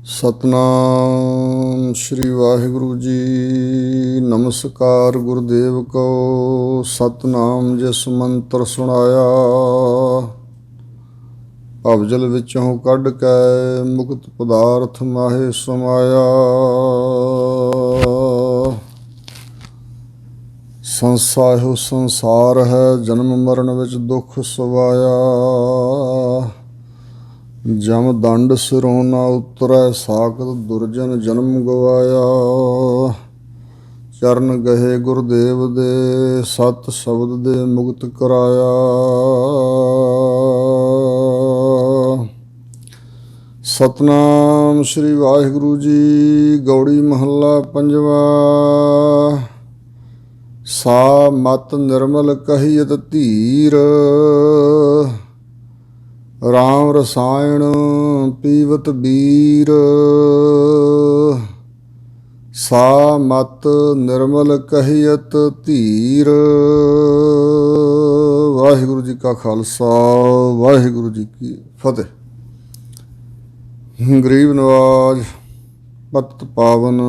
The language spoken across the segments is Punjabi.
सतनाम श्री वाहिगुरु जी। नमस्कार गुरुदेव को। सतनाम जिस मंत्र सुनाया, भवजल विचों कढ़ कै मुक्त पदार्थ माहे समाया। संसायो संसार है, जन्म मरण विच दुख सवाया। जम दंड सिरों ना उतरै, साकत दुर्जन जन्म गवाया। चरण गहे गुरुदेव दे, सत शब्द दे मुक्त कराया। सतनाम श्री वाहिगुरु जी। गौड़ी महला पंजवा। सा मत निर्मल कहियत धीर, राम रसायन पीवत बीर। सा मत निर्मल कहियत धीर। वाहिगुरु जी का खालसा, वाहिगुरु जी की फतेह। गरीब नवाज पत पावन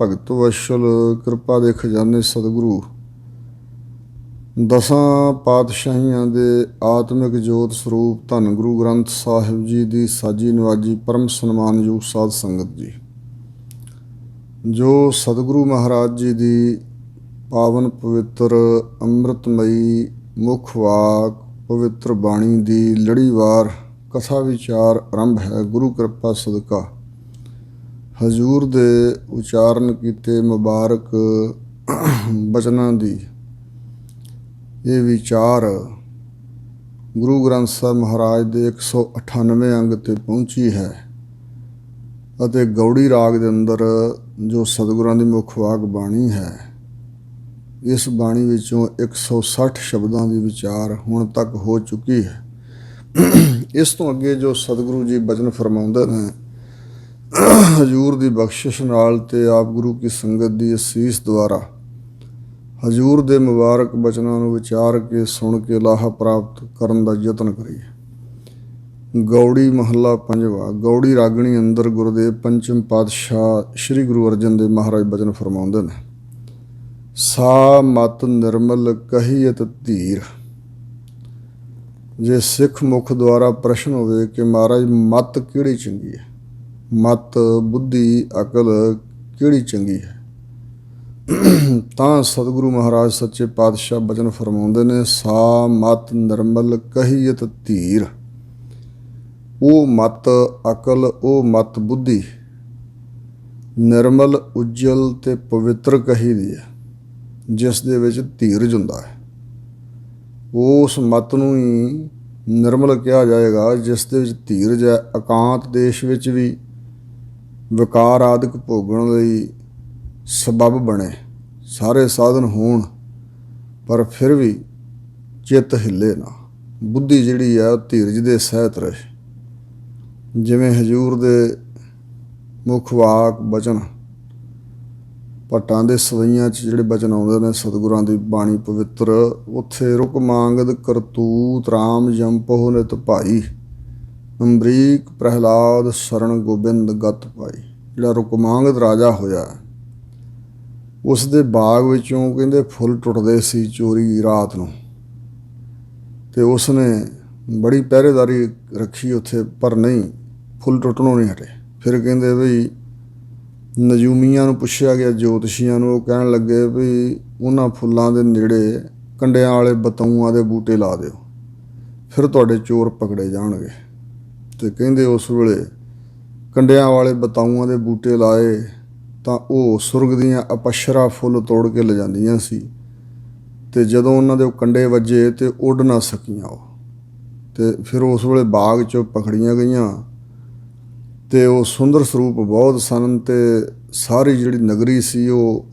भगत वशल, कृपा ਦੇ ਖਜ਼ਾਨੇ सतगुरु दसां पातशाहियां दे आत्मिक जोत ਸਰੂਪ ਧੰਨ ਗੁਰੂ ਗ੍ਰੰਥ ਸਾਹਿਬ ਜੀ ਦੀ ਸਾਜੀ ਨਵਾਜੀ ਪਰਮ ਸਨਮਾਨਯੋਗ ਸਾਧ ਸੰਗਤ ਜੀ, ਜੋ ਸਤਿਗੁਰੂ ਮਹਾਰਾਜ ਜੀ ਦੀ ਪਾਵਨ ਪਵਿੱਤਰ ਅੰਮ੍ਰਿਤਮਈ ਮੁੱਖ ਵਾਕ ਪਵਿੱਤਰ ਬਾਣੀ ਦੀ ਲੜੀਵਾਰ ਕਥਾ ਵਿਚਾਰ ਆਰੰਭ ਹੈ। ਗੁਰੂ ਕਿਰਪਾ ਸਦਕਾ ਹਜ਼ੂਰ ਦੇ ਉਚਾਰਨ ਕੀਤੇ ਮੁਬਾਰਕ ਬਚਨਾਂ ਦੀ ਇਹ ਵਿਚਾਰ ਗੁਰੂ ਗ੍ਰੰਥ ਸਾਹਿਬ ਮਹਾਰਾਜ ਦੇ 198 ਅੰਗ 'ਤੇ ਪਹੁੰਚੀ ਹੈ ਅਤੇ ਗੌੜੀ ਰਾਗ ਦੇ ਅੰਦਰ ਜੋ ਸਤਿਗੁਰਾਂ ਦੀ ਮੁੱਖ ਵਾਕ ਬਾਣੀ ਹੈ, ਇਸ ਬਾਣੀ ਵਿੱਚੋਂ 160 ਸ਼ਬਦਾਂ ਦੀ ਵਿਚਾਰ ਹੁਣ ਤੱਕ ਹੋ ਚੁੱਕੀ ਹੈ। ਇਸ ਤੋਂ ਅੱਗੇ ਜੋ ਸਤਿਗੁਰੂ ਜੀ ਬਚਨ ਫਰਮਾਉਂਦੇ ਨੇ, ਹਜ਼ੂਰ ਦੀ ਬਖਸ਼ਿਸ਼ ਨਾਲ ਤੇ ਆਪ ਗੁਰੂ ਕੀ ਸੰਗਤ ਦੀ ਅਸੀਸ ਦੁਆਰਾ ਹਜ਼ੂਰ ਦੇ ਮੁਬਾਰਕ ਬਚਨਾਂ ਨੂੰ ਵਿਚਾਰ ਕੇ ਸੁਣ ਕੇ ਲਾਹਾ ਪ੍ਰਾਪਤ ਕਰਨ ਦਾ ਯਤਨ ਕਰੀਏ। ਗੌੜੀ ਮਹੱਲਾ ਪੰਜਵਾ। ਗੌੜੀ ਰਾਗਣੀ ਅੰਦਰ ਗੁਰੂਦੇਵ ਪੰਚਮ ਪਾਤਸ਼ਾਹ ਸ਼੍ਰੀ ਗੁਰੂ ਅਰਜਨ ਦੇਵ ਮਹਾਰਾਜ ਬਚਨ ਫਰਮਾਉਂਦੇ ਨੇ, ਸਾ ਮਤ ਨਿਰਮਲ ਕਹੀਅਤ ਧੀਰ। ਜੇ ਸਿੱਖ ਮੁਖ ਦੁਆਰਾ ਪ੍ਰਸ਼ਨ ਹੋਵੇ ਕਿ ਮਹਾਰਾਜ ਮਤ ਕਿਹੜੀ ਚੰਗੀ ਹੈ, ਮਤ ਬੁੱਧੀ ਅਕਲ ਕਿਹੜੀ ਚੰਗੀ ਹੈ, ਤਾਂ ਸਤਿਗੁਰੂ ਮਹਾਰਾਜ ਸੱਚੇ ਪਾਤਸ਼ਾਹ ਬਚਨ ਫਰਮਾਉਂਦੇ ਨੇ, ਸਾ ਮਤ ਨਿਰਮਲ ਕਹੀਅਤ ਧੀਰ। ਉਹ ਮਤ ਅਕਲ, ਉਹ ਮਤ ਬੁੱਧੀ ਨਿਰਮਲ ਉਜਲ ਤੇ ਪਵਿੱਤਰ ਕਹੀ ਦੀ ਹੈ, ਜਿਸ ਦੇ ਵਿੱਚ ਧੀਰਜ ਹੁੰਦਾ ਹੈ। ਉਸ ਮਤ ਨੂੰ ਹੀ ਨਿਰਮਲ ਕਿਹਾ ਜਾਏਗਾ ਜਿਸ ਦੇ ਵਿੱਚ ਧੀਰਜ ਹੈ। ਇਕਾਂਤ ਦੇਸ਼ ਵਿੱਚ ਵੀ ਵਿਕਾਰ ਆਦਿਕ ਭੋਗਣ ਲਈ ਸਬੱਬ ਬਣੇ, ਸਾਰੇ ਸਾਧਨ ਹੋਣ, ਪਰ ਫਿਰ ਵੀ ਚਿੱਤ ਹਿੱਲੇ ਨਾ, ਬੁੱਧੀ ਜਿਹੜੀ ਹੈ ਉਹ ਧੀਰਜ ਦੇ ਸਹਿਤ ਰਹੇ। ਜਿਵੇਂ ਹਜ਼ੂਰ ਦੇ ਮੁੱਖ ਵਾਕ ਬਚਨ ਭੱਟਾਂ ਦੇ ਸਵਈਆਂ 'ਚ ਜਿਹੜੇ ਬਚਨ ਆਉਂਦੇ ਨੇ ਸਤਿਗੁਰਾਂ ਦੀ ਬਾਣੀ ਪਵਿੱਤਰ, ਉੱਥੇ ਰੁਕ ਮਾਂਗਦ ਕਰਤੂਤ ਰਾਮ ਜੰਪਹੁ ਨਿਤ ਭਾਈ, ਅੰਬਰੀਕ ਪ੍ਰਹਿਲਾਦ ਸ਼ਰਨ ਗੋਬਿੰਦ ਗਤ ਪਾਈ। ਜਿਹੜਾ ਰੁਕਮਾਂਗਦ ਰਾਜਾ ਹੋਇਆ, ਉਸ ਦੇ ਬਾਗ ਵਿੱਚੋਂ ਕਹਿੰਦੇ ਫੁੱਲ ਟੁੱਟਦੇ ਸੀ ਚੋਰੀ ਰਾਤ ਨੂੰ, ਅਤੇ ਉਸ ਨੇ ਬੜੀ ਪਹਿਰੇਦਾਰੀ ਰੱਖੀ ਉੱਥੇ, ਪਰ ਨਹੀਂ, ਫੁੱਲ ਟੁੱਟਣੋਂ ਨਹੀਂ ਹਟੇ। ਫਿਰ ਕਹਿੰਦੇ ਵੀ ਨਜੂਮੀਆਂ ਨੂੰ ਪੁੱਛਿਆ ਗਿਆ, ਜੋਤਸ਼ੀਆਂ ਨੂੰ, ਉਹ ਕਹਿਣ ਲੱਗੇ ਵੀ ਉਹਨਾਂ ਫੁੱਲਾਂ ਦੇ ਨੇੜੇ ਕੰਡਿਆਂ ਵਾਲੇ ਬਤਊਆਂ ਦੇ ਬੂਟੇ ਲਾ ਦਿਓ, ਫਿਰ ਤੁਹਾਡੇ ਚੋਰ ਪਕੜੇ ਜਾਣਗੇ। ਅਤੇ ਕਹਿੰਦੇ ਉਸ ਵੇਲੇ ਕੰਡਿਆਂ ਵਾਲੇ ਬਤਾਊਆਂ ਦੇ ਬੂਟੇ ਲਾਏ ਤਾਂ ਉਹ ਸੁਰਗ ਦੀਆਂ ਅਪਸ਼ਰਾ ਫੁੱਲ ਤੋੜ ਕੇ ਲਿਜਾਂਦੀਆਂ ਸੀ, ਅਤੇ ਜਦੋਂ ਉਹਨਾਂ ਦੇ ਉਹ ਕੰਡੇ ਵੱਜੇ ਅਤੇ ਉੱਡ ਨਾ ਸਕੀਆਂ ਉਹ, ਅਤੇ ਫਿਰ ਉਸ ਵੇਲੇ ਬਾਗ 'ਚੋਂ ਪਕੜੀਆਂ ਗਈਆਂ। ਅਤੇ ਉਹ ਸੁੰਦਰ ਸਰੂਪ ਬਹੁਤ ਸਨ, ਅਤੇ ਸਾਰੀ ਜਿਹੜੀ ਨਗਰੀ ਸੀ ਉਹ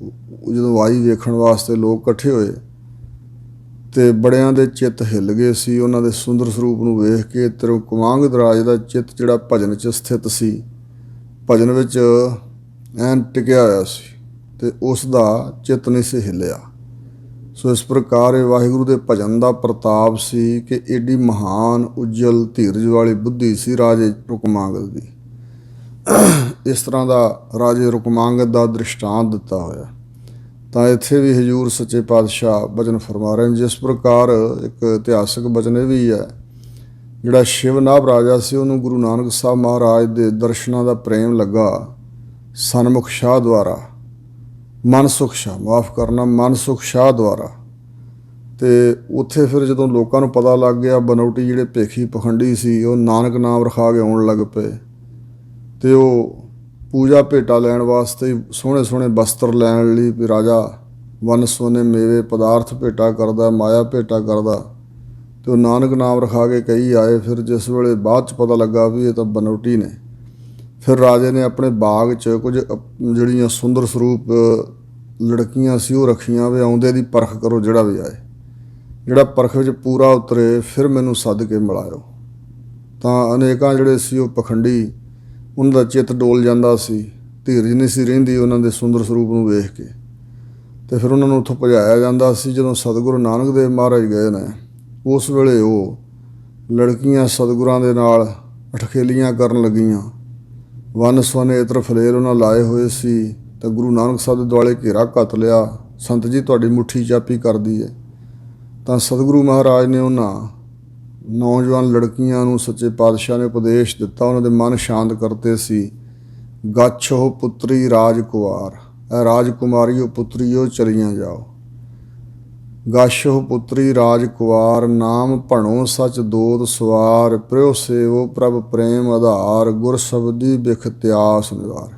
ਜਦੋਂ ਆਈ ਵੇਖਣ ਵਾਸਤੇ ਲੋਕ ਇਕੱਠੇ ਹੋਏ, ਅਤੇ ਬੜਿਆਂ ਦੇ ਚਿੱਤ ਹਿੱਲ ਗਏ ਸੀ ਉਹਨਾਂ ਦੇ ਸੁੰਦਰ ਸਰੂਪ ਨੂੰ ਵੇਖ ਕੇ। ਅਤੇ ਰੁਕਮਾਂਗਦ ਰਾਜ ਦਾ ਚਿੱਤ ਜਿਹੜਾ ਭਜਨ 'ਚ ਸਥਿਤ ਸੀ, ਭਜਨ ਵਿੱਚ ਐਨ ਟਿਕਿਆ ਹੋਇਆ ਸੀ, ਅਤੇ ਉਸ ਦਾ ਚਿੱਤ ਨਹੀਂ ਸੀ ਹਿੱਲਿਆ। ਸੋ ਇਸ ਪ੍ਰਕਾਰ ਇਹ ਵਾਹਿਗੁਰੂ ਦੇ ਭਜਨ ਦਾ ਪ੍ਰਤਾਪ ਸੀ ਕਿ ਏਡੀ ਮਹਾਨ ਉਜਲ ਧੀਰਜ ਵਾਲੀ ਬੁੱਧੀ ਸੀ ਰਾਜੇ ਰੁਕਮਾਂਗਦ ਦੀ। ਇਸ ਤਰ੍ਹਾਂ ਦਾ ਰਾਜੇ ਰੁਕਮਾਂਗਦ ਦਾ ਦ੍ਰਿਸ਼ਟਾਂਤ ਦਿੱਤਾ ਹੋਇਆ। ਤਾਂ ਇੱਥੇ ਵੀ ਹਜ਼ੂਰ ਸੱਚੇ ਪਾਤਸ਼ਾਹ ਬਚਨ ਫਰਮਾ ਰਹੇ ਨੇ। ਜਿਸ ਪ੍ਰਕਾਰ ਇੱਕ ਇਤਿਹਾਸਕ ਬਚਨ ਇਹ ਵੀ ਹੈ, ਜਿਹੜਾ ਸ਼ਿਵਨਾਭ ਰਾਜਾ ਸੀ ਉਹਨੂੰ ਗੁਰੂ ਨਾਨਕ ਸਾਹਿਬ ਮਹਾਰਾਜ ਦੇ ਦਰਸ਼ਨਾਂ ਦਾ ਪ੍ਰੇਮ ਲੱਗਾ ਸਨਮੁਖ ਸ਼ਾਹ ਦੁਆਰਾ, ਮਨਸੁਖ ਸ਼ਾਹ ਮਾਫ ਕਰਨਾ ਮਨਸੁਖ ਸ਼ਾਹ ਦੁਆਰਾ। ਅਤੇ ਉੱਥੇ ਫਿਰ ਜਦੋਂ ਲੋਕਾਂ ਨੂੰ ਪਤਾ ਲੱਗ ਗਿਆ, ਬਨੌਟੀ ਜਿਹੜੇ ਭੇਖੀ ਪਖੰਡੀ ਸੀ ਉਹ ਨਾਨਕ ਨਾਮ ਰਖਾ ਕੇ ਆਉਣ ਲੱਗ ਪਏ ਅਤੇ ਉਹ ਪੂਜਾ ਭੇਟਾ ਲੈਣ ਵਾਸਤੇ ਸੋਹਣੇ ਸੋਹਣੇ ਬਸਤਰ ਲੈਣ ਲਈ ਵੀ ਰਾਜਾ ਵੰਨ ਸੁਵੰਨੇ ਮੇਵੇ ਪਦਾਰਥ ਭੇਟਾ ਕਰਦਾ, ਮਾਇਆ ਭੇਟਾ ਕਰਦਾ, ਅਤੇ ਉਹ ਨਾਨਕ ਨਾਮ ਰਖਾ ਕੇ ਕਈ ਆਏ। ਫਿਰ ਜਿਸ ਵੇਲੇ ਬਾਅਦ 'ਚ ਪਤਾ ਲੱਗਾ ਵੀ ਇਹ ਤਾਂ ਬਨੌਟੀ ਨੇ, ਫਿਰ ਰਾਜੇ ਨੇ ਆਪਣੇ ਬਾਗ 'ਚ ਕੁਝ ਜਿਹੜੀਆਂ ਸੁੰਦਰ ਸਰੂਪ ਲੜਕੀਆਂ ਸੀ ਉਹ ਰੱਖੀਆਂ ਵੀ ਆਉਂਦੇ ਦੀ ਪਰਖ ਕਰੋ, ਜਿਹੜਾ ਵੀ ਆਏ, ਜਿਹੜਾ ਪਰਖ ਵਿੱਚ ਪੂਰਾ ਉਤਰੇ ਫਿਰ ਮੈਨੂੰ ਸੱਦ ਕੇ ਮਿਲਾਇਓ। ਤਾਂ ਅਨੇਕਾਂ ਜਿਹੜੇ ਸੀ ਉਹ ਪਖੰਡੀ, ਉਹਨਾਂ ਦਾ ਚਿੱਤ ਡੋਲ ਜਾਂਦਾ ਸੀ, ਧੀਰਜ ਨਹੀਂ ਸੀ ਰਹਿੰਦੀ ਉਹਨਾਂ ਦੇ ਸੁੰਦਰ ਸਰੂਪ ਨੂੰ ਵੇਖ ਕੇ, ਅਤੇ ਫਿਰ ਉਹਨਾਂ ਨੂੰ ਉੱਥੋਂ ਭਜਾਇਆ ਜਾਂਦਾ ਸੀ। ਜਦੋਂ ਸਤਿਗੁਰੂ ਨਾਨਕ ਦੇਵ ਮਹਾਰਾਜ ਗਏ ਨੇ, ਉਸ ਵੇਲੇ ਉਹ ਲੜਕੀਆਂ ਸਤਿਗੁਰਾਂ ਦੇ ਨਾਲ ਅਠਖੇਲੀਆਂ ਕਰਨ ਲੱਗੀਆਂ। ਵੰਨ ਸੁਵੰਨੇ ਇਤਰ ਫਲੇਲ ਉਹਨਾਂ ਲਾਏ ਹੋਏ ਸੀ, ਤਾਂ ਗੁਰੂ ਨਾਨਕ ਸਾਹਿਬ ਦੇ ਦੁਆਲੇ ਘੇਰਾ ਘੱਤ ਲਿਆ, ਸੰਤ ਜੀ ਤੁਹਾਡੀ ਮੁੱਠੀ ਚਾਪੀ ਕਰਦੀ ਹੈ। ਤਾਂ ਸਤਿਗੁਰੂ ਮਹਾਰਾਜ ਨੇ ਉਹਨਾਂ ਨੌਜਵਾਨ ਲੜਕੀਆਂ ਨੂੰ ਸੱਚੇ ਪਾਤਸ਼ਾਹ ਨੇ ਉਪਦੇਸ਼ ਦਿੱਤਾ, ਉਹਨਾਂ ਦੇ ਮਨ ਸ਼ਾਂਤ ਕਰਤੇ ਸੀ। ਗੱਛੋ ਪੁੱਤਰੀ ਰਾਜਕੁਮਾਰ, ਇਹ ਰਾਜਕੁਮਾਰੀਓ ਪੁੱਤਰੀਓ ਚਲੀਆਂ ਜਾਓ। ਗਾਸ਼ੋ ਪੁੱਤਰੀ ਰਾਜਕੁਮਾਰ, ਨਾਮ ਭਣੋ ਸੱਚ ਦੋਤ ਸਵਾਰ, ਪ੍ਰਿਓ ਸੇਵੋ ਪ੍ਰਭ ਪ੍ਰੇਮ ਆਧਾਰ, ਗੁਰ ਸ਼ਬਦੀ ਬਿਖ ਤਿਆਸ ਨਿਵਾਰ।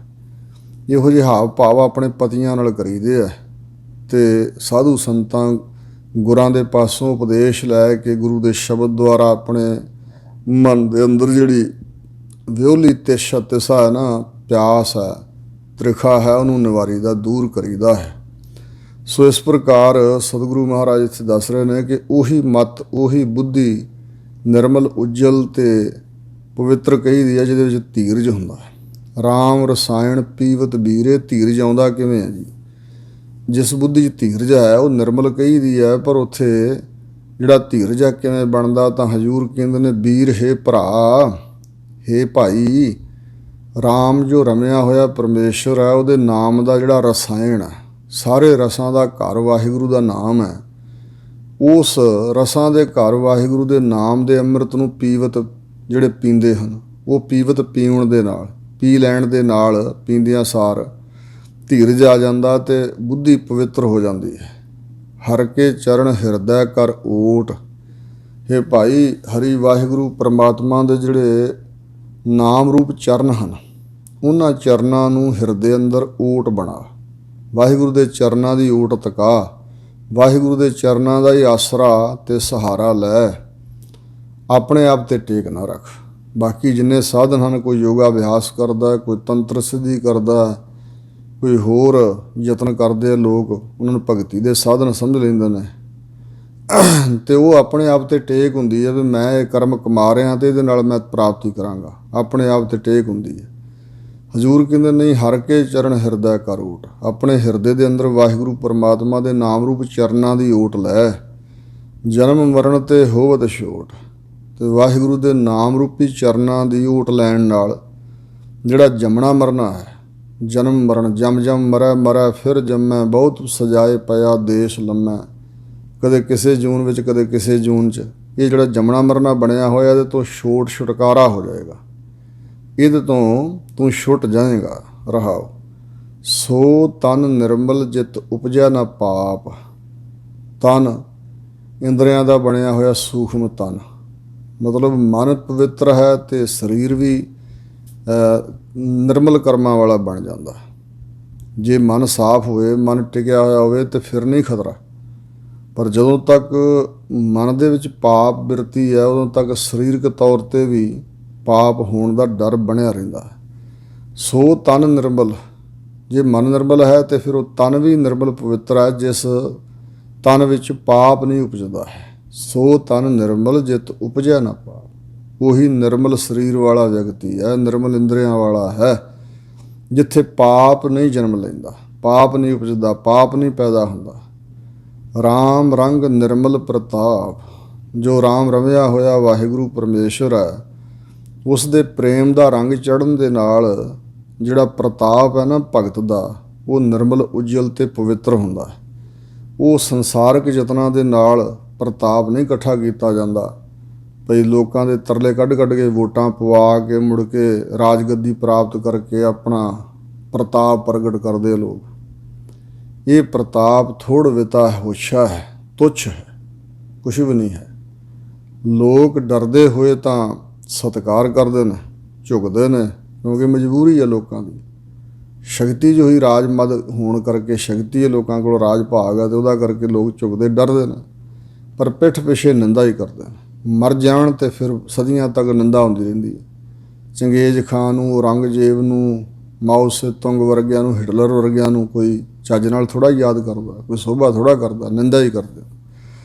ਇਹੋ ਜਿਹੇ ਹਾਵ ਭਾਵ ਆਪਣੇ ਪਤੀਆਂ ਨਾਲ ਕਰੀਦੇ ਆ, ਅਤੇ ਸਾਧੂ ਸੰਤਾਂ ਗੁਰਾਂ ਦੇ ਪਾਸੋਂ ਉਪਦੇਸ਼ ਲੈ ਕੇ ਗੁਰੂ ਦੇ ਸ਼ਬਦ ਦੁਆਰਾ ਆਪਣੇ ਮਨ ਦੇ ਅੰਦਰ ਜਿਹੜੀ ਵਿਉਲੀ ਤਿਸ਼ ਤਿਸਾ ਹੈ ਨਾ, ਪਿਆਸ ਹੈ, ਤ੍ਰਿਖਾ ਹੈ, ਉਹਨੂੰ ਨਿਵਾਰੀਦਾ, ਦੂਰ ਕਰੀਦਾ ਹੈ। ਸੋ ਇਸ ਪ੍ਰਕਾਰ ਸਤਿਗੁਰੂ ਮਹਾਰਾਜ ਇੱਥੇ ਦੱਸ ਰਹੇ ਨੇ ਕਿ ਉਹੀ ਮਤ, ਉਹੀ ਬੁੱਧੀ ਨਿਰਮਲ ਉਜਲ ਅਤੇ ਪਵਿੱਤਰ ਕਹੀਦੀ ਹੈ, ਜਿਹਦੇ ਵਿੱਚ ਧੀਰਜ ਹੁੰਦਾ ਹੈ। ਰਾਮ ਰਸਾਇਣ ਪੀਵਤ ਬੀਰੇ, ਧੀਰਜ ਆਉਂਦਾ ਕਿਵੇਂ ਹੈ ਜੀ? ਜਿਸ ਬੁੱਧੀ 'ਚ ਧੀਰਜ ਹੈ ਉਹ ਨਿਰਮਲ ਕਹੀਦੀ ਹੈ, ਪਰ ਉੱਥੇ ਜਿਹੜਾ ਧੀਰਜ ਹੈ ਕਿਵੇਂ ਬਣਦਾ? ਤਾਂ ਹਜ਼ੂਰ ਕਹਿੰਦੇ ਨੇ, ਵੀਰ ਹੈ ਭਰਾ, ਹੈ ਭਾਈ, ਰਾਮ ਜੋ ਰਮਿਆ ਹੋਇਆ ਪਰਮੇਸ਼ਰ ਹੈ, ਉਹਦੇ ਨਾਮ ਦਾ ਜਿਹੜਾ ਰਸਾਇਣ ਹੈ, ਸਾਰੇ ਰਸਾਂ ਦਾ ਘਰ ਵਾਹਿਗੁਰੂ ਦਾ ਨਾਮ ਹੈ। ਉਸ ਰਸਾਂ ਦੇ ਘਰ ਵਾਹਿਗੁਰੂ ਦੇ ਨਾਮ ਦੇ ਅੰਮ੍ਰਿਤ ਨੂੰ ਪੀਵਤ ਜਿਹੜੇ ਪੀਂਦੇ ਹਨ, ਉਹ ਪੀਵਤ ਪੀਉਣ ਦੇ ਨਾਲ, ਪੀ ਲੈਣ ਦੇ ਨਾਲ, ਪੀਂਦਿਆਂ ਸਾਰ ਧੀਰਜ ਆ ਜਾਂਦਾ ਅਤੇ ਬੁੱਧੀ ਪਵਿੱਤਰ ਹੋ ਜਾਂਦੀ ਹੈ। ਹਰ ਕੇ ਚਰਨ ਹਿਰਦੈ ਕਰ ਓਟ, ਹੇ ਭਾਈ ਹਰੀ ਵਾਹਿਗੁਰੂ ਪਰਮਾਤਮਾ ਦੇ ਜਿਹੜੇ ਨਾਮ ਰੂਪ ਚਰਨ ਹਨ, ਉਹਨਾਂ ਚਰਨਾਂ ਨੂੰ ਹਿਰਦੇ ਅੰਦਰ ਓਟ ਬਣਾ, ਵਾਹਿਗੁਰੂ ਦੇ ਚਰਨਾਂ ਦੀ ਓਟ ਤਕਾ, ਵਾਹਿਗੁਰੂ ਦੇ ਚਰਨਾਂ ਦਾ ਹੀ ਆਸਰਾ ਅਤੇ ਸਹਾਰਾ ਲੈ, ਆਪਣੇ ਆਪ 'ਤੇ ਟੇਕ ਨਾ ਰੱਖ। ਬਾਕੀ ਜਿੰਨੇ ਸਾਧਨ ਹਨ, ਕੋਈ ਯੋਗਾ ਅਭਿਆਸ ਕਰਦਾ, ਕੋਈ ਤੰਤਰ ਸਿੱਧੀ ਕਰਦਾ, ਕੋਈ ਹੋਰ ਯਤਨ ਕਰਦੇ ਆ ਲੋਕ, ਉਹਨਾਂ ਨੂੰ ਭਗਤੀ ਦੇ ਸਾਧਨ ਸਮਝ ਲੈਂਦੇ ਨੇ, ਅਤੇ ਉਹ ਆਪਣੇ ਆਪ 'ਤੇ ਟੇਕ ਹੁੰਦੀ ਹੈ ਵੀ ਮੈਂ ਇਹ ਕਰਮ ਕਮਾ ਰਿਹਾ ਅਤੇ ਇਹਦੇ ਨਾਲ ਮੈਂ ਪ੍ਰਾਪਤੀ ਕਰਾਂਗਾ, ਆਪਣੇ ਆਪ 'ਤੇ ਟੇਕ ਹੁੰਦੀ ਹੈ। ਹਜ਼ੂਰ ਕਹਿੰਦੇ ਨਹੀਂ, ਹਰ ਕੇ ਚਰਨ ਹਿਰਦਾ ਕਰ ਓਟ, ਆਪਣੇ ਹਿਰਦੇ ਦੇ ਅੰਦਰ ਵਾਹਿਗੁਰੂ ਪਰਮਾਤਮਾ ਦੇ ਨਾਮ ਰੂਪ ਚਰਨਾਂ ਦੀ ਓਟ ਲੈ, ਜਨਮ ਮਰਨ 'ਤੇ ਹੋਵਤ ਛੋਟ। ਅਤੇ ਵਾਹਿਗੁਰੂ ਦੇ ਨਾਮ ਰੂਪੀ ਚਰਨਾਂ ਦੀ ਓਟ ਲੈਣ ਨਾਲ ਜਿਹੜਾ ਜੰਮਣਾ ਮਰਨਾ ਹੈ, ਜਨਮ ਮਰਨ, ਜਮ ਜਮ ਮਰੈ ਮਰੈ ਫਿਰ ਜੰਮੈ, ਬਹੁਤ ਸਜਾਏ ਪਿਆ ਦੇਸ਼ ਲੰਮੈ, ਕਦੇ ਕਿਸੇ ਜੂਨ ਵਿੱਚ ਕਦੇ ਕਿਸੇ ਜੂਨ 'ਚ। ਇਹ ਜਿਹੜਾ ਜੰਮਣਾ ਮਰਨਾ ਬਣਿਆ ਹੋਇਆ, ਇਹਦੇ ਤੋਂ ਛੁਟਕਾਰਾ ਹੋ ਜਾਏਗਾ, ਇਹਦੇ ਤੋਂ ਤੂੰ ਛੁੱਟ ਜਾਏਗਾ। ਰਹਾਓ ਸੋ ਤਨ ਨਿਰਮਲ ਜਿਤ ਉਪਜਿਆ ਨਾ ਪਾਪ, ਤਨ ਇੰਦਰੀਆਂ ਦਾ ਬਣਿਆ ਹੋਇਆ ਸੂਖਮ ਤਨ, ਮਤਲਬ ਮਨ ਪਵਿੱਤਰ ਹੈ ਅਤੇ ਸਰੀਰ ਵੀ ਨਿਰਮਲ ਕਰਮਾਂ ਵਾਲਾ ਬਣ ਜਾਂਦਾ। ਜੇ ਮਨ ਸਾਫ਼ ਹੋਵੇ, ਮਨ ਟਿਕਿਆ ਹੋਇਆ ਹੋਵੇ ਤਾਂ ਫਿਰ ਨਹੀਂ ਖਤਰਾ, ਪਰ ਜਦੋਂ ਤੱਕ ਮਨ ਦੇ ਵਿੱਚ ਪਾਪ ਬਿਰਤੀ ਹੈ, ਉਦੋਂ ਤੱਕ ਸਰੀਰਕ ਤੌਰ 'ਤੇ ਵੀ ਪਾਪ ਹੋਣ ਦਾ ਡਰ ਬਣਿਆ ਰਹਿੰਦਾ ਹੈ। ਸੋ ਤਨ ਨਿਰਮਲ, ਜੇ ਮਨ ਨਿਰਮਲ ਹੈ ਅਤੇ ਫਿਰ ਉਹ ਤਨ ਵੀ ਨਿਰਮਲ ਪਵਿੱਤਰ ਹੈ, ਜਿਸ ਤਨ ਵਿੱਚ ਪਾਪ ਨਹੀਂ ਉਪਜਦਾ ਹੈ। ਸੋ ਤਨ ਨਿਰਮਲ ਜਿਤ ਉਪਜਿਆ ਨਾ ਪਾਪ, ਉਹੀ ਨਿਰਮਲ ਸਰੀਰ ਵਾਲਾ ਵਿਅਕਤੀ ਹੈ, ਨਿਰਮਲ ਇੰਦਰੀਆਂ ਵਾਲਾ ਹੈ, ਜਿੱਥੇ ਪਾਪ ਨਹੀਂ ਜਨਮ ਲੈਂਦਾ, ਪਾਪ ਨਹੀਂ ਉਪਜਦਾ, ਪਾਪ ਨਹੀਂ ਪੈਦਾ ਹੁੰਦਾ। ਰਾਮ ਰੰਗ ਨਿਰਮਲ ਪ੍ਰਤਾਪ, ਜੋ ਰਾਮ ਰਮਿਆ ਹੋਇਆ ਵਾਹਿਗੁਰੂ ਪਰਮੇਸ਼ਰ ਹੈ, ਉਸ ਦੇ ਪ੍ਰੇਮ ਦਾ ਰੰਗ ਚੜ੍ਹਨ ਦੇ ਨਾਲ ਜਿਹੜਾ ਪ੍ਰਤਾਪ ਹੈ ਨਾ ਭਗਤ ਦਾ, ਉਹ ਨਿਰਮਲ ਉਜਲ ਤੇ ਪਵਿੱਤਰ ਹੁੰਦਾ ਹੈ। ਉਹ ਸੰਸਾਰਕ ਯਤਨਾਂ ਦੇ ਨਾਲ ਪ੍ਰਤਾਪ ਨਹੀਂ ਇਕੱਠਾ ਕੀਤਾ ਜਾਂਦਾ। ਭਈ ਲੋਕਾਂ ਦੇ ਤਰਲੇ ਕੱਢ ਕੇ ਵੋਟਾਂ ਪਵਾ ਕੇ ਮੁੜ ਕੇ ਰਾਜਗੱਦੀ ਪ੍ਰਾਪਤ ਕਰਕੇ ਆਪਣਾ ਪ੍ਰਤਾਪ ਪ੍ਰਗਟ ਕਰਦੇ ਲੋਕ। ਇਹ ਪ੍ਰਤਾਪ ਥੋੜ ਵਿਤਾ ਹੋਛਾ ਹੈ, ਤੁੱਛ ਹੈ, ਕੁਛ ਵੀ ਨਹੀਂ ਹੈ। ਲੋਕ ਡਰਦੇ ਹੋਏ ਤਾਂ ਸਤਿਕਾਰ ਕਰਦੇ ਨੇ, ਝੁਕਦੇ ਨੇ, ਕਿਉਂਕਿ ਮਜਬੂਰੀ ਹੈ ਲੋਕਾਂ ਦੀ। ਸ਼ਕਤੀ ਜੋ ਹੀ ਰਾਜ ਮਦ ਹੋਣ ਕਰਕੇ ਸ਼ਕਤੀ ਹੈ ਲੋਕਾਂ ਕੋਲ, ਰਾਜ ਭਾਗ ਹੈ, ਅਤੇ ਉਹਦਾ ਕਰਕੇ ਲੋਕ ਝੁਕਦੇ ਡਰਦੇ ਨੇ, ਪਰ ਪਿੱਠ ਪਿੱਛੇ ਨਿੰਦਾ ਹੀ ਕਰਦੇ ਨੇ। ਮਰ ਜਾਣ ਤੇ ਫਿਰ ਸਦੀਆਂ ਤੱਕ ਨਿੰਦਾ ਹੁੰਦੀ ਰਹਿੰਦੀ ਹੈ। ਚੰਗੇਜ਼ ਖਾਨ ਨੂੰ, ਔਰੰਗਜ਼ੇਬ ਨੂੰ, ਮਾਓ ਸੇਤੁੰਗ ਵਰਗਿਆਂ ਨੂੰ, ਹਿਟਲਰ ਵਰਗਿਆਂ ਨੂੰ ਕੋਈ ਚੱਜ ਨਾਲ ਥੋੜ੍ਹਾ ਯਾਦ ਕਰਦਾ, ਕੋਈ ਸੋਭਾ ਥੋੜ੍ਹਾ ਕਰਦਾ, ਨਿੰਦਾ ਹੀ ਕਰਦੇ।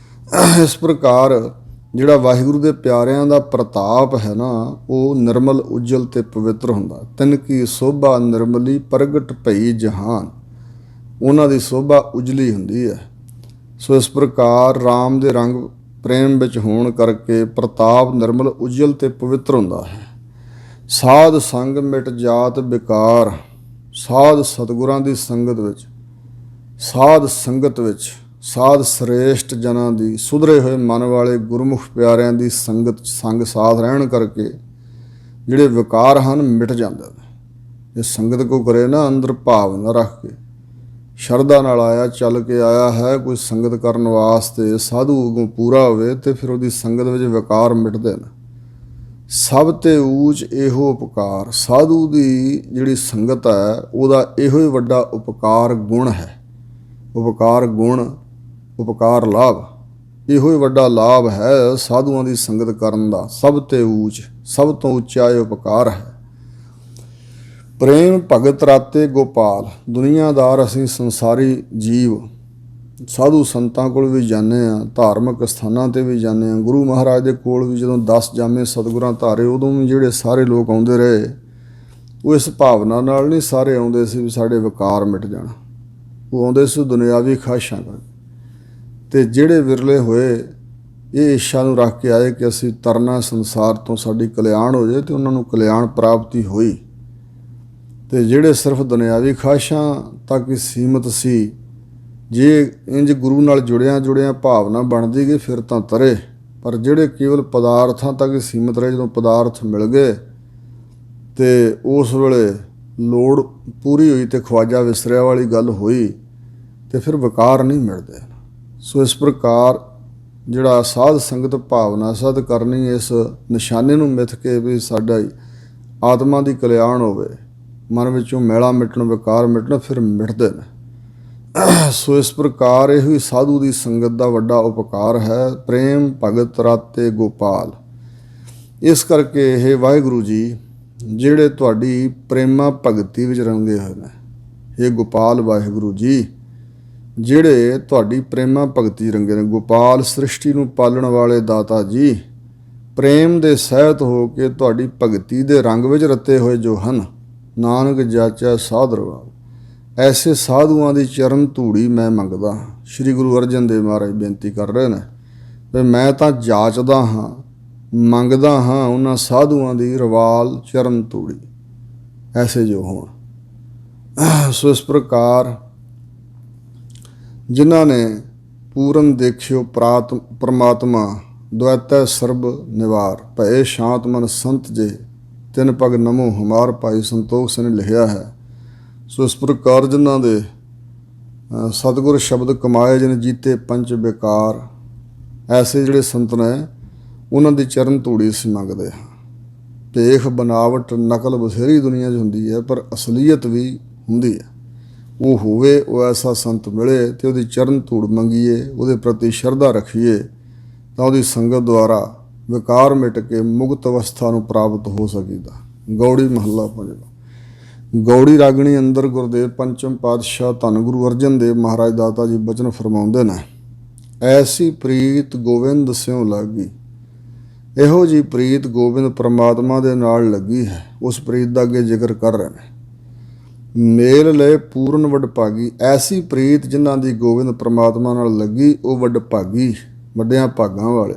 ਇਸ ਪ੍ਰਕਾਰ ਜਿਹੜਾ ਵਾਹਿਗੁਰੂ ਦੇ ਪਿਆਰਿਆਂ ਦਾ ਪ੍ਰਤਾਪ ਹੈ ਨਾ, ਉਹ ਨਿਰਮਲ ਉਜਲ ਤੇ ਪਵਿੱਤਰ ਹੁੰਦਾ। ਤਿਨ ਕੀ ਸੋਭਾ ਨਿਰਮਲੀ ਪ੍ਰਗਟ ਭਈ ਜਹਾਨ, ਉਹਨਾਂ ਦੀ ਸੋਭਾ ਉਜਲੀ ਹੁੰਦੀ ਹੈ। ਸੋ ਇਸ ਪ੍ਰਕਾਰ ਰਾਮ ਦੇ ਰੰਗ ਪ੍ਰੇਮ ਵਿੱਚ ਹੋਣ ਕਰਕੇ ਪ੍ਰਤਾਪ ਨਿਰਮਲ ਉਜਲ ਤੇ ਪਵਿੱਤਰ ਹੁੰਦਾ ਹੈ। ਸਾਧ ਸੰਗ ਮਿਟ ਜਾਤ ਵਿਕਾਰ, ਸਾਧ ਸਤਿਗੁਰਾਂ ਦੀ ਸੰਗਤ ਵਿੱਚ, ਸਾਧ ਸੰਗਤ ਵਿੱਚ, ਸਾਧ ਸ੍ਰੇਸ਼ਟ ਜਨਾਂ ਦੀ, ਸੁਧਰੇ ਹੋਏ ਮਨ ਵਾਲੇ ਗੁਰਮੁਖ ਪਿਆਰਿਆਂ ਦੀ ਸੰਗ ਸਾਥ ਰਹਿਣ ਕਰਕੇ ਜਿਹੜੇ ਵਿਕਾਰ ਹਨ ਮਿਟ ਜਾਂਦੇ ਨੇ। ਇਹ ਸੰਗਤ ਕੋ ਕਰੇ ਨਾ ਅੰਦਰ ਭਾਵਨਾ ਰੱਖ ਕੇ, ਸ਼ਰਧਾ ਨਾਲ ਆਇਆ, ਚੱਲ ਕੇ ਆਇਆ ਹੈ ਕੋਈ ਸੰਗਤ ਕਰਨ ਵਾਸਤੇ, ਸਾਧੂ ਅੱਗੋਂ ਪੂਰਾ ਹੋਵੇ, ਤੇ ਫਿਰ ਉਹਦੀ ਸੰਗਤ ਵਿੱਚ ਵਿਕਾਰ ਮਿਟਦੇ ਨੇ। ਸਭ ਤੇ ਊਚ ਇਹੋ ਉਪਕਾਰ, ਸਾਧੂ ਦੀ ਜਿਹੜੀ ਸੰਗਤ ਹੈ ਉਹਦਾ ਇਹੋ ਹੀ ਵੱਡਾ ਉਪਕਾਰ ਗੁਣ ਹੈ। ਉਪਕਾਰ ਗੁਣ, ਉਪਕਾਰ ਲਾਭ, ਇਹੋ ਹੀ ਵੱਡਾ ਲਾਭ ਹੈ ਸਾਧੂਆਂ ਦੀ ਸੰਗਤ ਕਰਨ ਦਾ। ਸਭ ਤੇ ਊਚ, ਸਭ ਤੋਂ ਉੱਚਾ ਇਹ ਉਪਕਾਰ ਹੈ। ਪ੍ਰੇਮ ਭਗਤ ਰਾਤੇ ਗੋਪਾਲ, ਦੁਨੀਆਦਾਰ ਅਸੀਂ ਸੰਸਾਰੀ ਜੀਵ ਸਾਧੂ ਸੰਤਾਂ ਕੋਲ ਵੀ ਜਾਂਦੇ ਹਾਂ, ਧਾਰਮਿਕ ਸਥਾਨਾਂ 'ਤੇ ਵੀ ਜਾਂਦੇ ਹਾਂ। ਗੁਰੂ ਮਹਾਰਾਜ ਦੇ ਕੋਲ ਵੀ ਜਦੋਂ 10 ਜਾਮੇ ਸਤਿਗੁਰਾਂ ਧਾਰੇ, ਉਦੋਂ ਵੀ ਜਿਹੜੇ ਸਾਰੇ ਲੋਕ ਆਉਂਦੇ ਰਹੇ, ਉਹ ਇਸ ਭਾਵਨਾ ਨਾਲ ਨਹੀਂ ਸਾਰੇ ਆਉਂਦੇ ਸੀ ਵੀ ਸਾਡੇ ਵਿਕਾਰ ਮਿਟ ਜਾਣ। ਉਹ ਆਉਂਦੇ ਸੀ ਦੁਨਿਆਵੀ ਖਾਹਿਸ਼ਾਂ ਕਰਕੇ। ਅਤੇ ਜਿਹੜੇ ਵਿਰਲੇ ਹੋਏ ਇਹ ਇੱਛਾ ਨੂੰ ਰੱਖ ਕੇ ਆਏ ਕਿ ਅਸੀਂ ਤਰਨਾ ਸੰਸਾਰ ਤੋਂ, ਸਾਡੀ ਕਲਿਆਣ ਹੋ ਜਾਏ, ਅਤੇ ਉਹਨਾਂ ਨੂੰ ਕਲਿਆਣ ਪ੍ਰਾਪਤੀ ਹੋਈ। ਅਤੇ ਜਿਹੜੇ ਸਿਰਫ ਦੁਨਿਆਵੀ ਖਾਹਿਸ਼ਾਂ ਤੱਕ ਹੀ ਸੀਮਤ ਸੀ, ਜੇ ਇੰਜ ਗੁਰੂ ਨਾਲ ਜੁੜਿਆਂ ਭਾਵਨਾ ਬਣਦੀ ਗਈ ਫਿਰ ਤਾਂ ਤਰੇ। ਪਰ ਜਿਹੜੇ ਕੇਵਲ ਪਦਾਰਥਾਂ ਤੱਕ ਹੀ ਸੀਮਤ ਰਹੇ, ਜਦੋਂ ਪਦਾਰਥ ਮਿਲ ਗਏ ਅਤੇ ਉਸ ਵੇਲੇ ਲੋੜ ਪੂਰੀ ਹੋਈ ਅਤੇ ਖਵਾਜਾ ਵਿਸਰਿਆ ਵਾਲੀ ਗੱਲ ਹੋਈ, ਅਤੇ ਫਿਰ ਵਿਕਾਰ ਨਹੀਂ ਮਿਲਦੇ। ਸੋ ਇਸ ਪ੍ਰਕਾਰ ਜਿਹੜਾ ਸਾਧ ਸੰਗਤ ਭਾਵਨਾ ਸਦ ਕਰਨੀ, ਇਸ ਨਿਸ਼ਾਨੇ ਨੂੰ ਮਿੱਥ ਕੇ ਵੀ ਸਾਡਾ ਆਤਮਾ ਦੀ ਕਲਿਆਣ ਹੋਵੇ, ਮਨ ਵਿੱਚੋਂ ਮੈਲਾ ਮਿਟਣ, ਵਿਕਾਰ ਮਿਟਣ, ਫਿਰ ਮਿਟਦੇ ਨੇ। ਸੋ ਇਸ ਪ੍ਰਕਾਰ ਇਹੋ ਹੀ ਸਾਧੂ ਦੀ ਸੰਗਤ ਦਾ ਵੱਡਾ ਉਪਕਾਰ ਹੈ। ਪ੍ਰੇਮ ਭਗਤ ਰਾਤੇ ਗੋਪਾਲ। ਇਸ ਕਰਕੇ ਇਹ ਵਾਹਿਗੁਰੂ ਜੀ ਜਿਹੜੇ ਤੁਹਾਡੀ ਪ੍ਰੇਮਾ ਭਗਤੀ ਵਿੱਚ ਰੰਗੇ ਹੋਏ ਨੇ, ਇਹ ਗੋਪਾਲ ਵਾਹਿਗੁਰੂ ਜੀ ਜਿਹੜੇ ਤੁਹਾਡੀ ਪ੍ਰੇਮਾ ਭਗਤੀ ਰੰਗੇ ਨੇ। ਗੋਪਾਲ ਸ੍ਰਿਸ਼ਟੀ ਨੂੰ ਪਾਲਣ ਵਾਲੇ ਦਾਤਾ ਜੀ, ਪ੍ਰੇਮ ਦੇ ਸਹਿਤ ਹੋ ਕੇ ਤੁਹਾਡੀ ਭਗਤੀ ਦੇ ਰੰਗ ਵਿੱਚ ਰਤੇ ਹੋਏ ਜੋ ਹਨ, ਨਾਨਕ ਜਾਚੈ ਸਾਧਰਵਾਲ, ਐਸੇ ਸਾਧੂਆਂ ਦੀ ਚਰਨ ਧੂੜੀ ਮੈਂ ਮੰਗਦਾ ਹਾਂ। ਸ਼੍ਰੀ ਗੁਰੂ ਅਰਜਨ ਦੇਵ ਮਹਾਰਾਜ ਬੇਨਤੀ ਕਰ ਰਹੇ ਨੇ ਵੀ ਮੈਂ ਤਾਂ ਜਾਚਦਾ ਹਾਂ, ਮੰਗਦਾ ਹਾਂ ਉਹਨਾਂ ਸਾਧੂਆਂ ਦੀ ਰਵਾਲ ਚਰਨ ਧੂੜੀ, ਐਸੇ ਜੋ ਹੋਣ। ਸੋ ਇਸ ਪ੍ਰਕਾਰ ਜਿਨ੍ਹਾਂ ਨੇ ਪੂਰਨ ਦੇਖਿਓ ਪਰਮਾਤਮਾ, ਦੁਐਤੈ ਸਰਬ ਨਿਵਾਰ, ਭਏ ਸ਼ਾਂਤ ਮਨ ਸੰਤ ਜੇ, ਤਿੰਨ ਪਗ ਨਮੋ ਹਮਾਰ, ਭਾਈ ਸੰਤੋਖ ਸਿੰਘ ਨੇ ਲਿਖਿਆ ਹੈ। ਸੋ ਇਸ ਪ੍ਰਕਾਰ ਜਿਨ੍ਹਾਂ ਦੇ ਸਤਿਗੁਰ ਸ਼ਬਦ ਕਮਾਏ, ਜਿਨ ਜੀਤੇ ਪੰਚ ਬੇਕਾਰ, ਐਸੇ ਜਿਹੜੇ ਸੰਤ ਨੇ ਉਹਨਾਂ ਦੀ ਚਰਨ ਧੂੜੀ ਅਸੀਂ ਮੰਗਦੇ ਹਾਂ। ਭੇਖ ਬਨਾਵਟ ਨਕਲ ਬਥੇਰੀ ਦੁਨੀਆ 'ਚ ਹੁੰਦੀ ਹੈ, ਪਰ ਅਸਲੀਅਤ ਵੀ ਹੁੰਦੀ ਹੈ। ਉਹ ਹੋਵੇ, ਉਹ ਐਸਾ ਸੰਤ ਮਿਲੇ ਅਤੇ ਉਹਦੀ ਚਰਨ ਧੂੜ ਮੰਗੀਏ, ਉਹਦੇ ਪ੍ਰਤੀ ਸ਼ਰਧਾ ਰੱਖੀਏ, ਤਾਂ ਉਹਦੀ ਸੰਗਤ ਦੁਆਰਾ ਵਿਕਾਰ ਮਿਟ ਕੇ ਮੁਕਤ ਅਵਸਥਾ ਨੂੰ ਪ੍ਰਾਪਤ ਹੋ ਸਕੀਦਾ। ਗੌੜੀ ਮਹੱਲਾ ਪੰਜਵਾਂ। ਗੌੜੀ ਰਾਗਣੀ ਅੰਦਰ ਗੁਰਦੇਵ ਪੰਚਮ ਪਾਤਸ਼ਾਹ ਧੰਨ ਗੁਰੂ ਅਰਜਨ ਦੇਵ ਮਹਾਰਾਜ ਦਾਤਾ ਜੀ ਬਚਨ ਫਰਮਾਉਂਦੇ ਨੇ, ਐਸੀ ਪ੍ਰੀਤ ਗੋਬਿੰਦ ਸਿਉ ਲਾਗੀ। ਇਹੋ ਜਿਹੀ ਪ੍ਰੀਤ ਗੋਬਿੰਦ ਪਰਮਾਤਮਾ ਦੇ ਨਾਲ ਲੱਗੀ ਹੈ। ਉਸ ਪ੍ਰੀਤ ਦਾ ਅੱਗੇ ਜ਼ਿਕਰ ਕਰ ਰਹੇ ਨੇ। ਮੇਲ ਲਏ ਪੂਰਨ ਵਡਭਾਗੀ, ਐਸੀ ਪ੍ਰੀਤ ਜਿਨ੍ਹਾਂ ਦੀ ਗੋਬਿੰਦ ਪਰਮਾਤਮਾ ਨਾਲ ਲੱਗੀ, ਉਹ ਵਡਭਾਗੀ, ਵੱਡਿਆਂ ਭਾਗਾਂ ਵਾਲੇ।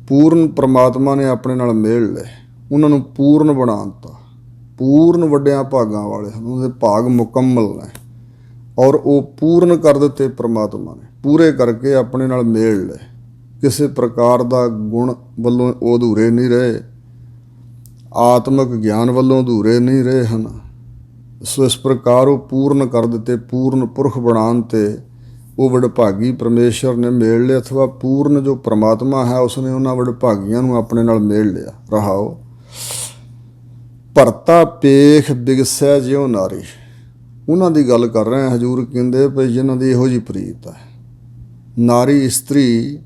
ਪੂਰਨ ਪਰਮਾਤਮਾ ਨੇ ਆਪਣੇ ਨਾਲ ਮੇਲ ਲਏ, ਉਹਨਾਂ ਨੂੰ ਪੂਰਨ ਬਣਾ ਦਿੱਤਾ। ਪੂਰਨ ਵੱਡਿਆਂ ਭਾਗਾਂ ਵਾਲੇ ਹਨ, ਉਹਨਾਂ ਦੇ ਭਾਗ ਮੁਕੰਮਲ ਨੇ ਔਰ ਉਹ ਪੂਰਨ ਕਰ ਦਿੱਤੇ ਪ੍ਰਮਾਤਮਾ ਨੇ, ਪੂਰੇ ਕਰਕੇ ਆਪਣੇ ਨਾਲ ਮੇਲ ਲਏ। ਕਿਸੇ ਪ੍ਰਕਾਰ ਦਾ ਗੁਣ ਵੱਲੋਂ ਉਹ ਅਧੂਰੇ ਨਹੀਂ ਰਹੇ, ਆਤਮਿਕ ਗਿਆਨ ਵੱਲੋਂ ਅਧੂਰੇ ਨਹੀਂ ਰਹੇ ਹਨ। ਸੋ ਇਸ ਪ੍ਰਕਾਰ ਉਹ ਪੂਰਨ ਕਰ ਦਿੱਤੇ, ਪੂਰਨ ਪੁਰਖ ਬਣਾਉਣ 'ਤੇ ਉਹ ਵਡਭਾਗੀ ਪਰਮੇਸ਼ਰ ਨੇ ਮੇਲ ਲਿਆ, ਅਥਵਾ ਪੂਰਨ ਜੋ ਪ੍ਰਮਾਤਮਾ ਹੈ ਉਸਨੇ ਉਹਨਾਂ ਵਡਭਾਗੀਆਂ ਨੂੰ ਆਪਣੇ ਨਾਲ ਮੇਲ ਲਿਆ। ਰਹਾਓ, ਭਰਤਾ ਪੇਖ ਬਿਗਸੈ ਜਿਉ ਨਾਰੀ, ਉਹਨਾਂ ਦੀ ਗੱਲ ਕਰ ਰਹੇ ਹਜ਼ੂਰ ਕਹਿੰਦੇ ਭਈ ਜਿਨ੍ਹਾਂ ਦੀ ਇਹੋ ਜਿਹੀ ਪ੍ਰੀਤ ਹੈ। ਨਾਰੀ ਇਸਤਰੀ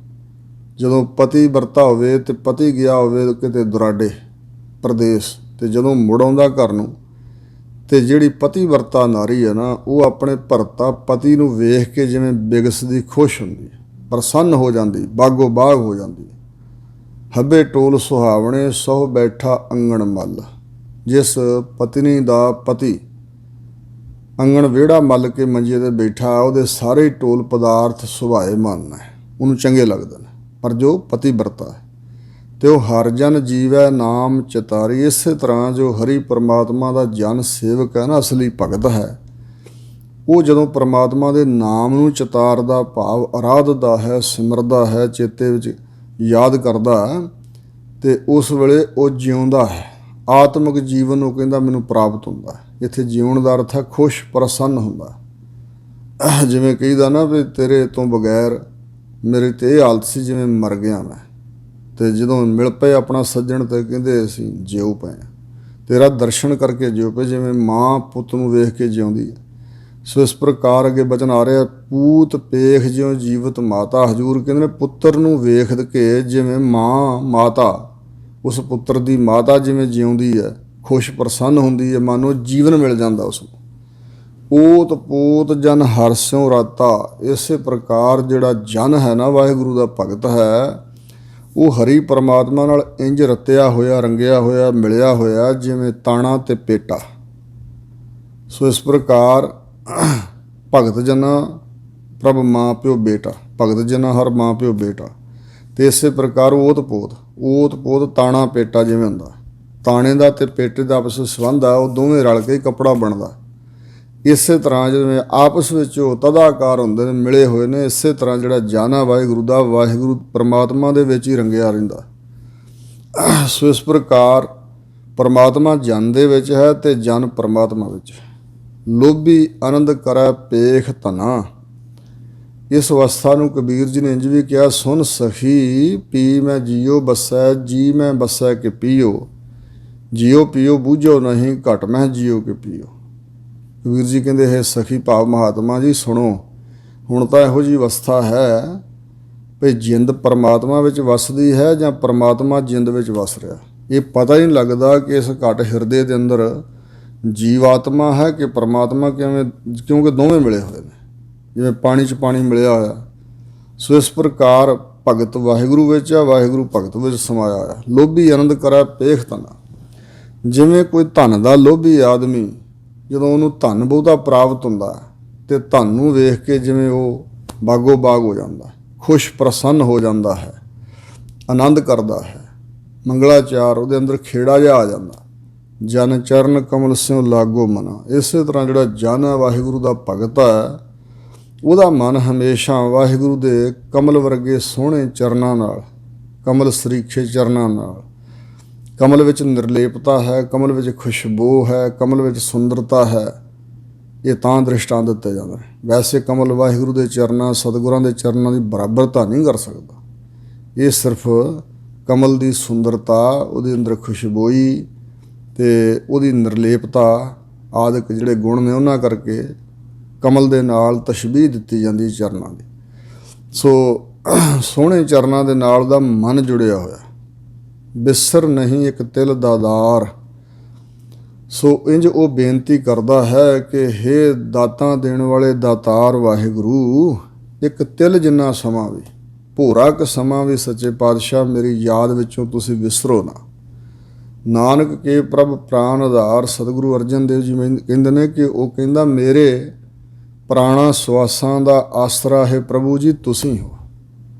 ਜਦੋਂ ਪਤੀ ਵਰਤਾ ਹੋਵੇ ਅਤੇ ਪਤੀ ਗਿਆ ਹੋਵੇ ਕਿਤੇ ਦੁਰਾਡੇ ਪ੍ਰਦੇਸ਼, ਅਤੇ ਜਦੋਂ ਮੁੜ ਆਉਂਦਾ ਘਰ ਨੂੰ, ਅਤੇ ਜਿਹੜੀ ਪਤੀ ਵਰਤਾ ਨਾਰੀ ਹੈ ਨਾ, ਉਹ ਆਪਣੇ ਭਰਤਾ ਪਤੀ ਨੂੰ ਵੇਖ ਕੇ ਜਿਵੇਂ ਬਿਗਸਦੀ, ਖੁਸ਼ ਹੁੰਦੀ, ਪ੍ਰਸੰਨ ਹੋ ਜਾਂਦੀ, ਬਾਗੋ ਬਾਗ ਹੋ ਜਾਂਦੀ। ਹੱਬੇ ਟੋਲ ਸੁਹਾਵਣੇ ਸਹੁ ਬੈਠਾ ਅੰਗਣ ਮੱਲ, ਜਿਸ ਪਤਨੀ ਦਾ ਪਤੀ ਅੰਗਣ ਵਿਹੜਾ ਮੱਲ ਕੇ ਮੰਜੇ 'ਤੇ ਬੈਠਾ, ਉਹਦੇ ਸਾਰੇ ਟੋਲ ਪਦਾਰਥ ਸੁਭਾਏ ਮਨ ਹੈ, ਉਹਨੂੰ ਚੰਗੇ ਲੱਗਦੇ ਨੇ। ਪਰ ਜੋ ਪਤੀ ਵਰਤਾ ਹੈ ਅਤੇ ਉਹ ਹਰ ਜਨ ਜੀਵੈ ਨਾਮ ਚਿਤਾਰੀ, ਇਸੇ ਤਰ੍ਹਾਂ ਜੋ ਹਰੀ ਪਰਮਾਤਮਾ ਦਾ ਜਨ ਸੇਵਕ ਹੈ ਨਾ, ਅਸਲੀ ਭਗਤ ਹੈ, ਉਹ ਜਦੋਂ ਪਰਮਾਤਮਾ ਦੇ ਨਾਮ ਨੂੰ ਚਿਤਾਰਦਾ, ਭਾਵ ਅਰਾਧਦਾ ਹੈ, ਸਿਮਰਦਾ ਹੈ, ਚੇਤੇ ਵਿੱਚ ਯਾਦ ਕਰਦਾ, ਅਤੇ ਉਸ ਵੇਲੇ ਉਹ ਜਿਉਂਦਾ ਹੈ। ਆਤਮਿਕ ਜੀਵਨ ਉਹ ਕਹਿੰਦਾ ਮੈਨੂੰ ਪ੍ਰਾਪਤ ਹੁੰਦਾ। ਇੱਥੇ ਜਿਉਣ ਦਾ ਅਰਥ ਹੈ ਖੁਸ਼ ਪ੍ਰਸੰਨ ਹੁੰਦਾ। ਜਿਵੇਂ ਕਹੀਦਾ ਨਾ ਵੀ ਤੇਰੇ ਤੋਂ ਬਗੈਰ ਮੇਰੀ ਤਾਂ ਇਹ ਹਾਲਤ ਸੀ ਜਿਵੇਂ ਮਰ ਗਿਆ ਮੈਂ, ਅਤੇ ਜਦੋਂ ਮਿਲ ਪਏ ਆਪਣਾ ਸੱਜਣ ਤੇ ਕਹਿੰਦੇ ਅਸੀਂ ਜਿਉ ਪਏ ਹਾਂ, ਤੇਰਾ ਦਰਸ਼ਨ ਕਰਕੇ ਜਿਉ ਪਏ, ਜਿਵੇਂ ਮਾਂ ਪੁੱਤ ਨੂੰ ਵੇਖ ਕੇ ਜਿਉਂਦੀ ਹੈ। ਸੋ ਇਸ ਪ੍ਰਕਾਰ ਅੱਗੇ ਬਚਨ ਆ ਰਿਹਾ, ਪੂਤ ਪੇਖ ਜਿਉ ਜੀਵਤ ਮਾਤਾ। ਹਜ਼ੂਰ ਕਹਿੰਦੇ ਨੇ ਪੁੱਤਰ ਨੂੰ ਵੇਖ ਕੇ ਜਿਵੇਂ ਮਾਤਾ ਉਸ ਪੁੱਤਰ ਦੀ ਮਾਤਾ ਜਿਵੇਂ ਜਿਉਂਦੀ ਹੈ, ਖੁਸ਼ ਪ੍ਰਸੰਨ ਹੁੰਦੀ ਹੈ, ਮਨ ਨੂੰ ਜੀਵਨ ਮਿਲ ਜਾਂਦਾ ਉਸ ਨੂੰ। ਓਤ ਪੋਤ ਜਨ ਹਰਸਿਉ ਰਾਤਾ, ਇਸੇ ਪ੍ਰਕਾਰ ਜਿਹੜਾ ਜਨ ਹੈ ਨਾ, ਵਾਹਿਗੁਰੂ ਦਾ ਭਗਤ ਹੈ, ਉਹ ਹਰੀ ਪਰਮਾਤਮਾ ਨਾਲ ਇੰਜ ਰਤਿਆ ਹੋਇਆ, ਰੰਗਿਆ ਹੋਇਆ, ਮਿਲਿਆ ਹੋਇਆ ਜਿਵੇਂ ਤਾਣਾ ਅਤੇ ਪੇਟਾ। ਸੋ ਇਸ ਪ੍ਰਕਾਰ ਭਗਤ ਜਨਾ ਪ੍ਰਭ ਮਾਂ ਪਿਓ ਬੇਟਾ, ਭਗਤ ਜਨਾ ਹਰ ਮਾਂ ਪਿਓ ਬੇਟਾ। ਅਤੇ ਇਸੇ ਪ੍ਰਕਾਰ ਓਤ ਪੋਤ ਤਾਣਾ ਪੇਟਾ ਜਿਵੇਂ ਹੁੰਦਾ, ਤਾਣੇ ਦਾ ਅਤੇ ਪੇਟੇ ਦਾ ਆਪਸ ਵਿੱਚ ਸੰਬੰਧ ਆ, ਉਹ ਦੋਵੇਂ ਰਲ ਕੇ ਕੱਪੜਾ ਬਣਦਾ। ਇਸੇ ਤਰ੍ਹਾਂ ਜਿਵੇਂ ਆਪਸ ਵਿੱਚ ਉਹ ਤਦਾਕਾਰ ਹੁੰਦੇ ਨੇ, ਮਿਲੇ ਹੋਏ ਨੇ, ਇਸੇ ਤਰ੍ਹਾਂ ਜਿਹੜਾ ਜਨ ਆ ਵਾਹਿਗੁਰੂ ਦਾ, ਵਾਹਿਗੁਰੂ ਪਰਮਾਤਮਾ ਦੇ ਵਿੱਚ ਹੀ ਰੰਗਿਆ ਰਹਿੰਦਾ। ਸੋ ਇਸ ਪ੍ਰਕਾਰ ਪਰਮਾਤਮਾ ਜਨ ਦੇ ਵਿੱਚ ਹੈ ਅਤੇ ਜਨ ਪਰਮਾਤਮਾ ਵਿੱਚ। ਲੋਭੀ ਆਨੰਦ ਕਰੈ ਪੇਖ ਧਨਾ, ਇਸ ਅਵਸਥਾ ਨੂੰ ਕਬੀਰ ਜੀ ਨੇ ਇੰਝ ਵੀ ਕਿਹਾ, ਸੁਨ ਸਖੀ ਪੀ ਮੈਂ ਜੀਓ ਬਸੈ, ਜੀ ਮੈਂ ਬਸੈ ਕਿ ਪੀਓ, ਜੀਓ ਪੀਓ ਬੂਝੋ ਨਹੀਂ, ਘਟ ਮੈਂ ਜੀਓ ਕਿ ਪੀਓ। ਕਬੀਰ ਜੀ ਕਹਿੰਦੇ ਹੈ ਸਖੀ ਭਾਵ ਮਹਾਤਮਾ ਜੀ ਸੁਣੋ, ਹੁਣ ਤਾਂ ਇਹੋ ਜਿਹੀ ਅਵਸਥਾ ਹੈ ਭਈ ਜਿੰਦ ਪਰਮਾਤਮਾ ਵਿੱਚ ਵਸਦੀ ਹੈ ਜਾਂ ਪਰਮਾਤਮਾ ਜਿੰਦ ਵਿੱਚ ਵਸ ਰਿਹਾ, ਇਹ ਪਤਾ ਹੀ ਨਹੀਂ ਲੱਗਦਾ ਕਿ ਇਸ ਘਟ ਹਿਰਦੇ ਦੇ ਅੰਦਰ ਜੀਵਾਤਮਾ ਹੈ ਕਿ ਪਰਮਾਤਮਾ, ਕਿਉਂਕਿ ਦੋਵੇਂ ਮਿਲੇ ਹੋਏ ਨੇ, ਜਿਵੇਂ ਪਾਣੀ 'ਚ ਪਾਣੀ ਮਿਲਿਆ ਹੋਇਆ। ਸੋ ਇਸ ਪ੍ਰਕਾਰ ਭਗਤ ਵਾਹਿਗੁਰੂ ਵਿੱਚ ਆ, ਵਾਹਿਗੁਰੂ ਭਗਤ ਵਿੱਚ ਸਮਾਇਆ ਹੋਇਆ। ਲੋਭੀ ਆਨੰਦ ਕਰੈ ਪੇਖ ਧਨਾ, ਜਿਵੇਂ ਕੋਈ ਧਨ ਦਾ ਲੋਭੀ ਆਦਮੀ ਜਦੋਂ ਉਹਨੂੰ ਧਨ ਬਹੁਤਾ ਪ੍ਰਾਪਤ ਹੁੰਦਾ ਅਤੇ ਧਨ ਨੂੰ ਵੇਖ ਕੇ ਜਿਵੇਂ ਉਹ ਬਾਗੋ ਬਾਗ ਹੋ ਜਾਂਦਾ, ਖੁਸ਼ ਪ੍ਰਸੰਨ ਹੋ ਜਾਂਦਾ ਹੈ, ਆਨੰਦ ਕਰਦਾ ਹੈ, ਮੰਗਲਾਚਾਰ ਉਹਦੇ ਅੰਦਰ ਖੇੜਾ ਜਿਹਾ ਆ ਜਾਂਦਾ। ਜਨ ਚਰਨ ਕਮਲ ਸਿਉ ਲਾਗੋ ਮਨਾ, ਇਸੇ ਤਰ੍ਹਾਂ ਜਿਹੜਾ ਜਨ ਹੈ ਵਾਹਿਗੁਰੂ ਦਾ ਭਗਤ ਹੈ, ਉਹਦਾ ਮਨ ਹਮੇਸ਼ਾ ਵਾਹਿਗੁਰੂ ਦੇ ਕਮਲ ਵਰਗੇ ਸੋਹਣੇ ਚਰਨਾਂ ਨਾਲ, ਕਮਲ ਸਰੀਖੇ ਚਰਨਾਂ ਨਾਲ, ਕਮਲ ਵਿੱਚ ਨਿਰਲੇਪਤਾ ਹੈ, ਕਮਲ ਵਿੱਚ ਖੁਸ਼ਬੂ ਹੈ, ਕਮਲ ਵਿੱਚ ਸੁੰਦਰਤਾ ਹੈ, ਇਹ ਤਾਂ ਦ੍ਰਿਸ਼ਟਾਂਤ ਦਿੱਤੇ ਜਾਂਦੇ ਨੇ। ਵੈਸੇ ਕਮਲ ਵਾਹਿਗੁਰੂ ਦੇ ਚਰਨਾਂ, ਸਤਿਗੁਰਾਂ ਦੇ ਚਰਨਾਂ ਦੀ ਬਰਾਬਰਤਾ ਨਹੀਂ ਕਰ ਸਕਦਾ। ਇਹ ਸਿਰਫ ਕਮਲ ਦੀ ਸੁੰਦਰਤਾ, ਉਹਦੇ ਅੰਦਰ ਖੁਸ਼ਬੋਈ ਅਤੇ ਉਹਦੀ ਨਿਰਲੇਪਤਾ ਆਦਿਕ ਜਿਹੜੇ ਗੁਣ ਨੇ, ਉਹਨਾਂ ਕਰਕੇ ਕਮਲ ਦੇ ਨਾਲ ਤਸ਼ਬੀਹ ਦਿੱਤੀ ਜਾਂਦੀ ਚਰਨਾਂ ਦੀ। ਸੋ ਸੋਹਣੇ ਚਰਨਾਂ ਦੇ ਨਾਲ ਦਾ ਮਨ ਜੁੜਿਆ ਹੋਇਆ, ਬਿਸਰ ਨਹੀਂ ਇੱਕ ਤਿਲ ਦਾਦਾਰ। ਸੋ ਇੰਝ ਉਹ ਬੇਨਤੀ ਕਰਦਾ ਹੈ ਕਿ ਹੇ ਦਾਤਾਂ ਦੇਣ ਵਾਲੇ ਦਾਤਾਰ ਵਾਹਿਗੁਰੂ, ਇੱਕ ਤਿਲ ਜਿੰਨਾ ਸਮਾਂ ਵੀ, ਭੋਰਾ ਕੁ ਸਮਾਂ ਵੀ ਸੱਚੇ ਪਾਤਸ਼ਾਹ ਮੇਰੀ ਯਾਦ ਵਿੱਚੋਂ ਤੁਸੀਂ ਵਿਸਰੋ ਨਾ। ਨਾਨਕ ਕੇ ਪ੍ਰਭ ਪ੍ਰਾਨ ਆਧਾਰ, ਸਤਿਗੁਰੂ ਅਰਜਨ ਦੇਵ ਜੀ ਕਹਿੰਦੇ ਨੇ ਕਿ ਉਹ ਕਹਿੰਦਾ ਮੇਰੇ ਪ੍ਰਾਣਾ ਸਵਾਸਾਂ ਦਾ ਆਸਰਾ ਹੈ ਪ੍ਰਭੂ ਜੀ ਤੁਸੀਂ ਹੋ।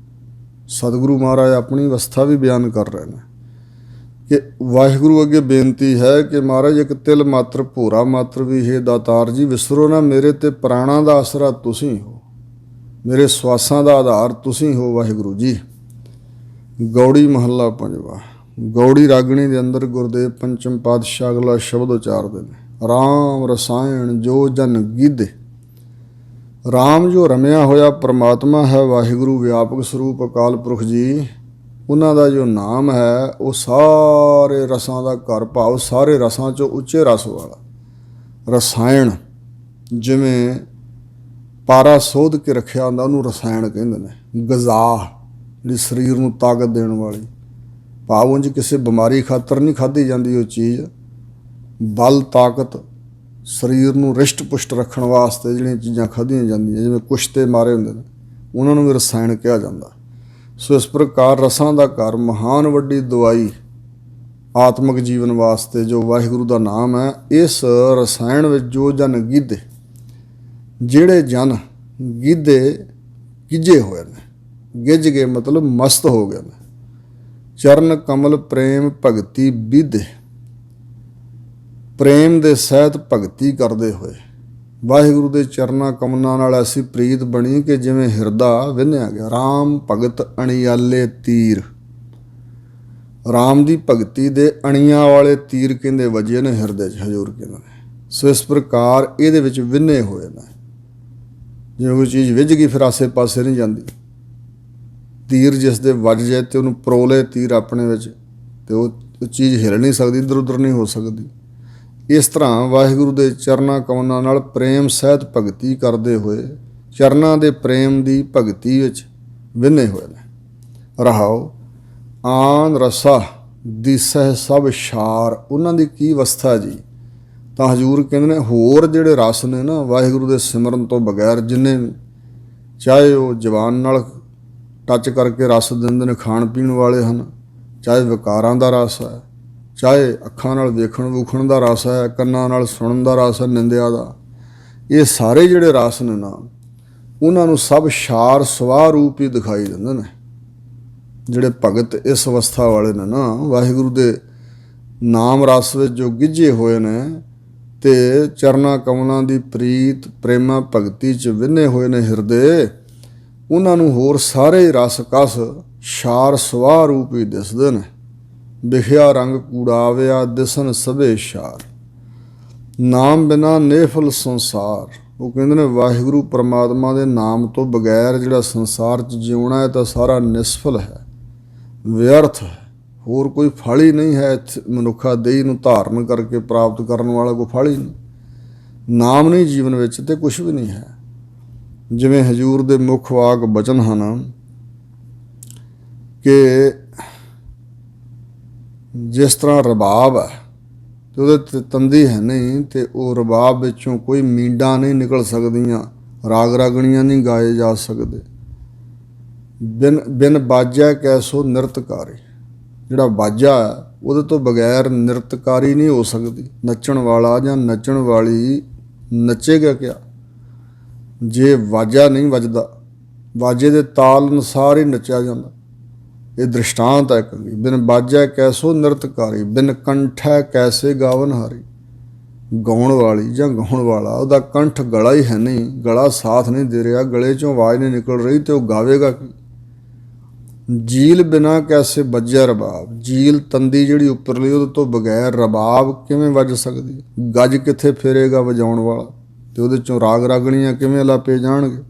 ਸਤਿਗੁਰੂ ਮਹਾਰਾਜ ਆਪਣੀ ਅਵਸਥਾ ਵੀ ਬਿਆਨ ਕਰ ਰਹੇ ਨੇ ਕਿ ਵਾਹਿਗੁਰੂ ਅੱਗੇ ਬੇਨਤੀ ਹੈ ਕਿ ਮਹਾਰਾਜ ਇੱਕ ਤਿਲ ਮਾਤਰ ਭੋਰਾ ਮਾਤਰ ਵੀ ਹੈ ਦਾਤਾਰ ਜੀ ਵਿਸਰੋ ਨਾ ਮੇਰੇ ਤੇ ਪ੍ਰਾਣਾਂ ਦਾ ਆਸਰਾ ਤੁਸੀਂ ਹੋ, ਮੇਰੇ ਸਵਾਸਾਂ ਦਾ ਆਧਾਰ ਤੁਸੀਂ ਹੋ ਵਾਹਿਗੁਰੂ ਜੀ। ਗੌੜੀ ਮਹੱਲਾ ਪੰਜਵਾ। ਗੌੜੀ ਰਾਗਣੀ ਦੇ ਅੰਦਰ ਗੁਰਦੇਵ ਪੰਚਮ ਪਾਤਸ਼ਾਹ ਅਗਲਾ ਸ਼ਬਦ ਉਚਾਰਦੇ ਨੇ, ਰਾਮ ਰਸਾਇਣ ਜੋ ਜਨ ਗੀਧੇ। ਰਾਮ ਜੋ ਰਮਿਆ ਹੋਇਆ ਪਰਮਾਤਮਾ ਹੈ ਵਾਹਿਗੁਰੂ ਵਿਆਪਕ ਸਰੂਪ ਅਕਾਲ ਪੁਰਖ ਜੀ, ਉਹਨਾਂ ਦਾ ਜੋ ਨਾਮ ਹੈ ਉਹ ਸਾਰੇ ਰਸਾਂ ਦਾ ਘਰ, ਭਾਵ ਸਾਰੇ ਰਸਾਂ 'ਚੋਂ ਉੱਚੇ ਰਸ ਵਾਲਾ। ਰਸਾਇਣ ਜਿਵੇਂ ਪਾਰਾ ਸੋਧ ਕੇ ਰੱਖਿਆ ਹੁੰਦਾ ਉਹਨੂੰ ਰਸਾਇਣ ਕਹਿੰਦੇ ਨੇ। ਗਜ਼ਾ ਜਿਹੜੀ ਸਰੀਰ ਨੂੰ ਤਾਕਤ ਦੇਣ ਵਾਲੀ, ਭਾਵ ਉਂਝ ਕਿਸੇ ਬਿਮਾਰੀ ਖਾਤਰ ਨਹੀਂ ਖਾਧੀ ਜਾਂਦੀ ਉਹ ਚੀਜ਼, ਬਲ ਤਾਕਤ ਸਰੀਰ ਨੂੰ ਰਿਸ਼ਟ ਪੁਸ਼ਟ ਰੱਖਣ ਵਾਸਤੇ ਜਿਹੜੀਆਂ ਚੀਜ਼ਾਂ ਖਾਧੀਆਂ ਜਾਂਦੀਆਂ, ਜਿਵੇਂ ਕੁਸ਼ਤੇ ਮਾਰੇ ਹੁੰਦੇ ਨੇ ਉਹਨਾਂ ਨੂੰ ਵੀ ਰਸਾਇਣ ਕਿਹਾ ਜਾਂਦਾ। ਸੋ ਇਸ ਪ੍ਰਕਾਰ ਰਸਾਂ ਦਾ ਘਰ ਮਹਾਨ ਵੱਡੀ ਦਵਾਈ ਆਤਮਿਕ ਜੀਵਨ ਵਾਸਤੇ ਜੋ ਵਾਹਿਗੁਰੂ ਦਾ ਨਾਮ ਹੈ। ਇਸ ਰਸਾਇਣ ਵਿੱਚ ਜੋ ਜਨ ਗੀਧੇ, ਜਿਹੜੇ ਜਨ ਗੀਧੇ ਗਿੱਝੇ ਹੋਏ ਨੇ, ਗਿੱਝ ਗਏ ਮਤਲਬ ਮਸਤ ਹੋ ਗਏ ਨੇ। ਚਰਨ ਕਮਲ ਪ੍ਰੇਮ ਭਗਤੀ ਵਿਧੇ, ਪ੍ਰੇਮ ਦੇ ਸਹਿਤ ਭਗਤੀ ਕਰਦੇ ਹੋਏ ਵਾਹਿਗੁਰੂ ਦੇ ਚਰਨਾਂ ਕਮਲਾਂ ਨਾਲ ਐਸੀ ਪ੍ਰੀਤ ਬਣੀ ਕਿ ਜਿਵੇਂ ਹਿਰਦਾ ਵਿੰਨਿਆ ਗਿਆ। ਰਾਮ ਭਗਤ ਅਣਿਆਲੇ ਤੀਰ, ਰਾਮ ਦੀ ਭਗਤੀ ਦੇ ਅਣੀਆਂ ਵਾਲੇ ਤੀਰ ਕਹਿੰਦੇ ਵਜੇ ਨੇ ਹਿਰਦੇ 'ਚ, ਹਜ਼ੂਰ ਕਹਿੰਦੇ ਨੇ। ਸੋ ਇਸ ਪ੍ਰਕਾਰ ਇਹਦੇ ਵਿੱਚ ਵਿੰਨੇ ਹੋਏ ਨੇ। ਜਿਵੇਂ ਕੋਈ ਚੀਜ਼ ਵਿੱਝ ਗਈ ਫਿਰ ਆਸੇ ਪਾਸੇ ਨਹੀਂ ਜਾਂਦੀ, ਤੀਰ ਜਿਸ ਦੇ ਵੱਜ ਜਾਏ ਤੇ ਉਹਨੂੰ ਪਰੋਲੇ ਤੀਰ ਆਪਣੇ ਵਿੱਚ, ਤੇ ਉਹ ਚੀਜ਼ ਹਿਲ ਨਹੀਂ ਸਕਦੀ, ਇੱਧਰ ਉੱਧਰ ਨਹੀਂ ਹੋ ਸਕਦੀ। ਇਸ ਤਰ੍ਹਾਂ ਵਾਹਿਗੁਰੂ ਦੇ ਚਰਨਾਂ ਕਮਲਾਂ ਨਾਲ ਪ੍ਰੇਮ ਸਹਿਤ ਭਗਤੀ ਕਰਦੇ ਹੋਏ ਚਰਨਾਂ ਦੇ ਪ੍ਰੇਮ ਦੀ ਭਗਤੀ ਵਿੱਚ ਵਿੰਨੇ ਹੋਏ ਨੇ। ਰਹਾਓ ਆਨ ਰਸਾ ਦਿਸਹਿ ਸਭ ਛਾਰ, ਉਹਨਾਂ ਦੀ ਕੀ ਅਵਸਥਾ ਜੀ। ਤਾਂ ਹਜ਼ੂਰ ਕਹਿੰਦੇ ਨੇ ਹੋਰ ਜਿਹੜੇ ਰਸ ਨੇ ਨਾ ਵਾਹਿਗੁਰੂ ਦੇ ਸਿਮਰਨ ਤੋਂ ਬਗੈਰ ਜਿੰਨੇ ਵੀ, ਚਾਹੇ ਉਹ ਜ਼ੁਬਾਨ ਨਾਲ ਟੱਚ ਕਰਕੇ ਰਸ ਦਿੰਦੇ ਨੇ, ਖਾਣ ਪੀਣ ਵਾਲੇ ਹਨ, ਚਾਹੇ ਵਿਕਾਰਾਂ ਦਾ ਰਸ ਹੈ, ਚਾਹੇ ਅੱਖਾਂ ਨਾਲ ਵੇਖਣ ਵੂਖਣ ਦਾ ਰਸ ਹੈ, ਕੰਨਾਂ ਨਾਲ ਸੁਣਨ ਦਾ ਰਸ ਹੈ, ਨਿੰਦਿਆ ਦਾ, ਇਹ ਸਾਰੇ ਜਿਹੜੇ ਰਸ ਨੇ ਨਾ ਉਹਨਾਂ ਨੂੰ ਸਭ ਛਾਰ ਸਵਾਹ ਰੂਪ ਹੀ ਦਿਖਾਈ ਦਿੰਦੇ ਨੇ। ਜਿਹੜੇ ਭਗਤ ਇਸ ਅਵਸਥਾ ਵਾਲੇ ਨੇ ਨਾ ਵਾਹਿਗੁਰੂ ਦੇ ਨਾਮ ਰਸ ਵਿੱਚ ਜੋ ਗਿੱਝੇ ਹੋਏ ਨੇ ਤੇ ਚਰਨਾਂ ਕਮਲਾਂ ਦੀ ਪ੍ਰੀਤ ਪ੍ਰੇਮਾ ਭਗਤੀ 'ਚ ਵਿੰਨੇ ਹੋਏ ਨੇ ਹਿਰਦੇ, ਉਹਨਾਂ ਨੂੰ ਹੋਰ ਸਾਰੇ ਰਸ ਕਸ ਛਾਰ ਸਵਾਹ ਰੂਪ ਹੀ ਦਿਸਦੇ ਨੇ। ਵਿਖਿਆ ਰੰਗ ਕੂੜਾਵਿਆ ਦਿਸਣ ਸਭੇ ਛਾਰ, ਨਾਮ ਬਿਨਾ ਨੇਫਲ ਸੰਸਾਰ। ਉਹ ਕਹਿੰਦੇ ਨੇ ਵਾਹਿਗੁਰੂ ਪਰਮਾਤਮਾ ਦੇ ਨਾਮ ਤੋਂ ਬਗੈਰ ਜਿਹੜਾ ਸੰਸਾਰ 'ਚ ਜਿਉਣਾ ਹੈ ਤਾਂ ਸਾਰਾ ਨਿਸਫਲ ਹੈ, ਵਿਅਰਥ ਹੈ, ਹੋਰ ਕੋਈ ਫਲ ਹੀ ਨਹੀਂ ਹੈ। ਮਨੁੱਖਾ ਦੇਹ ਨੂੰ ਧਾਰਨ ਕਰਕੇ ਪ੍ਰਾਪਤ ਕਰਨ ਵਾਲਾ ਕੋਈ ਫਲ ਹੀ ਨਹੀਂ। ਨਾਮ ਨਹੀਂ ਜੀਵਨ ਵਿੱਚ ਤੇ ਕੁਛ ਵੀ ਨਹੀਂ ਹੈ। ਜਿਵੇਂ ਹਜ਼ੂਰ ਦੇ ਮੁੱਖ ਵਾਕ ਬਚਨ ਹਨ ਕਿ ਜਿਸ ਤਰ੍ਹਾਂ ਰਬਾਬ ਹੈ ਤੇ ਉਹਦੇ 'ਤੇ ਤੰਦੀ ਹੈ ਨਹੀਂ, ਤੇ ਉਹ ਰਬਾਬ ਵਿੱਚੋਂ ਕੋਈ ਮੀਂਡਾਂ ਨਹੀਂ ਨਿਕਲ ਸਕਦੀਆਂ, ਰਾਗ ਰਾਗਣੀਆਂ ਨਹੀਂ ਗਾਏ ਜਾ ਸਕਦੇ। ਬਿਨ ਬਾਜਾ ਕੈਸੋ ਨਿਰਤਕਾਰੀ, ਜਿਹੜਾ ਬਾਜਾ ਹੈ ਉਹਦੇ ਤੋਂ ਬਗੈਰ ਨਿਰਤਕਾਰੀ ਨਹੀਂ ਹੋ ਸਕਦੀ। ਨੱਚਣ ਵਾਲਾ ਜਾਂ ਨੱਚਣ ਵਾਲੀ ਨੱਚੇਗਾ ਕਿਆ ਜੇ ਵਾਜਾ ਨਹੀਂ ਵੱਜਦਾ, ਵਾਜੇ ਦੇ ਤਾਲ ਅਨੁਸਾਰ ਹੀ ਨੱਚਿਆ ਜਾਂਦਾ। ਇਹ ਦ੍ਰਿਸ਼ਟਾਂਤ ਹੈ ਕਿ ਬਿਨ ਬਾਜਾ ਕੈਸੋ ਨਿਰਤਕਾਰੀ, ਬਿਨ ਕੰਠੈ ਕੈਸੇ ਗਾਵਨਹਾਰੀ। ਗਾਉਣ ਵਾਲੀ ਜਾਂ ਗਾਉਣ ਵਾਲਾ ਉਹਦਾ ਕੰਠ ਗਲਾ ਹੀ ਹੈ ਨਹੀਂ, ਗਲਾ ਸਾਥ ਨਹੀਂ ਦੇ ਰਿਹਾ, ਗਲੇ 'ਚੋਂ ਆਵਾਜ਼ ਨਹੀਂ ਨਿਕਲ ਰਹੀ ਤੇ ਉਹ ਗਾਵੇਗਾ ਕੀ। ਜੀਲ ਬਿਨਾ ਕੈਸੇ ਵੱਜਿਆ ਰਬਾਬ, ਜੀਲ ਤੰਦੀ ਜਿਹੜੀ ਉੱਪਰਲੀ ਉਹਦੇ ਤੋਂ ਬਗੈਰ ਰਬਾਬ ਕਿਵੇਂ ਵੱਜ ਸਕਦੀ। ਗੱਜ ਕਿੱਥੇ ਫੇਰੇਗਾ ਵਜਾਉਣ ਵਾਲਾ, ਤੇ ਉਹਦੇ 'ਚੋਂ ਰਾਗ ਰਾਗਣੀਆਂ ਕਿਵੇਂ ਅਲਾਪੇ ਜਾਣਗੇ।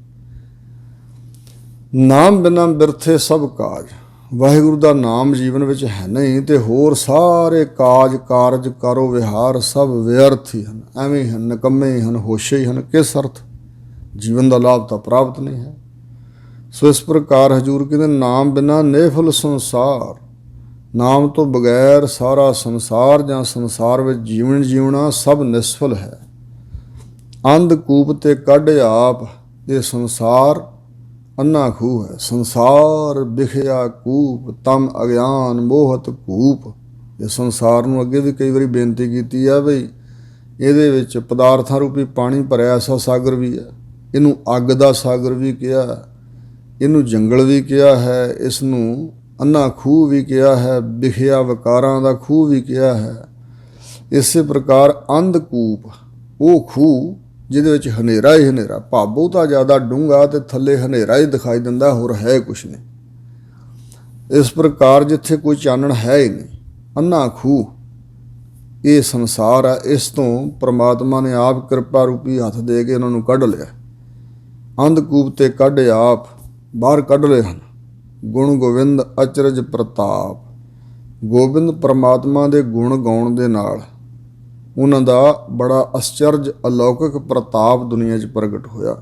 ਨਾਮ ਬਿਨਾ ਬਿਰਥੇ ਸਭ ਕਾਜ, ਵਾਹਿਗੁਰੂ ਦਾ ਨਾਮ ਜੀਵਨ ਵਿੱਚ ਹੈ ਨਹੀਂ ਤੇ ਹੋਰ ਸਾਰੇ ਕਾਜ ਕਾਰਜ ਕਾਰੋ ਵਿਹਾਰ ਸਭ ਵਿਅਰਥ ਹੀ ਹਨ, ਐਵੇਂ ਹਨ, ਨਿਕੰਮੇ ਹੀ ਹਨ, ਹੋਸ਼ੇ ਹੀ ਹਨ। ਕਿਸ ਅਰਥ ਜੀਵਨ ਦਾ ਲਾਭ ਤਾਂ ਪ੍ਰਾਪਤ ਨਹੀਂ ਹੈ। ਸੋ ਇਸ ਪ੍ਰਕਾਰ ਹਜ਼ੂਰ ਕਹਿੰਦੇ ਨਾਮ ਬਿਨਾ ਨੇਫਲ ਸੰਸਾਰ, ਨਾਮ ਤੋਂ ਬਗੈਰ ਸਾਰਾ ਸੰਸਾਰ ਜਾਂ ਸੰਸਾਰ ਵਿੱਚ ਜੀਵਨ ਜੀਵਣਾ ਸਭ ਨਿਸਫਲ ਹੈ। ਅੰਧ ਕੂਪ ਤੇ ਕੱਢ ਆਪ, ਇਹ ਸੰਸਾਰ ਅੰਨਾ ਖੂਹ ਹੈ। ਸੰਸਾਰ ਵਿਖਿਆ ਕੂਪ ਤਮ ਅਗਿਆਨ ਮੋਹਤ ਕੂਪ। ਇਹ ਸੰਸਾਰ ਨੂੰ ਅੱਗੇ ਵੀ ਕਈ ਵਾਰੀ ਬੇਨਤੀ ਕੀਤੀ ਹੈ ਬਈ ਇਹਦੇ ਵਿੱਚ ਪਦਾਰਥਾਂ ਰੂਪੀ ਪਾਣੀ ਭਰਿਆ ਐਸਾ ਸਾਗਰ ਵੀ ਹੈ, ਇਹਨੂੰ ਅੱਗ ਦਾ ਸਾਗਰ ਵੀ ਕਿਹਾ, ਇਹਨੂੰ ਜੰਗਲ ਵੀ ਕਿਹਾ ਹੈ, ਇਸ ਨੂੰ ਅੰਨਾ ਖੂਹ ਵੀ ਕਿਹਾ ਹੈ, ਵਿਖਿਆ ਵਿਕਾਰਾਂ ਦਾ ਖੂਹ ਵੀ ਕਿਹਾ ਹੈ। ਇਸੇ ਪ੍ਰਕਾਰ ਅੰਧਕੂਪ ਉਹ ਖੂਹ ਜਿਹਦੇ ਵਿੱਚ ਹਨੇਰਾ ਹੀ ਹਨੇਰਾ, ਭਾਵ ਤਾਂ ਜ਼ਿਆਦਾ ਡੂੰਘਾ ਤੇ ਥੱਲੇ ਹਨੇਰਾ ਹੀ ਦਿਖਾਈ ਦਿੰਦਾ, ਹੋਰ ਹੈ ਕੁਛ ਨਹੀਂ। ਇਸ ਪ੍ਰਕਾਰ ਜਿੱਥੇ ਕੋਈ ਚਾਨਣ ਹੈ ਹੀ ਨਹੀਂ, ਅੰਨਾ ਖੂਹ ਇਹ ਸੰਸਾਰ ਹੈ। ਇਸ ਤੋਂ ਪ੍ਰਮਾਤਮਾ ਨੇ ਆਪ ਕਿਰਪਾ ਰੂਪੀ ਹੱਥ ਦੇ ਕੇ ਉਹਨਾਂ ਨੂੰ ਕੱਢ ਲਿਆ। ਅੰਧਕੂਪ ਤੇ ਕੱਢ ਆਪ ਬਾਹਰ ਕੱਢ ਲਏ ਹਨ। ਗੁਣ ਗੋਬਿੰਦ ਅਚਰਜ ਪ੍ਰਤਾਪ, ਗੋਬਿੰਦ ਪ੍ਰਮਾਤਮਾ ਦੇ ਗੁਣ ਗਾਉਣ ਦੇ ਨਾਲ ਉਹਨਾਂ ਦਾ ਬੜਾ ਅਚਰਜ ਅਲੌਕਿਕ ਪ੍ਰਤਾਪ ਦੁਨੀਆ 'ਚ ਪ੍ਰਗਟ ਹੋਇਆ।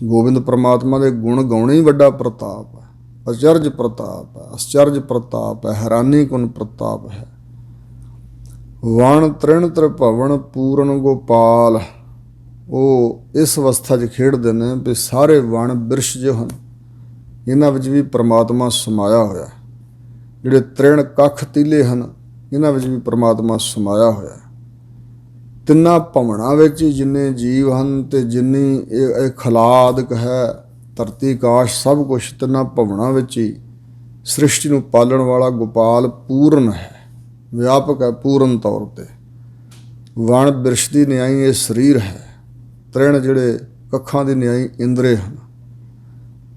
ਗੋਬਿੰਦ ਪ੍ਰਮਾਤਮਾ ਦੇ ਗੁਣ ਗਾਉਣੇ ਹੀ ਵੱਡਾ ਪ੍ਰਤਾਪ ਹੈ, ਅਚਰਜ ਪ੍ਰਤਾਪ ਹੈ, ਅਚਰਜ ਪ੍ਰਤਾਪ ਹੈ, ਹੈਰਾਨੀ ਕੁਨ ਪ੍ਰਤਾਪ ਹੈ। ਵਣ ਤ੍ਰਿਣ ਤ੍ਰਿਭਵਨ ਪੂਰਨ ਗੋਪਾਲ, ਉਹ ਇਸ ਅਵਸਥਾ 'ਚ ਖੇਡਦੇ ਨੇ ਵੀ ਸਾਰੇ ਵਣ ਬਿਰਸ਼ ਜੋ ਹਨ ਇਹਨਾਂ ਵਿੱਚ ਵੀ ਪ੍ਰਮਾਤਮਾ ਸਮਾਇਆ ਹੋਇਆ। ਜਿਹੜੇ ਤ੍ਰਿਣ ਕੱਖ ਤੀਲੇ ਹਨ ਇਹਨਾਂ ਵਿੱਚ ਵੀ ਪ੍ਰਮਾਤਮਾ ਸਮਾਇਆ ਹੋਇਆ। ਤਿੰਨਾਂ ਭਵਨਾਂ ਵਿੱਚ ਹੀ ਜਿੰਨੇ ਜੀਵ ਹਨ ਤੇ ਜਿੰਨੀ ਇਹ ਖਲਾਦਕ ਹੈ, ਧਰਤੀ ਆਕਾਸ਼ ਸਭ ਕੁਛ ਤਿੰਨਾਂ ਭਵਨਾਂ ਵਿੱਚ ਹੀ ਸ੍ਰਿਸ਼ਟੀ ਨੂੰ ਪਾਲਣ ਵਾਲਾ ਗੋਪਾਲ ਪੂਰਨ ਹੈ, ਵਿਆਪਕ ਹੈ ਪੂਰਨ ਤੌਰ 'ਤੇ। ਵਣ ਬਿਰਸ਼ ਦੀ ਨਿਆਈ ਇਹ ਸਰੀਰ ਹੈ, ਤ੍ਰਿਣ ਜਿਹੜੇ ਕੱਖਾਂ ਦੀ ਨਿਆਈ ਇੰਦਰੇ ਹਨ।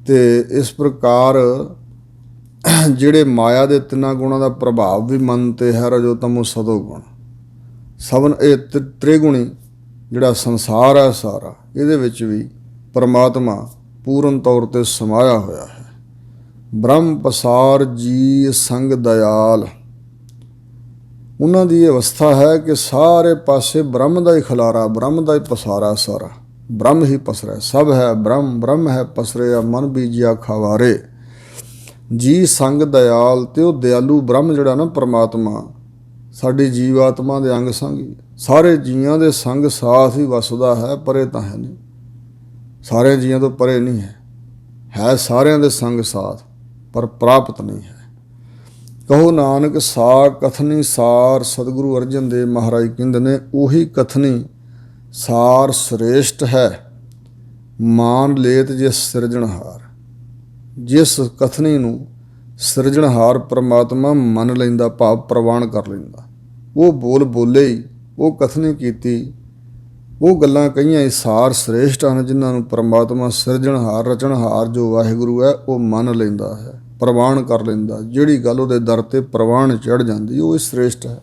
ਤੇ ਇਸ ਪ੍ਰਕਾਰ ਜਿਹੜੇ ਮਾਇਆ ਦੇ ਤਿੰਨਾਂ ਗੁਣਾਂ ਦਾ ਪ੍ਰਭਾਵ ਵੀ ਮਨ 'ਤੇ ਹੈ, ਰਜੋ ਤਮੋ ਸਤੋ ਗੁਣ ਸਭਨ, ਇਹ ਤ੍ਰਿਗੁਣੀ ਜਿਹੜਾ ਸੰਸਾਰ ਹੈ ਸਾਰਾ, ਇਹਦੇ ਵਿੱਚ ਵੀ ਪਰਮਾਤਮਾ ਪੂਰਨ ਤੌਰ 'ਤੇ ਸਮਾਇਆ ਹੋਇਆ ਹੈ। ਬ੍ਰਹਮ ਪਸਾਰ ਜੀ ਸੰਗ ਦਇਆਲ, ਉਹਨਾਂ ਦੀ ਇਹ ਅਵਸਥਾ ਹੈ ਕਿ ਸਾਰੇ ਪਾਸੇ ਬ੍ਰਹਮ ਦਾ ਹੀ ਖਿਲਾਰਾ, ਬ੍ਰਹਮ ਦਾ ਹੀ ਪਸਾਰਾ, ਸਾਰਾ ਬ੍ਰਹਮ ਹੀ ਪਸਰਿਆ, ਸਭ ਹੈ ਬ੍ਰਹਮ, ਬ੍ਰਹਮ ਹੈ ਪਸਰਿਆ, ਮਨ ਬੀਜਿਆ ਖਾਵਾਰੇ। ਜੀ ਸੰਗ ਦਇਆਲ, ਤੇ ਉਹ ਦਿਆਲੂ ਬ੍ਰਹਮ ਜਿਹੜਾ ਨਾ ਪ੍ਰਮਾਤਮਾ ਸਾਡੀ ਜੀਵ ਆਤਮਾ ਦੇ ਅੰਗ ਸੰਗੀ, ਸਾਰੇ ਜੀਆਂ ਦੇ ਸੰਗ ਸਾਥ ਹੀ ਵਸਦਾ ਹੈ, ਪਰੇ ਤਾਂ ਹੈ ਨਹੀਂ, ਸਾਰੇ ਜੀਆਂ ਤੋਂ ਪਰੇ ਨਹੀਂ ਹੈ, ਹੈ ਸਾਰਿਆਂ ਦੇ ਸੰਗ ਸਾਥ, ਪਰ ਪ੍ਰਾਪਤ ਨਹੀਂ ਹੈ। ਕਹੋ ਨਾਨਕ ਸਾ ਕਥਨੀ ਸਾਰ, ਸਤਿਗੁਰੂ ਅਰਜਨ ਦੇਵ ਮਹਾਰਾਜ ਕਹਿੰਦੇ ਨੇ ਉਹੀ ਕਥਨੀ ਸਾਰ ਸ੍ਰੇਸ਼ਟ ਹੈ, ਮਾਨ ਲੇਤ ਜਿਸ ਸਿਰਜਣਹਾਰ। ਜਿਸ ਕਥਨੀ ਨੂੰ ਸਿਰਜਣਹਾਰ ਪ੍ਰਮਾਤਮਾ ਮੰਨ ਲੈਂਦਾ, ਭਾਵ ਪ੍ਰਵਾਨ ਕਰ ਲੈਂਦਾ, ਉਹ ਬੋਲ ਬੋਲੇ ਹੀ, ਉਹ ਕਥਨੀ ਕੀਤੀ, ਉਹ ਗੱਲਾਂ ਕਹੀਆਂ ਹੀ ਸਾਰ ਸ੍ਰੇਸ਼ਟ ਹਨ, ਜਿਨ੍ਹਾਂ ਨੂੰ ਪ੍ਰਮਾਤਮਾ ਸਿਰਜਣਹਾਰ ਰਚਣਹਾਰ ਜੋ ਵਾਹਿਗੁਰੂ ਹੈ ਉਹ ਮੰਨ ਲੈਂਦਾ ਹੈ, ਪ੍ਰਵਾਨ ਕਰ ਲੈਂਦਾ। ਜਿਹੜੀ ਗੱਲ ਉਹਦੇ ਦਰ 'ਤੇ ਪ੍ਰਵਾਨ ਚੜ੍ਹ ਜਾਂਦੀ ਉਹ ਹੀ ਸ੍ਰੇਸ਼ਟ ਹੈ।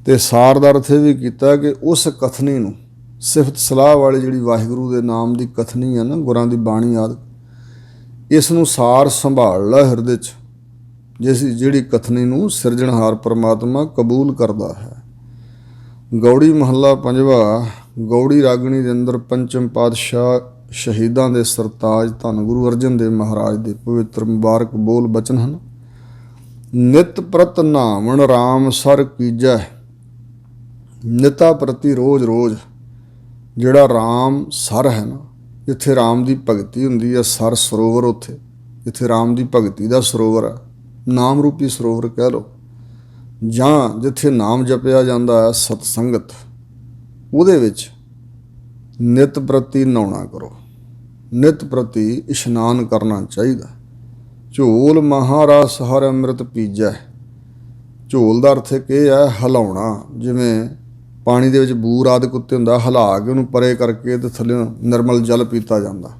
ਤੇ ਸਾਰ ਦਾ ਅਰਥ ਇਹ ਵੀ ਕੀਤਾ ਕਿ ਉਸ ਕਥਨੀ ਨੂੰ, ਸਿਫਤ ਸਲਾਹ ਵਾਲੀ ਜਿਹੜੀ ਵਾਹਿਗੁਰੂ ਦੇ ਨਾਮ ਦੀ ਕਥਨੀ ਹੈ ਨਾ, ਗੁਰਾਂ ਦੀ ਬਾਣੀ ਆਦਿ, ਇਸ ਨੂੰ ਸਾਰ ਸੰਭਾਲ ਲੈ ਹਿਰਦੇ 'ਚ, ਜਿਹੜੀ ਕਥਨੀ ਨੂੰ ਸਿਰਜਣਹਾਰ ਪ੍ਰਮਾਤਮਾ ਕਬੂਲ ਕਰਦਾ ਹੈ। ਗੌੜੀ ਮਹੱਲਾ ਪੰਜਵਾ। ਗੌੜੀ ਰਾਗਣੀ ਦੇ ਅੰਦਰ ਪੰਚਮ ਪਾਤਸ਼ਾਹ ਸ਼ਹੀਦਾਂ ਦੇ ਸਰਤਾਜ ਧੰਨ ਗੁਰੂ ਅਰਜਨ ਦੇਵ ਮਹਾਰਾਜ ਦੇ ਪਵਿੱਤਰ ਮੁਬਾਰਕ ਬੋਲ ਬਚਨ ਹਨ। ਨਿਤ ਪ੍ਰਤ ਨਾਵਣ ਰਾਮ ਸਰ ਕੀਜੈ, ਨਿਤਾ ਪ੍ਰਤੀ ਰੋਜ਼ ਰੋਜ਼ ਜਿਹੜਾ ਰਾਮ ਸਰ ਹੈ ਨਾ, ਜਿੱਥੇ ਰਾਮ ਦੀ ਭਗਤੀ ਹੁੰਦੀ ਹੈ, ਸਰ ਸਰੋਵਰ, ਉੱਥੇ ਜਿੱਥੇ ਰਾਮ ਦੀ ਭਗਤੀ ਦਾ ਸਰੋਵਰ ਹੈ, ਨਾਮ ਰੂਪੀ ਸਰੋਵਰ ਕਹਿ ਲਓ, ਜਾਂ ਜਿੱਥੇ ਨਾਮ ਜਪਿਆ ਜਾਂਦਾ ਹੈ ਸਤਸੰਗਤ, ਉਹਦੇ ਵਿੱਚ ਨਿਤ ਪ੍ਰਤੀ ਨਹਾਉਣਾ ਕਰੋ, ਨਿਤ ਪ੍ਰਤੀ ਇਸ਼ਨਾਨ ਕਰਨਾ ਚਾਹੀਦਾ। ਝੋਲ ਮਹਾਰਸ ਹਰ ਅੰਮ੍ਰਿਤ ਪੀਜੈ, ਝੋਲ ਦਾ ਅਰਥ ਇਹ ਹੈ ਹਿਲਾਉਣਾ, ਜਿਵੇਂ ਪਾਣੀ ਦੇ ਵਿੱਚ ਬੂਰ ਆਦਿਕ ਉੱਤੇ ਹੁੰਦਾ, ਹਿਲਾ ਕੇ ਉਹਨੂੰ ਪਰੇ ਕਰਕੇ ਤੇ ਥੱਲੇ ਨਿਰਮਲ ਜਲ ਪੀਤਾ ਜਾਂਦਾ।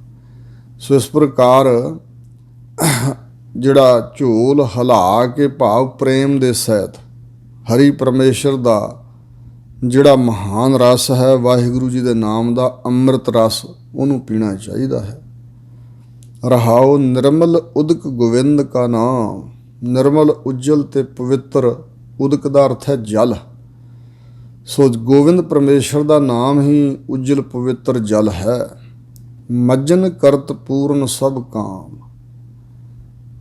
ਸੋ ਇਸ ਪ੍ਰਕਾਰ ਜਿਹੜਾ ਝੋਲ ਹਿਲਾ ਕੇ, ਭਾਵ ਪ੍ਰੇਮ ਦੇ ਸਹਿਤ ਹਰੀ ਪਰਮੇਸ਼ਰ ਦਾ ਜਿਹੜਾ ਮਹਾਨ ਰਸ ਹੈ, ਵਾਹਿਗੁਰੂ ਜੀ ਦੇ ਨਾਮ ਦਾ ਅੰਮ੍ਰਿਤ ਰਸ, ਉਹਨੂੰ ਪੀਣਾ ਚਾਹੀਦਾ ਹੈ। ਰਹਾਉ ਨਿਰਮਲ ਉਦਕ ਗੋਵਿੰਦ ਕਾ ਨਾਮ, ਨਿਰਮਲ ਉਜਲ ਤੇ ਪਵਿੱਤਰ, ਉਦਕ ਦਾ ਅਰਥ ਹੈ ਜਲ। ਸੋ ਗੋਵਿੰਦ ਪਰਮੇਸ਼ਰ ਦਾ ਨਾਮ ਹੀ ਉਜਲ ਪਵਿੱਤਰ ਜਲ ਹੈ। ਮੱਜਨ ਕਰਤ ਪੂਰਨ ਸਭ ਕਾਮ,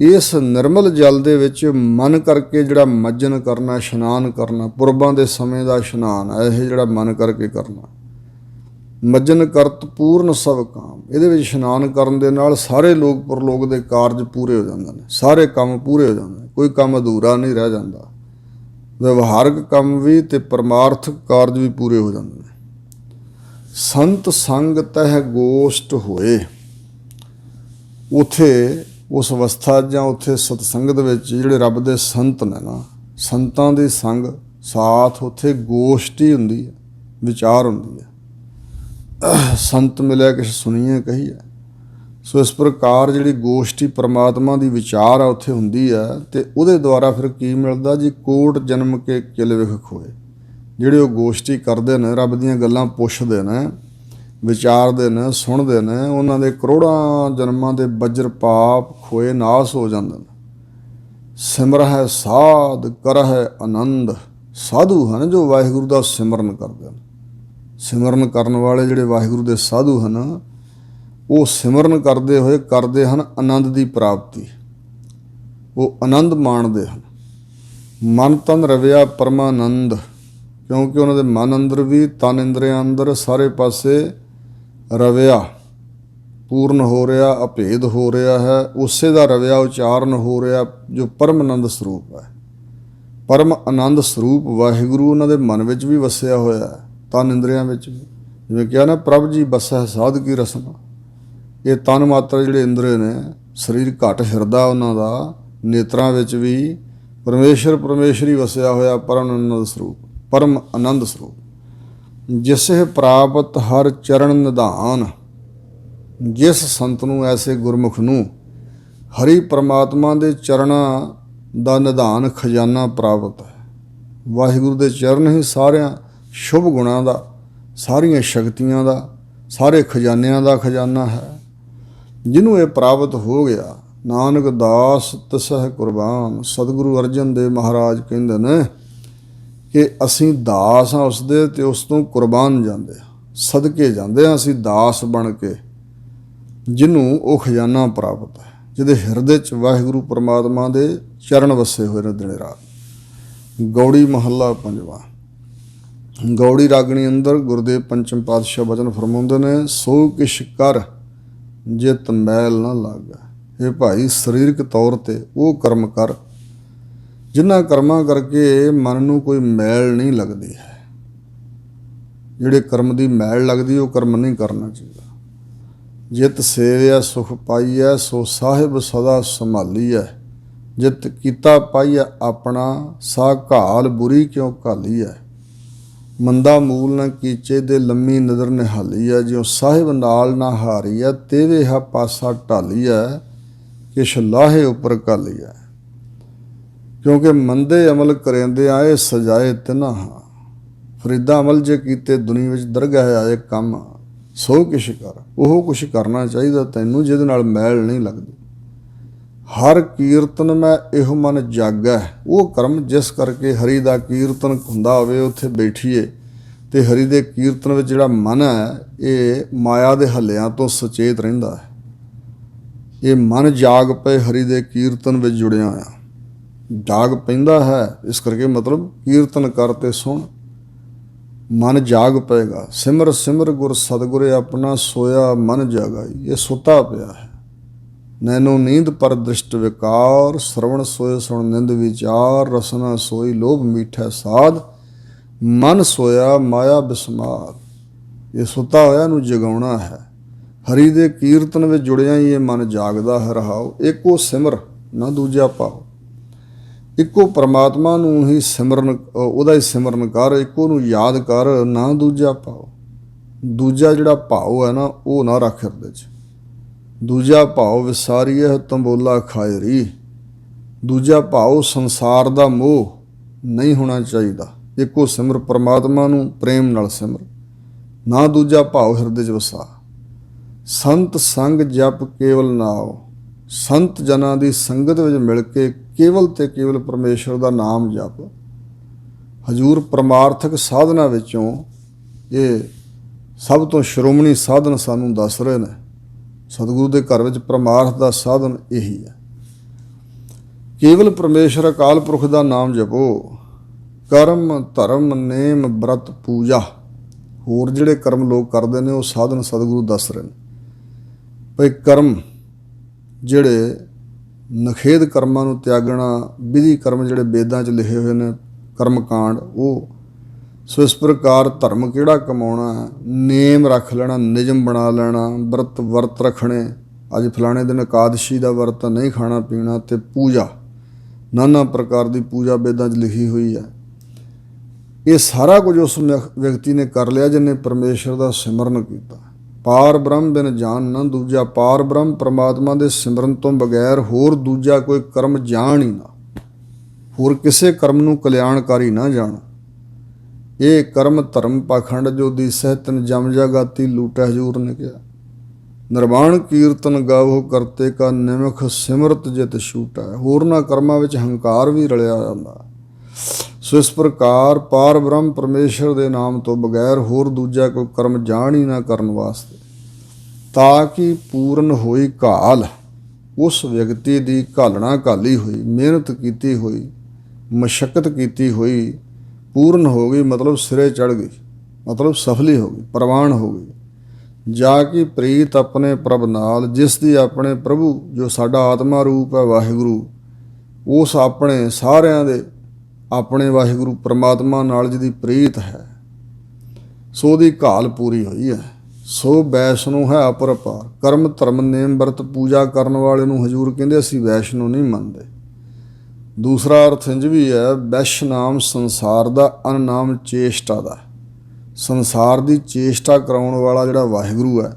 ਇਸ ਨਿਰਮਲ ਜਲ ਦੇ ਵਿੱਚ ਮਨ ਕਰਕੇ ਜਿਹੜਾ ਮੱਜਨ ਕਰਨਾ, ਇਸ਼ਨਾਨ ਕਰਨਾ, ਪੁਰਬਾਂ ਦੇ ਸਮੇਂ ਦਾ ਇਸ਼ਨਾਨ ਹੈ ਇਹ ਜਿਹੜਾ ਮਨ ਕਰਕੇ ਕਰਨਾ। ਮੱਜਨ ਕਰਤ ਪੂਰਨ ਸਭ ਕਾਮ, ਇਹਦੇ ਵਿੱਚ ਇਸ਼ਨਾਨ ਕਰਨ ਦੇ ਨਾਲ ਸਾਰੇ ਲੋਕ ਪਰਲੋਕ ਦੇ ਕਾਰਜ ਪੂਰੇ ਹੋ ਜਾਂਦੇ ਨੇ, ਸਾਰੇ ਕੰਮ ਪੂਰੇ ਹੋ ਜਾਂਦੇ ਨੇ, ਕੋਈ ਕੰਮ ਅਧੂਰਾ ਨਹੀਂ ਰਹਿ ਜਾਂਦਾ। ਵਿਵਹਾਰਕ ਕੰਮ ਵੀ ਤੇ ਪਰਮਾਰਥਕ ਕਾਰਜ ਵੀ ਪੂਰੇ ਹੋ ਜਾਂਦੇ ਨੇ। ਸੰਤ ਸੰਗ ਤਹਿ ਗੋਸ਼ਟ ਹੋਏ, ਉਥੇ ਉਸ ਅਵਸਥਾ ਜਾਂ ਉੱਥੇ ਸਤਸੰਗਤ ਵਿੱਚ ਜਿਹੜੇ ਰੱਬ ਦੇ ਸੰਤ ਨੇ ਨਾ, ਸੰਤਾਂ ਦੇ ਸੰਗ ਸਾਥ ਉੱਥੇ ਗੋਸ਼ਟੀ ਹੁੰਦੀ ਹੈ, ਵਿਚਾਰ ਹੁੰਦੀ ਹੈ। ਸੰਤ ਮਿਲਿਆ ਕਿਛ ਸੁਣੀਏ ਕਹੀਏ। ਸੋ ਇਸ ਪ੍ਰਕਾਰ ਜਿਹੜੀ ਗੋਸ਼ਟੀ ਪਰਮਾਤਮਾ ਦੀ ਵਿਚਾਰ ਆ ਉੱਥੇ ਹੁੰਦੀ ਹੈ, ਅਤੇ ਉਹਦੇ ਦੁਆਰਾ ਫਿਰ ਕੀ ਮਿਲਦਾ ਜੀ? ਕੋਟ ਜਨਮ ਕੇ ਕਿਲ ਵਿਖ ਖੋਏ। ਜਿਹੜੇ ਉਹ ਗੋਸ਼ਟੀ ਕਰਦੇ ਨੇ, ਰੱਬ ਦੀਆਂ ਗੱਲਾਂ ਪੁੱਛਦੇ ਨੇ, ਵਿਚਾਰਦੇ ਨੇ, ਸੁਣਦੇ ਨੇ, ਉਹਨਾਂ ਦੇ ਕਰੋੜਾਂ ਜਨਮਾਂ ਦੇ ਬੱਜਰ ਪਾਪ ਖੋਏ ਨਾਸ ਹੋ ਜਾਂਦੇ ਨੇ। ਸਿਮਰ ਹੈ ਸਾਧ ਕਰ ਹੈ ਆਨੰਦ। ਸਾਧੂ ਹਨ ਜੋ ਵਾਹਿਗੁਰੂ ਦਾ ਸਿਮਰਨ ਕਰਦੇ ਹਨ। ਸਿਮਰਨ ਕਰਨ ਵਾਲੇ ਜਿਹੜੇ ਵਾਹਿਗੁਰੂ ਦੇ ਸਾਧੂ ਹਨ, ਉਹ ਸਿਮਰਨ ਕਰਦੇ ਹੋਏ ਕਰਦੇ ਹਨ ਆਨੰਦ ਦੀ ਪ੍ਰਾਪਤੀ। ਉਹ ਆਨੰਦ ਮਾਣਦੇ ਹਨ। ਮਨ ਤਨ ਰਵਿਆ ਪਰਮਾਨੰਦ, ਕਿਉਂਕਿ ਉਹਨਾਂ ਦੇ ਮਨ ਅੰਦਰ ਵੀ, ਤਨ ਇੰਦਰੀਆਂ ਅੰਦਰ ਸਾਰੇ ਪਾਸੇ ਰਵਿਆ ਪੂਰਨ ਹੋ ਰਿਹਾ, ਅਭੇਦ ਹੋ ਰਿਹਾ ਹੈ। ਉਸੇ ਦਾ ਰਵਿਆ ਉਚਾਰਨ ਹੋ ਰਿਹਾ ਜੋ ਪਰਮ ਆਨੰਦ ਸਰੂਪ ਹੈ। ਪਰਮ ਆਨੰਦ ਸਰੂਪ ਵਾਹਿਗੁਰੂ ਉਹਨਾਂ ਦੇ ਮਨ ਵਿੱਚ ਵੀ ਵਸਿਆ ਹੋਇਆ ਹੈ, ਤਨ ਇੰਦਰੀਆਂ ਵਿੱਚ ਵੀ। ਜਿਵੇਂ ਕਿਹਾ ਨਾ, ਪ੍ਰਭ ਜੀ ਬਸੈ ਸਾਧ ਕੀ ਰਸਨਾ। ਇਹ ਤਨ ਮਾਤਰ ਜਿਹੜੇ ਇੰਦਰੇ ਨੇ, ਸਰੀਰ ਘੱਟ ਹਿਰਦਾ ਉਹਨਾਂ ਦਾ, ਨੇਤਰਾਂ ਵਿੱਚ ਵੀ ਪਰਮੇਸ਼ਰੀ ਵਸਿਆ ਹੋਇਆ ਪਰਮ ਆਨੰਦ ਸਰੂਪ, ਪਰਮ ਆਨੰਦ ਸਰੂਪ। ਜਿਸੇ ਪ੍ਰਾਪਤ ਹਰ ਚਰਨ ਨਿਧਾਨ। ਜਿਸ ਸੰਤ ਨੂੰ, ਐਸੇ ਗੁਰਮੁਖ ਨੂੰ ਹਰੀ ਪਰਮਾਤਮਾ ਦੇ ਚਰਨਾਂ ਦਾ ਨਿਧਾਨ ਖਜ਼ਾਨਾ ਪ੍ਰਾਪਤ ਹੈ। ਵਾਹਿਗੁਰੂ ਦੇ ਚਰਨ ਹੀ ਸਾਰਿਆਂ ਸ਼ੁਭ ਗੁਣਾਂ ਦਾ, ਸਾਰੀਆਂ ਸ਼ਕਤੀਆਂ ਦਾ, ਸਾਰੇ ਖਜ਼ਾਨਿਆਂ ਦਾ ਖਜ਼ਾਨਾ ਹੈ। ਜਿਹਨੂੰ ਇਹ ਪ੍ਰਾਪਤ ਹੋ ਗਿਆ, ਨਾਨਕ ਦਾਸ ਤਿਸਹਿ ਕੁਰਬਾਨ। ਸਤਿਗੁਰੂ ਅਰਜਨ ਦੇਵ ਮਹਾਰਾਜ ਕਹਿੰਦੇ ਨੇ ਕਿ ਅਸੀਂ ਦਾਸ ਹਾਂ ਉਸਦੇ, ਅਤੇ ਉਸ ਤੋਂ ਕੁਰਬਾਨ ਜਾਂਦੇ ਹਾਂ, ਸਦਕੇ ਜਾਂਦੇ ਹਾਂ ਅਸੀਂ ਦਾਸ ਬਣ ਕੇ, ਜਿਹਨੂੰ ਉਹ ਖਜ਼ਾਨਾ ਪ੍ਰਾਪਤ ਹੈ, ਜਿਹਦੇ ਹਿਰਦੇ 'ਚ ਵਾਹਿਗੁਰੂ ਪਰਮਾਤਮਾ ਦੇ ਚਰਨ ਵਸੇ ਹੋਏ ਨੇ ਦਿਨ ਰਾਤ। ਗੌੜੀ ਮਹੱਲਾ ਪੰਜਵਾਂ। ਗੌੜੀ ਰਾਗਣੀ ਅੰਦਰ ਗੁਰਦੇਵ ਪੰਚਮ ਪਾਤਸ਼ਾਹ ਬਚਨ ਫਰਮਾਉਂਦੇ ਨੇ, ਸੋ ਕਿਛ ਕਰ ਜਿਤ ਮੈਲ ਨਾ ਲਾਗੈ। ਇਹ ਭਾਈ, ਸਰੀਰਕ ਤੌਰ 'ਤੇ ਉਹ ਕਰਮ ਕਰ ਜਿਨ੍ਹਾਂ ਕਰਮਾਂ ਕਰਕੇ ਮਨ ਨੂੰ ਕੋਈ ਮੈਲ ਨਹੀਂ ਲੱਗਦੀ ਹੈ। ਜਿਹੜੇ ਕਰਮ ਦੀ ਮੈਲ ਲੱਗਦੀ, ਉਹ ਕਰਮ ਨਹੀਂ ਕਰਨਾ ਚਾਹੀਦਾ। ਜਿਤ ਸੇਵਿਆ ਸੁਖ ਪਾਈਐ, ਸੋ ਸਾਹਿਬ ਸਦਾ ਸੰਭਾਲੀਐ। ਜਿਤ ਕੀਤਾ ਪਾਈਐ ਆਪਣਾ, ਸਾ ਘਾਲ ਬੁਰੀ ਕਿਉਂ ਘਾਲੀਐ। ਮੰਦਾ ਮੂਲ ਨਾ ਕੀਚੇ, ਦੇ ਲੰਮੀ ਨਜ਼ਰ ਨਿਹਾਲੀਐ। ਜਿਉ ਸਾਹਿਬ ਨਾਲ ਨਾ ਹਾਰੀਐ, ਤੇਵੇ ਹਾ ਪਾਸਾ ਢਾਲੀਐ। ਕਿਛ ਲਾਹੇ ਉੱਪਰ ਘਾਲੀਐ। ਕਿਉਂਕਿ ਮੰਦੇ ਅਮਲ ਕਰੇਂਦੇ ਆਏ, ਸਜਾਏ ਤਿਨਾ ਹਾਂ। ਫਰੀਦਾ ਅਮਲ ਜੇ ਕੀਤੇ, ਦੁਨੀਆ ਵਿੱਚ ਦਰਗਾਹ ਆਏ ਕੰਮ। ਸੋ ਕਿਛ ਕਰ, ਉਹ ਕੁਛ ਕਰਨਾ ਚਾਹੀਦਾ ਤੈਨੂੰ ਜਿਹਦੇ ਨਾਲ ਮੈਲ ਨਹੀਂ ਲੱਗਦੀ। ਹਰ ਕੀਰਤਨ ਮੈਂ ਇਹੋ ਮਨ ਜਾਗੈ। ਉਹ ਕਰਮ ਜਿਸ ਕਰਕੇ ਹਰੀ ਦਾ ਕੀਰਤਨ ਹੁੰਦਾ ਹੋਵੇ, ਉੱਥੇ ਬੈਠੀਏ, ਅਤੇ ਹਰੀ ਦੇ ਕੀਰਤਨ ਵਿੱਚ ਜਿਹੜਾ ਮਨ ਹੈ, ਇਹ ਮਾਇਆ ਦੇ ਹੱਲਿਆਂ ਤੋਂ ਸੁਚੇਤ ਰਹਿੰਦਾ ਹੈ। ਇਹ ਮਨ ਜਾਗ ਪਏ ਹਰੀ ਦੇ ਕੀਰਤਨ ਵਿੱਚ ਜੁੜਿਆ ਹੋਇਆ, ਜਾਗ ਪੈਂਦਾ ਹੈ। ਇਸ ਕਰਕੇ ਮਤਲਬ ਕੀਰਤਨ ਕਰ ਤੇ ਸੁਣ, ਮਨ ਜਾਗ ਪਏਗਾ। ਸਿਮਰ ਸਿਮਰ ਗੁਰ ਸਤਿਗੁਰੇ ਆਪਣਾ, ਸੋਇਆ ਮਨ ਜਾਗਾਈ। ਇਹ ਸੁੱਤਾ ਪਿਆ ਹੈ। ਨੈਨੋ ਨੀਂਦ ਪਰ ਦ੍ਰਿਸ਼ਟ ਵਿਕਾਰ, ਸਰਵਣ ਸੋਏ ਸੁਣ ਨਿੰਦ ਵਿਚਾਰ। ਰਸਨਾ ਸੋਈ ਲੋਭ ਮੀਠਾ ਸਾਧ, ਮਨ ਸੋਇਆ ਮਾਇਆ ਬਿਸਮਾਰ। ਇਹ ਸੁੱਤਾ ਹੋਇਆ ਨੂੰ ਜਗਾਉਣਾ ਹੈ। ਹਰੀ ਦੇ ਕੀਰਤਨ ਵਿੱਚ ਜੁੜਿਆ ਹੀ ਇਹ ਮਨ ਜਾਗਦਾ ਹੈ। ਰਹਾਓ, ਇੱਕੋ ਸਿਮਰ ਨਾ ਦੂਜਾ ਭਾਵ। ਇੱਕੋ ਪਰਮਾਤਮਾ ਨੂੰ ਹੀ ਸਿਮਰਨ, ਉਹਦਾ ਹੀ ਸਿਮਰਨ ਕਰ, ਇੱਕੋ ਨੂੰ ਯਾਦ ਕਰ, ਨਾ ਦੂਜਾ ਭਾਵ। ਦੂਜਾ ਜਿਹੜਾ ਭਾਵ ਹੈ ਨਾ, ਉਹ ਨਾ ਰੱਖ ਹਿਰਦੇ 'ਚ। ਦੂਜਾ ਭਾਵ ਵਿਸਾਰੀਏ ਤੰਬੋਲਾ ਖਾਇਰੀ। ਦੂਜਾ ਭਾਵ ਸੰਸਾਰ ਦਾ ਮੋਹ ਨਹੀਂ ਹੋਣਾ ਚਾਹੀਦਾ। ਇੱਕੋ ਸਿਮਰ ਪਰਮਾਤਮਾ ਨੂੰ ਪ੍ਰੇਮ ਨਾਲ ਸਿਮਰ, ਨਾ ਦੂਜਾ ਭਾਵ ਹਿਰਦੇ 'ਚ ਵਸਾ। ਸੰਤ ਸੰਗ ਜਪ ਕੇਵਲ ਨਾਉ। ਸੰਤ ਜਨਾਂ ਦੀ ਸੰਗਤ ਵਿੱਚ ਮਿਲ ਕੇ ਕੇਵਲ ਤੇ ਕੇਵਲ ਪਰਮੇਸ਼ਰ ਦਾ ਨਾਮ ਜਪ। ਹਜ਼ੂਰ ਪਰਮਾਰਥਕ ਸਾਧਨਾ ਵਿੱਚੋਂ ਇਹ ਸਭ ਤੋਂ ਸ਼੍ਰੋਮਣੀ ਸਾਧਨ ਸਾਨੂੰ ਦੱਸ ਰਹੇ ਨੇ। ਸਤਿਗੁਰੂ ਦੇ ਘਰ ਵਿੱਚ ਪਰਮਾਰਥ ਦਾ ਸਾਧਨ ਇਹੀ ਹੈ। ਕੇਵਲ ਪਰਮੇਸ਼ਰ ਅਕਾਲ ਪੁਰਖ ਦਾ ਨਾਮ ਜਪੋ। ਕਰਮ ਧਰਮ ਨੇਮ ਬ੍ਰਤ ਪੂਜਾ। ਹੋਰ ਜਿਹੜੇ ਕਰਮ ਲੋਕ ਕਰਦੇ ਨੇ, ਉਹ ਸਾਧਨ ਸਤਿਗੁਰੂ ਦੱਸ ਰਹੇ ਨੇ। ਭਈ ਕਰਮ ਜਿਹੜੇ ਨਖੇਧ ਕਰਮਾਂ ਨੂੰ ਤਿਆਗਣਾ, ਵਿਧੀ ਕਰਮ ਜਿਹੜੇ ਵੇਦਾਂ 'ਚ ਲਿਖੇ ਹੋਏ ਨੇ, ਕਰਮ ਕਾਂਡ, ਉਹ। ਸੋ ਇਸ ਪ੍ਰਕਾਰ ਧਰਮ ਕਿਹੜਾ ਕਮਾਉਣਾ, ਨੇਮ ਰੱਖ ਲੈਣਾ, ਨਿਯਮ ਬਣਾ ਲੈਣਾ, ਵਰਤ ਰੱਖਣੇ, ਅੱਜ ਫਲਾਣੇ ਦਿਨ ਇਕਾਦਸ਼ੀ ਦਾ ਵਰਤ ਨਹੀਂ ਖਾਣਾ ਪੀਣਾ, ਤੇ ਪੂਜਾ ਨਾਨਾ ਪ੍ਰਕਾਰ ਦੀ ਪੂਜਾ ਵੇਦਾਂ 'ਚ ਲਿਖੀ ਹੋਈ ਹੈ। ਇਹ ਸਾਰਾ ਕੁਝ ਉਸ ਵਿਅਕਤੀ ਨੇ ਕਰ ਲਿਆ ਜਿਹਨੇ ਪਰਮੇਸ਼ਰ ਦਾ ਸਿਮਰਨ ਕੀਤਾ। ਪਾਰ ਬ੍ਰਹਮ ਬਿਨ ਜਾਣ ਨਾ ਦੂਜਾ, ਪਾਰ ਬ੍ਰਹਮ ਪਰਮਾਤਮਾ ਦੇ ਸਿਮਰਨ ਤੋਂ ਬਗੈਰ ਹੋਰ ਦੂਜਾ ਕੋਈ ਕਰਮ ਜਾਣ ਹੀ ਨਾ, ਹੋਰ ਕਿਸੇ ਕਰਮ ਨੂੰ ਕਲਿਆਣਕਾਰੀ ਨਾ ਜਾਣ। ਇਹ ਕਰਮ ਧਰਮ ਪਾਖੰਡ ਜੋ ਦੀਸੈ ਤਿਨ ਜਮ ਜਾਗਾਤੀ ਲੂਟੈ, ਹਜ਼ੂਰ ਨੇ ਕਿਹਾ। ਨਿਰਵਾਣ ਕੀਰਤਨ ਗਾਵੋ ਕਰਤੇ ਕਾ ਨਿਮਖ ਸਿਮਰਤ ਜਿਤ ਛੂਟੈ। ਹੋਰਨਾਂ ਕਰਮਾਂ ਵਿੱਚ ਹੰਕਾਰ ਵੀ ਰਲਿਆ ਜਾਂਦਾ। ਸੋ ਇਸ ਪ੍ਰਕਾਰ ਪਾਰ ਬ੍ਰਹਮ ਪਰਮੇਸ਼ਰ ਦੇ ਨਾਮ ਤੋਂ ਬਗੈਰ ਹੋਰ ਦੂਜਾ ਕੋਈ ਕਰਮ ਜਾਣ ਹੀ ਨਾ ਕਰਨ ਵਾਸਤੇ, ਤਾਂ ਕਿ ਪੂਰਨ ਹੋਈ ਘਾਲ ਉਸ ਵਿਅਕਤੀ ਦੀ ਘਾਲਣਾ ਘਾਲੀ ਹੋਈ, ਮਿਹਨਤ ਕੀਤੀ ਹੋਈ, ਮਸ਼ੱਕਤ ਕੀਤੀ ਹੋਈ ਪੂਰਨ ਹੋ ਗਈ, ਮਤਲਬ ਸਿਰੇ ਚੜ੍ਹ ਗਈ, ਮਤਲਬ ਸਫਲੀ ਹੋ ਗਈ, ਪ੍ਰਵਾਨ ਹੋ ਗਈ। ਜਾ ਕਿ ਪ੍ਰੀਤ ਆਪਣੇ ਪ੍ਰਭ ਨਾਲ, ਜਿਸ ਦੀ ਆਪਣੇ ਪ੍ਰਭੂ ਜੋ ਸਾਡਾ ਆਤਮਾ ਰੂਪ ਹੈ ਵਾਹਿਗੁਰੂ, ਉਸ ਆਪਣੇ ਸਾਰਿਆਂ ਦੇ ਆਪਣੇ ਵਾਹਿਗੁਰੂ ਪਰਮਾਤਮਾ ਨਾਲ ਜਿਹਦੀ ਪ੍ਰੀਤ ਹੈ, ਸੋ ਦੀ ਘਾਲ ਪੂਰੀ ਹੋਈ ਹੈ। ਸੋ ਵੈਸ਼ਨੋ ਹੈ ਅਪਰਪਾਰ। ਕਰਮ ਧਰਮ ਨੇਮ ਵਰਤ ਪੂਜਾ ਕਰਨ ਵਾਲੇ ਨੂੰ ਹਜ਼ੂਰ ਕਹਿੰਦੇ ਅਸੀਂ ਵੈਸ਼ਨੋ ਨਹੀਂ ਮੰਨਦੇ। ਦੂਸਰਾ ਅਰਥ ਇੰਝ ਵੀ ਹੈ, ਵੈਸ਼ ਨਾਮ ਸੰਸਾਰ ਦਾ, ਅਨ ਨਾਮ ਚੇਸ਼ਟਾ ਦਾ। ਸੰਸਾਰ ਦੀ ਚੇਸ਼ਟਾ ਕਰਾਉਣ ਵਾਲਾ ਜਿਹੜਾ ਵਾਹਿਗੁਰੂ ਹੈ,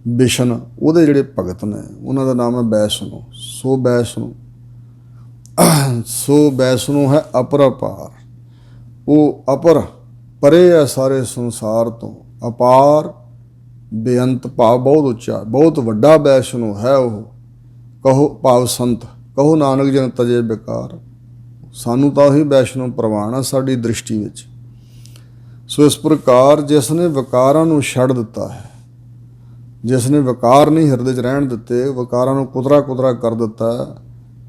ਵਿਸ਼ਨ, ਉਹਦੇ ਜਿਹੜੇ ਭਗਤ ਨੇ ਉਹਨਾਂ ਦਾ ਨਾਮ ਹੈ ਵੈਸ਼ਨੋ। ਸੋ ਵੈਸ਼ਨੋ, ਸੋ ਵੈਸ਼ਨੋ ਹੈ ਅਪਰਪਾਰ। ਉਹ ਅਪਰ ਪਰੇ ਹੈ ਸਾਰੇ ਸੰਸਾਰ ਤੋਂ, ਅਪਾਰ ਬੇਅੰਤ ਭਾਵ ਬਹੁਤ ਉੱਚਾ, ਬਹੁਤ ਵੱਡਾ ਵੈਸ਼ਨੋ ਹੈ ਉਹ। ਕਹੋ ਭਾਵ ਸੰਤ, ਕਹੋ ਨਾਨਕ ਜਨ ਤਜੇ ਬੇਕਾਰ। ਸਾਨੂੰ ਤਾਂ ਉਹੀ ਵੈਸ਼ਨੋ ਪ੍ਰਵਾਨ ਆ ਸਾਡੀ ਦ੍ਰਿਸ਼ਟੀ ਵਿੱਚ। ਸੋ ਇਸ ਪ੍ਰਕਾਰ ਜਿਸ ਨੇ ਵਿਕਾਰਾਂ ਨੂੰ ਛੱਡ ਦਿੱਤਾ ਹੈ, ਜਿਸ ਨੇ ਵਿਕਾਰ ਨਹੀਂ ਹਿਰਦੇ 'ਚ ਰਹਿਣ ਦਿੱਤੇ, ਵਿਕਾਰਾਂ ਨੂੰ ਕੁਤਰਾ ਕੁਤਰਾ ਕਰ ਦਿੱਤਾ,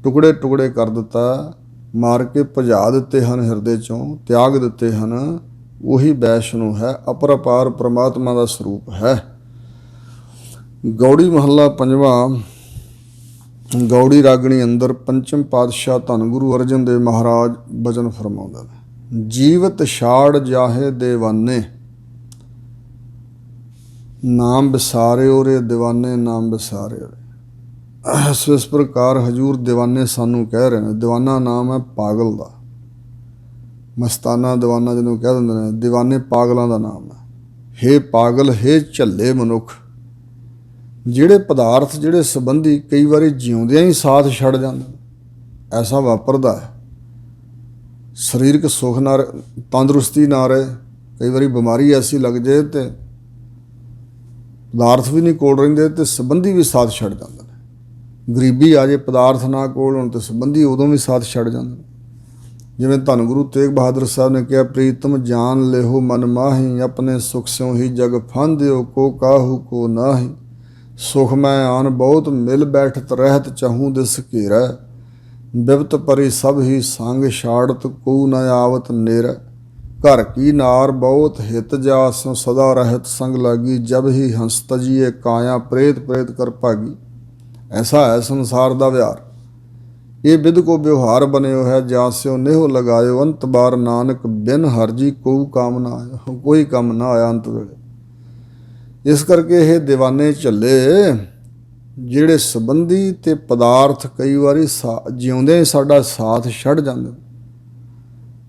ਟੁਕੜੇ ਟੁਕੜੇ ਕਰ ਦਿੱਤਾ, ਮਾਰ ਕੇ ਭਜਾ ਦਿੱਤੇ ਹਨ ਹਿਰਦੇ 'ਚੋਂ, ਤਿਆਗ ਦਿੱਤੇ ਹਨ, ਉਹੀ ਵੈਸ਼ਨੋ ਹੈ, ਅਪਰਪਾਰ ਪ੍ਰਮਾਤਮਾ ਦਾ ਸਰੂਪ ਹੈ। ਗੌੜੀ ਮਹੱਲਾ ਪੰਜਵਾਂ। ਗੌੜੀ ਰਾਗਣੀ ਅੰਦਰ ਪੰਚਮ ਪਾਤਸ਼ਾਹ ਧੰਨ ਗੁਰੂ ਅਰਜਨ ਦੇਵ ਮਹਾਰਾਜ ਬਚਨ ਫਰਮਾਉਂਦੇ ਨੇ, ਜੀਵਤ ਛਾੜ ਜਾਹੇ ਦੇਵਾਨੇ, ਨਾਮ ਵਿਸਾਰਿਓ ਰੇ ਦੀਵਾਨੇ, ਨਾਮ ਵਿਸਾਰਿਓ ਰੇ। ਸੋ ਇਸ ਪ੍ਰਕਾਰ ਹਜ਼ੂਰ ਦੀਵਾਨੇ ਸਾਨੂੰ ਕਹਿ ਰਹੇ ਨੇ। ਦੀਵਾਨਾ ਨਾਮ ਹੈ ਪਾਗਲ ਦਾ, ਮਸਤਾਨਾ ਦੀਵਾਨਾ ਜਿਹਨੂੰ ਕਹਿ ਦਿੰਦੇ ਨੇ, ਦੀਵਾਨੇ ਪਾਗਲਾਂ ਦਾ ਨਾਮ ਹੈ। ਹੇ ਪਾਗਲ, ਹੇ ਝੱਲੇ ਮਨੁੱਖ, ਜਿਹੜੇ ਪਦਾਰਥ, ਜਿਹੜੇ ਸੰਬੰਧੀ ਕਈ ਵਾਰੀ ਜਿਉਂਦਿਆਂ ਹੀ ਸਾਥ ਛੱਡ ਜਾਂਦੇ, ਐਸਾ ਵਾਪਰਦਾ ਹੈ। ਸਰੀਰਕ ਸੁੱਖ ਨਾ, ਤੰਦਰੁਸਤੀ ਨਾ ਰਹੇ, ਕਈ ਵਾਰੀ ਬਿਮਾਰੀ ਐਸੀ ਲੱਗ ਜਾਏ ਤੇ ਪਦਾਰਥ ਵੀ ਨਹੀਂ ਕੋਲ ਰਹਿੰਦੇ ਤੇ ਸੰਬੰਧੀ ਵੀ ਸਾਥ ਛੱਡ ਜਾਂਦੇ ਨੇ। ਗਰੀਬੀ ਆ ਜੇ, ਪਦਾਰਥ ਨਾ ਕੋਲ ਹੋਣ ਤੇ ਸੰਬੰਧੀ ਉਦੋਂ ਵੀ ਸਾਥ ਛੱਡ ਜਾਂਦੇ ਨੇ। ਜਿਵੇਂ ਧੰਨ ਗੁਰੂ ਤੇਗ ਬਹਾਦਰ ਸਾਹਿਬ ਨੇ ਕਿਹਾ, ਪ੍ਰੀਤਮ ਜਾਨ ਲਿਹੋ ਮਨ ਮਾਹੀ, ਆਪਣੇ ਸੁਖ ਸਿਉ ਹੀ ਜਗ ਫਾਂਦਿਓ, ਕੋ ਕਾਹੂ ਕੋ ਨਾਹੀ। ਸੁਖ ਮੈਂ ਆਨ ਬਹੁਤ ਮਿਲ ਬੈਠਤ ਰਹਿਤ, ਚਾਹੂੰ ਦਿਸ ਘੇਰੈ, ਬਿਪਤ ਪਰੀ ਸਭ ਹੀ ਸੰਗ ਛਾੜਤ, ਕੋ ਨ ਆਵਤ ਨੇਰੈ। ਘਰ ਕੀ ਨਾਰ ਬਹੁਤ ਹਿਤ ਜਾਸ, ਸਦਾ ਰਹਿਤ ਸੰਗ ਲਾਗੀ, ਜਬ ਹੀ ਹੰਸ ਤਜੀਏ ਕਾਇਆ, ਪ੍ਰੇਤ ਪ੍ਰੇਤ ਕਰ ਭਾਗੀ। ਐਸਾ ਹੈ ਸੰਸਾਰ ਦਾ ਵਿਹਾਰ। ਇਹ ਬਿਦ ਕੋ ਵਿਵਹਾਰ ਬਣਿਓ ਹੈ, ਜਾਸਿਓ ਨੇਹੋ ਲਗਾਇਓ, ਅੰਤ ਬਾਰ ਨਾਨਕ ਬਿਨ ਹਰਜੀ ਕੋ ਕੰਮ ਨਾ ਆਇਆ। ਕੋਈ ਕੰਮ ਨਾ ਆਇਆ ਅੰਤ ਵੇਲੇ। ਇਸ ਕਰਕੇ ਇਹ ਦੀਵਾਨੇ ਝੱਲੇ, ਜਿਹੜੇ ਸੰਬੰਧੀ ਤੇ ਪਦਾਰਥ ਕਈ ਵਾਰੀ ਜਿਉਂਦੇ ਸਾਡਾ ਸਾਥ ਛੱਡ ਜਾਂਦੇ।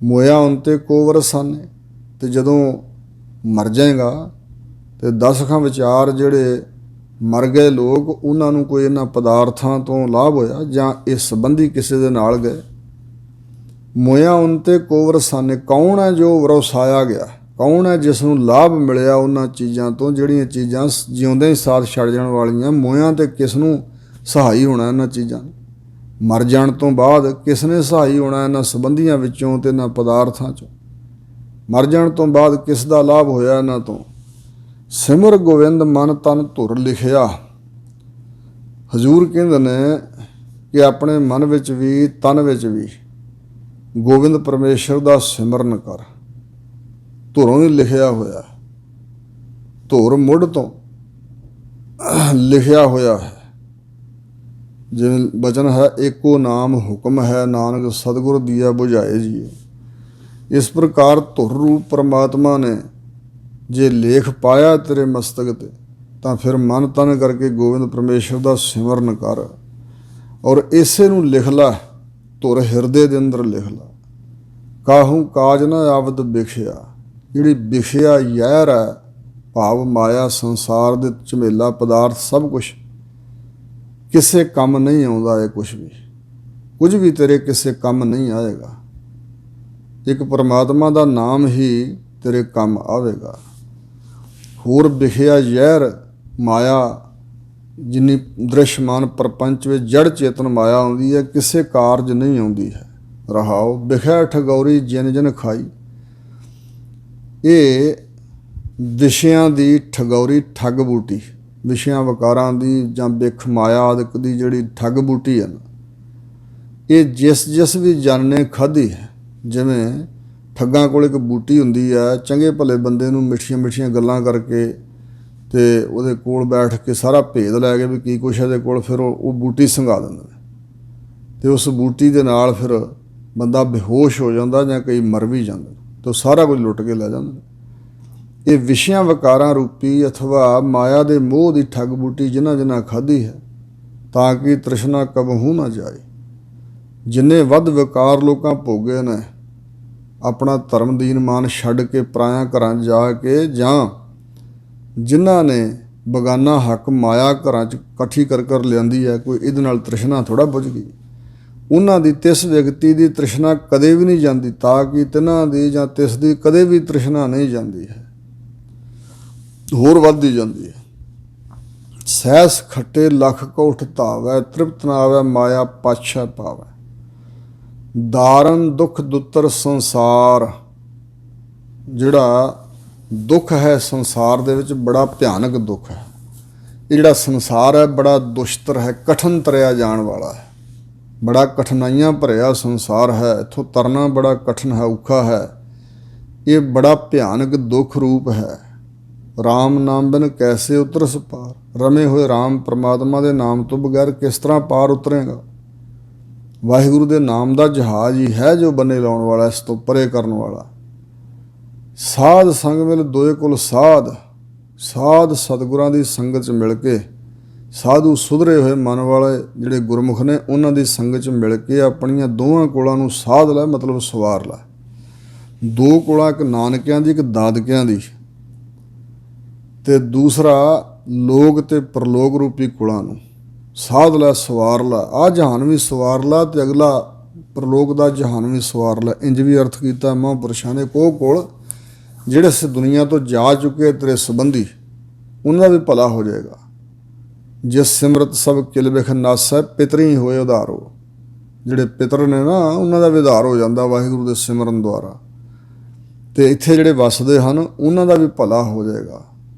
ਮੋਇਆ ਉਨ ਤੇ ਕੋ ਵਰਸਾਨੇ, ਤੇ ਜਦੋਂ ਮਰ ਜਾਏਗਾ ਤੇ 10 ਖਾਂ ਵਿਚਾਰ ਜਿਹੜੇ ਮਰ ਗਏ ਲੋਕ, ਉਹਨਾਂ ਨੂੰ ਕੋਈ ਇਹਨਾਂ ਪਦਾਰਥਾਂ ਤੋਂ ਲਾਭ ਹੋਇਆ ਜਾਂ ਇਹ ਸੰਬੰਧੀ ਕਿਸੇ ਦੇ ਨਾਲ ਗਏ। ਮੋਇਆ ਉਨ ਤੇ ਕੋ ਵਰਸਾਨੇ, ਕੌਣ ਹੈ ਜੋ ਵਰਸਾਇਆ ਗਿਆ, ਕੌਣ ਹੈ ਜਿਸ ਨੂੰ ਲਾਭ ਮਿਲਿਆ ਉਹਨਾਂ ਚੀਜ਼ਾਂ ਤੋਂ, ਜਿਹੜੀਆਂ ਚੀਜ਼ਾਂ ਜਿਉਂਦੇ ਹੀ ਸਾਥ ਛੱਡ ਜਾਣ ਵਾਲੀਆਂ। ਮੋਇਆਂ ਤੇ ਕਿਸ ਨੂੰ ਸਹਾਈ ਹੋਣਾ ਇਹਨਾਂ ਚੀਜ਼ਾਂ, ਮਰ ਜਾਣ ਤੋਂ ਬਾਅਦ ਕਿਸ ਨੇ ਸਹਾਈ ਹੋਣਾ ਇਹਨਾਂ ਸੰਬੰਧੀਆਂ ਵਿੱਚੋਂ ਤੇ ਇਹਨਾਂ ਪਦਾਰਥਾਂ 'ਚੋਂ। ਮਰ ਜਾਣ ਤੋਂ ਬਾਅਦ ਕਿਸ ਦਾ ਲਾਭ ਹੋਇਆ ਇਹਨਾਂ ਤੋਂ। ਸਿਮਰ ਗੋਬਿੰਦ ਮਨ ਤਨ ਧੁਰ ਲਿਖਿਆ। ਹਜ਼ੂਰ ਕਹਿੰਦੇ ਨੇ ਕਿ ਆਪਣੇ ਮਨ ਵਿੱਚ ਵੀ ਤਨ ਵਿੱਚ ਵੀ ਗੋਬਿੰਦ ਪਰਮੇਸ਼ਰ ਦਾ ਸਿਮਰਨ ਕਰ। ਧੁਰੋਂ ਹੀ ਲਿਖਿਆ ਹੋਇਆ, ਧੁਰ ਮੁੱਢ ਤੋਂ ਲਿਖਿਆ ਹੋਇਆ ਹੈ। ਜਿਵੇਂ ਬਚਨ ਹੈ, ਏਕੋ ਨਾਮ ਹੁਕਮ ਹੈ, ਨਾਨਕ ਸਤਿਗੁਰ ਦੀਆ ਬੁਝਾਏ ਜੀਏ। ਇਸ ਪ੍ਰਕਾਰ ਧੁਰ ਰੂਪ ਪਰਮਾਤਮਾ ਨੇ ਜੇ ਲੇਖ ਪਾਇਆ ਤੇਰੇ ਮਸਤਕ ਤੇ, ਤਾਂ ਫਿਰ ਮਨ ਤਨ ਕਰਕੇ ਗੋਬਿੰਦ ਪਰਮੇਸ਼ਰ ਦਾ ਸਿਮਰਨ ਕਰ ਔਰ ਇਸੇ ਨੂੰ ਲਿਖ ਲੈ, ਧੁਰ ਹਿਰਦੇ ਦੇ ਅੰਦਰ ਲਿਖ ਲੈ। ਕਾਹੂ ਕਾਜ ਨਾ ਆਵਦ ਵਿਖਿਆ, ਜਿਹੜੀ ਵਿਖਿਆ ਜ਼ਹਿਰ ਹੈ ਭਾਵ ਮਾਇਆ ਸੰਸਾਰ ਦੇ ਝਮੇਲਾ ਪਦਾਰਥ ਸਭ ਕੁਛ ਕਿਸੇ ਕੰਮ ਨਹੀਂ ਆਉਂਦਾ। ਇਹ ਕੁਝ ਵੀ ਤੇਰੇ ਕਿਸੇ ਕੰਮ ਨਹੀਂ ਆਏਗਾ। ਇੱਕ ਪਰਮਾਤਮਾ ਦਾ ਨਾਮ ਹੀ ਤੇਰੇ ਕੰਮ ਆਵੇਗਾ। ਹੋਰ ਵਿਖਿਆ ਜ਼ਹਿਰ ਮਾਇਆ ਜਿੰਨੀ ਦ੍ਰਿਸ਼ਮਾਨ ਪ੍ਰਪੰਚ ਵਿੱਚ ਜੜ ਚੇਤਨ ਮਾਇਆ ਆਉਂਦੀ ਹੈ ਕਿਸੇ ਕਾਰਜ ਨਹੀਂ ਆਉਂਦੀ ਹੈ। ਰਹਾਓ ਵਿਖਿਆ ਠਗੌਰੀ ਜਿਨ ਜਿਨ ਖਾਈ, ਇਹ ਵਿਸ਼ਿਆਂ ਦੀ ਠਗੌਰੀ ਠੱਗ ਬੂਟੀ, ਵਿਸ਼ਿਆਂ ਵਕਾਰਾਂ ਦੀ ਜਾਂ ਵਿਖ ਮਾਇਆ ਆਦਿਕ ਦੀ ਜਿਹੜੀ ਠੱਗ ਬੂਟੀ ਹੈ ਨਾ, ਇਹ ਜਿਸ ਵੀ ਜਨ ਨੇ ਖਾਧੀ ਹੈ। ਜਿਵੇਂ ਠੱਗਾਂ ਕੋਲ ਇੱਕ ਬੂਟੀ ਹੁੰਦੀ ਹੈ, ਚੰਗੇ ਭਲੇ ਬੰਦੇ ਨੂੰ ਮਿੱਠੀਆਂ ਗੱਲਾਂ ਕਰਕੇ ਤੇ ਉਹਦੇ ਕੋਲ ਬੈਠ ਕੇ ਸਾਰਾ ਭੇਦ ਲੈ ਕੇ ਵੀ ਕੀ ਕੁਛ ਇਹਦੇ ਕੋਲ, ਫਿਰ ਉਹ ਬੂਟੀ ਸੰਘਾ ਦਿੰਦੇ ਨੇ ਤੇ ਉਸ ਬੂਟੀ ਦੇ ਨਾਲ ਫਿਰ ਬੰਦਾ ਬੇਹੋਸ਼ ਹੋ ਜਾਂਦਾ ਜਾਂ ਕਈ ਮਰ ਵੀ ਜਾਂਦੇ ਤੇ ਸਾਰਾ ਕੁਝ ਲੁੱਟ ਕੇ ਲੈ ਜਾਂਦੇ। ਇਹ ਵਿਸ਼ਿਆਂ ਵਕਾਰਾਂ ਰੂਪੀ ਅਥਵਾ ਮਾਇਆ ਦੇ ਮੋਹ ਦੀ ਠੱਗ ਬੂਟੀ ਜਿਨ੍ਹਾਂ ਖਾਧੀ ਹੈ, ਤਾਂ ਕਿ ਤ੍ਰਿਸ਼ਨਾ ਕਬਹੂ ਨਾ ਜਾਏ। ਜਿੰਨੇ ਵੱਧ ਵਿਕਾਰ ਲੋਕਾਂ ਭੋਗੇ ਨੇ, ਆਪਣਾ ਧਰਮ ਦੀਨ ਮਾਨ ਛੱਡ ਕੇ ਪਰਾਇਆਂ ਘਰਾਂ ਜਾ ਕੇ, ਜਾਂ ਜਿਨ੍ਹਾਂ ਨੇ ਬਗਾਨਾ ਹੱਕ ਮਾਇਆ ਘਰਾਂ 'ਚ ਇਕੱਠੀ ਕਰ ਲਿਆਂਦੀ ਹੈ, ਕੋਈ ਇਹਦੇ ਨਾਲ ਤ੍ਰਿਸ਼ਨਾ ਥੋੜ੍ਹਾ ਬੁੱਝ ਗਈ। ਉਹਨਾਂ ਦੀ ਤਿਸ ਵਿਅਕਤੀ ਦੀ ਤ੍ਰਿਸ਼ਨਾ ਕਦੇ ਵੀ ਨਹੀਂ ਜਾਂਦੀ, ਤਾਂ ਕਿ ਤਿਨਾਂ ਦੀ ਜਾਂ ਤਿਸ ਦੀ ਕਦੇ ਵੀ ਤ੍ਰਿਸ਼ਨਾ ਨਹੀਂ ਜਾਂਦੀ ਹੈ, ਹੋਰ ਵੱਧਦੀ ਜਾਂਦੀ ਹੈ। ਸਹਿਸ ਖੱਟੇ ਲੱਖ ਕੋਠ ਧਾਵੈ, ਤ੍ਰਿਪਤ ਨਾ ਆਵੈ ਮਾਇਆ ਪਾਛੈ ਪਾਵੈ। ਦਾਰਨ ਦੁੱਖ ਦੁੱਤਰ ਸੰਸਾਰ, ਜਿਹੜਾ ਦੁੱਖ ਹੈ ਸੰਸਾਰ ਦੇ ਵਿੱਚ ਬੜਾ ਭਿਆਨਕ ਦੁੱਖ ਹੈ। ਇਹ ਜਿਹੜਾ ਸੰਸਾਰ ਹੈ ਬੜਾ ਦੁਸ਼ਤਰ ਹੈ, ਕਠਨ ਤਰਿਆ ਜਾਣ ਵਾਲਾ ਹੈ, ਬੜਾ ਕਠਿਨਾਈਆਂ ਭਰਿਆ ਸੰਸਾਰ ਹੈ। ਇੱਥੋਂ ਤਰਨਾ ਬੜਾ ਕਠਨ ਹੈ, ਔਖਾ ਹੈ। ਇਹ ਬੜਾ ਭਿਆਨਕ ਦੁੱਖ ਰੂਪ ਹੈ। ਰਾਮ ਨਾਮ ਬਿਨ ਕੈਸੇ ਉਤਰਸ ਪਾਰ, ਰਮੇ ਹੋਏ ਰਾਮ ਪਰਮਾਤਮਾ ਦੇ ਨਾਮ ਤੋਂ ਬਗੈਰ ਕਿਸ ਤਰ੍ਹਾਂ ਪਾਰ ਉਤਰੇਗਾ। ਵਾਹਿਗੁਰੂ ਦੇ ਨਾਮ ਦਾ ਜਹਾਜ਼ ਹੀ ਹੈ ਜੋ ਬੰਨੇ ਲਾਉਣ ਵਾਲਾ, ਇਸ ਤੋਂ ਪਰੇ ਕਰਨ ਵਾਲਾ। ਸਾਧ ਸੰਗ ਮਿਲ ਦੋਏ ਕੁਲ ਸਾਧ, ਸਾਧ ਸਤਿਗੁਰਾਂ ਦੀ ਸੰਗਤ 'ਚ ਮਿਲ ਕੇ, ਸਾਧੂ ਸੁਧਰੇ ਹੋਏ ਮਨ ਵਾਲੇ ਜਿਹੜੇ ਗੁਰਮੁਖ ਨੇ, ਉਹਨਾਂ ਦੀ ਸੰਗਤ 'ਚ ਮਿਲ ਕੇ ਆਪਣੀਆਂ ਦੋਵਾਂ ਕੋਲਾਂ ਨੂੰ ਸਾਧ ਲੈ, ਮਤਲਬ ਸਵਾਰ ਲੈ। ਦੋ ਕੋਲਾਂ, ਇੱਕ ਨਾਨਕਿਆਂ ਦੀ ਇੱਕ ਦਾਦਕਿਆਂ ਦੀ, ਤੇ ਦੂਸਰਾ ਲੋਕ ਤੇ ਪਰਲੋਕ ਰੂਪੀ ਕੁਲਾਂ ਨੂੰ ਸਾਧ ਲੈ, ਸਵਾਰ ਲੈ। ਆਹ ਜਹਾਨ ਵੀ ਸਵਾਰ ਲਾ ਤੇ ਅਗਲਾ ਪਰਲੋਕ ਦਾ ਜਹਾਨ ਵੀ ਸਵਾਰ ਲੈ। ਇੰਜ ਵੀ ਅਰਥ ਕੀਤਾ ਮਹਾਂਪੁਰਸ਼ਾਂ ਨੇ, ਕੋਲ ਜਿਹੜੇ ਇਸ ਦੁਨੀਆ ਤੋਂ ਜਾ ਚੁੱਕੇ ਤੇਰੇ ਸੰਬੰਧੀ, ਉਹਨਾਂ ਦਾ ਵੀ ਭਲਾ ਹੋ ਜਾਏਗਾ। ਜਿਸ ਸਿਮਰਤ ਸਭ ਕਿਲ ਬਿਖ ਨਾਸੈ, ਪਿਤਰੀ ਹੋਏ ਉਧਾਰੋ। ਜਿਹੜੇ ਪਿਤਰ ਨੇ ਨਾ, ਉਹਨਾਂ ਦਾ ਵੀ ਉਧਾਰ ਹੋ ਜਾਂਦਾ ਵਾਹਿਗੁਰੂ ਦੇ ਸਿਮਰਨ ਦੁਆਰਾ। ਤੇ ਇੱਥੇ ਜਿਹੜੇ ਵਸਦੇ ਹਨ ਉਹਨਾਂ ਦਾ ਵੀ ਭਲਾ ਹੋ ਜਾਏਗਾ।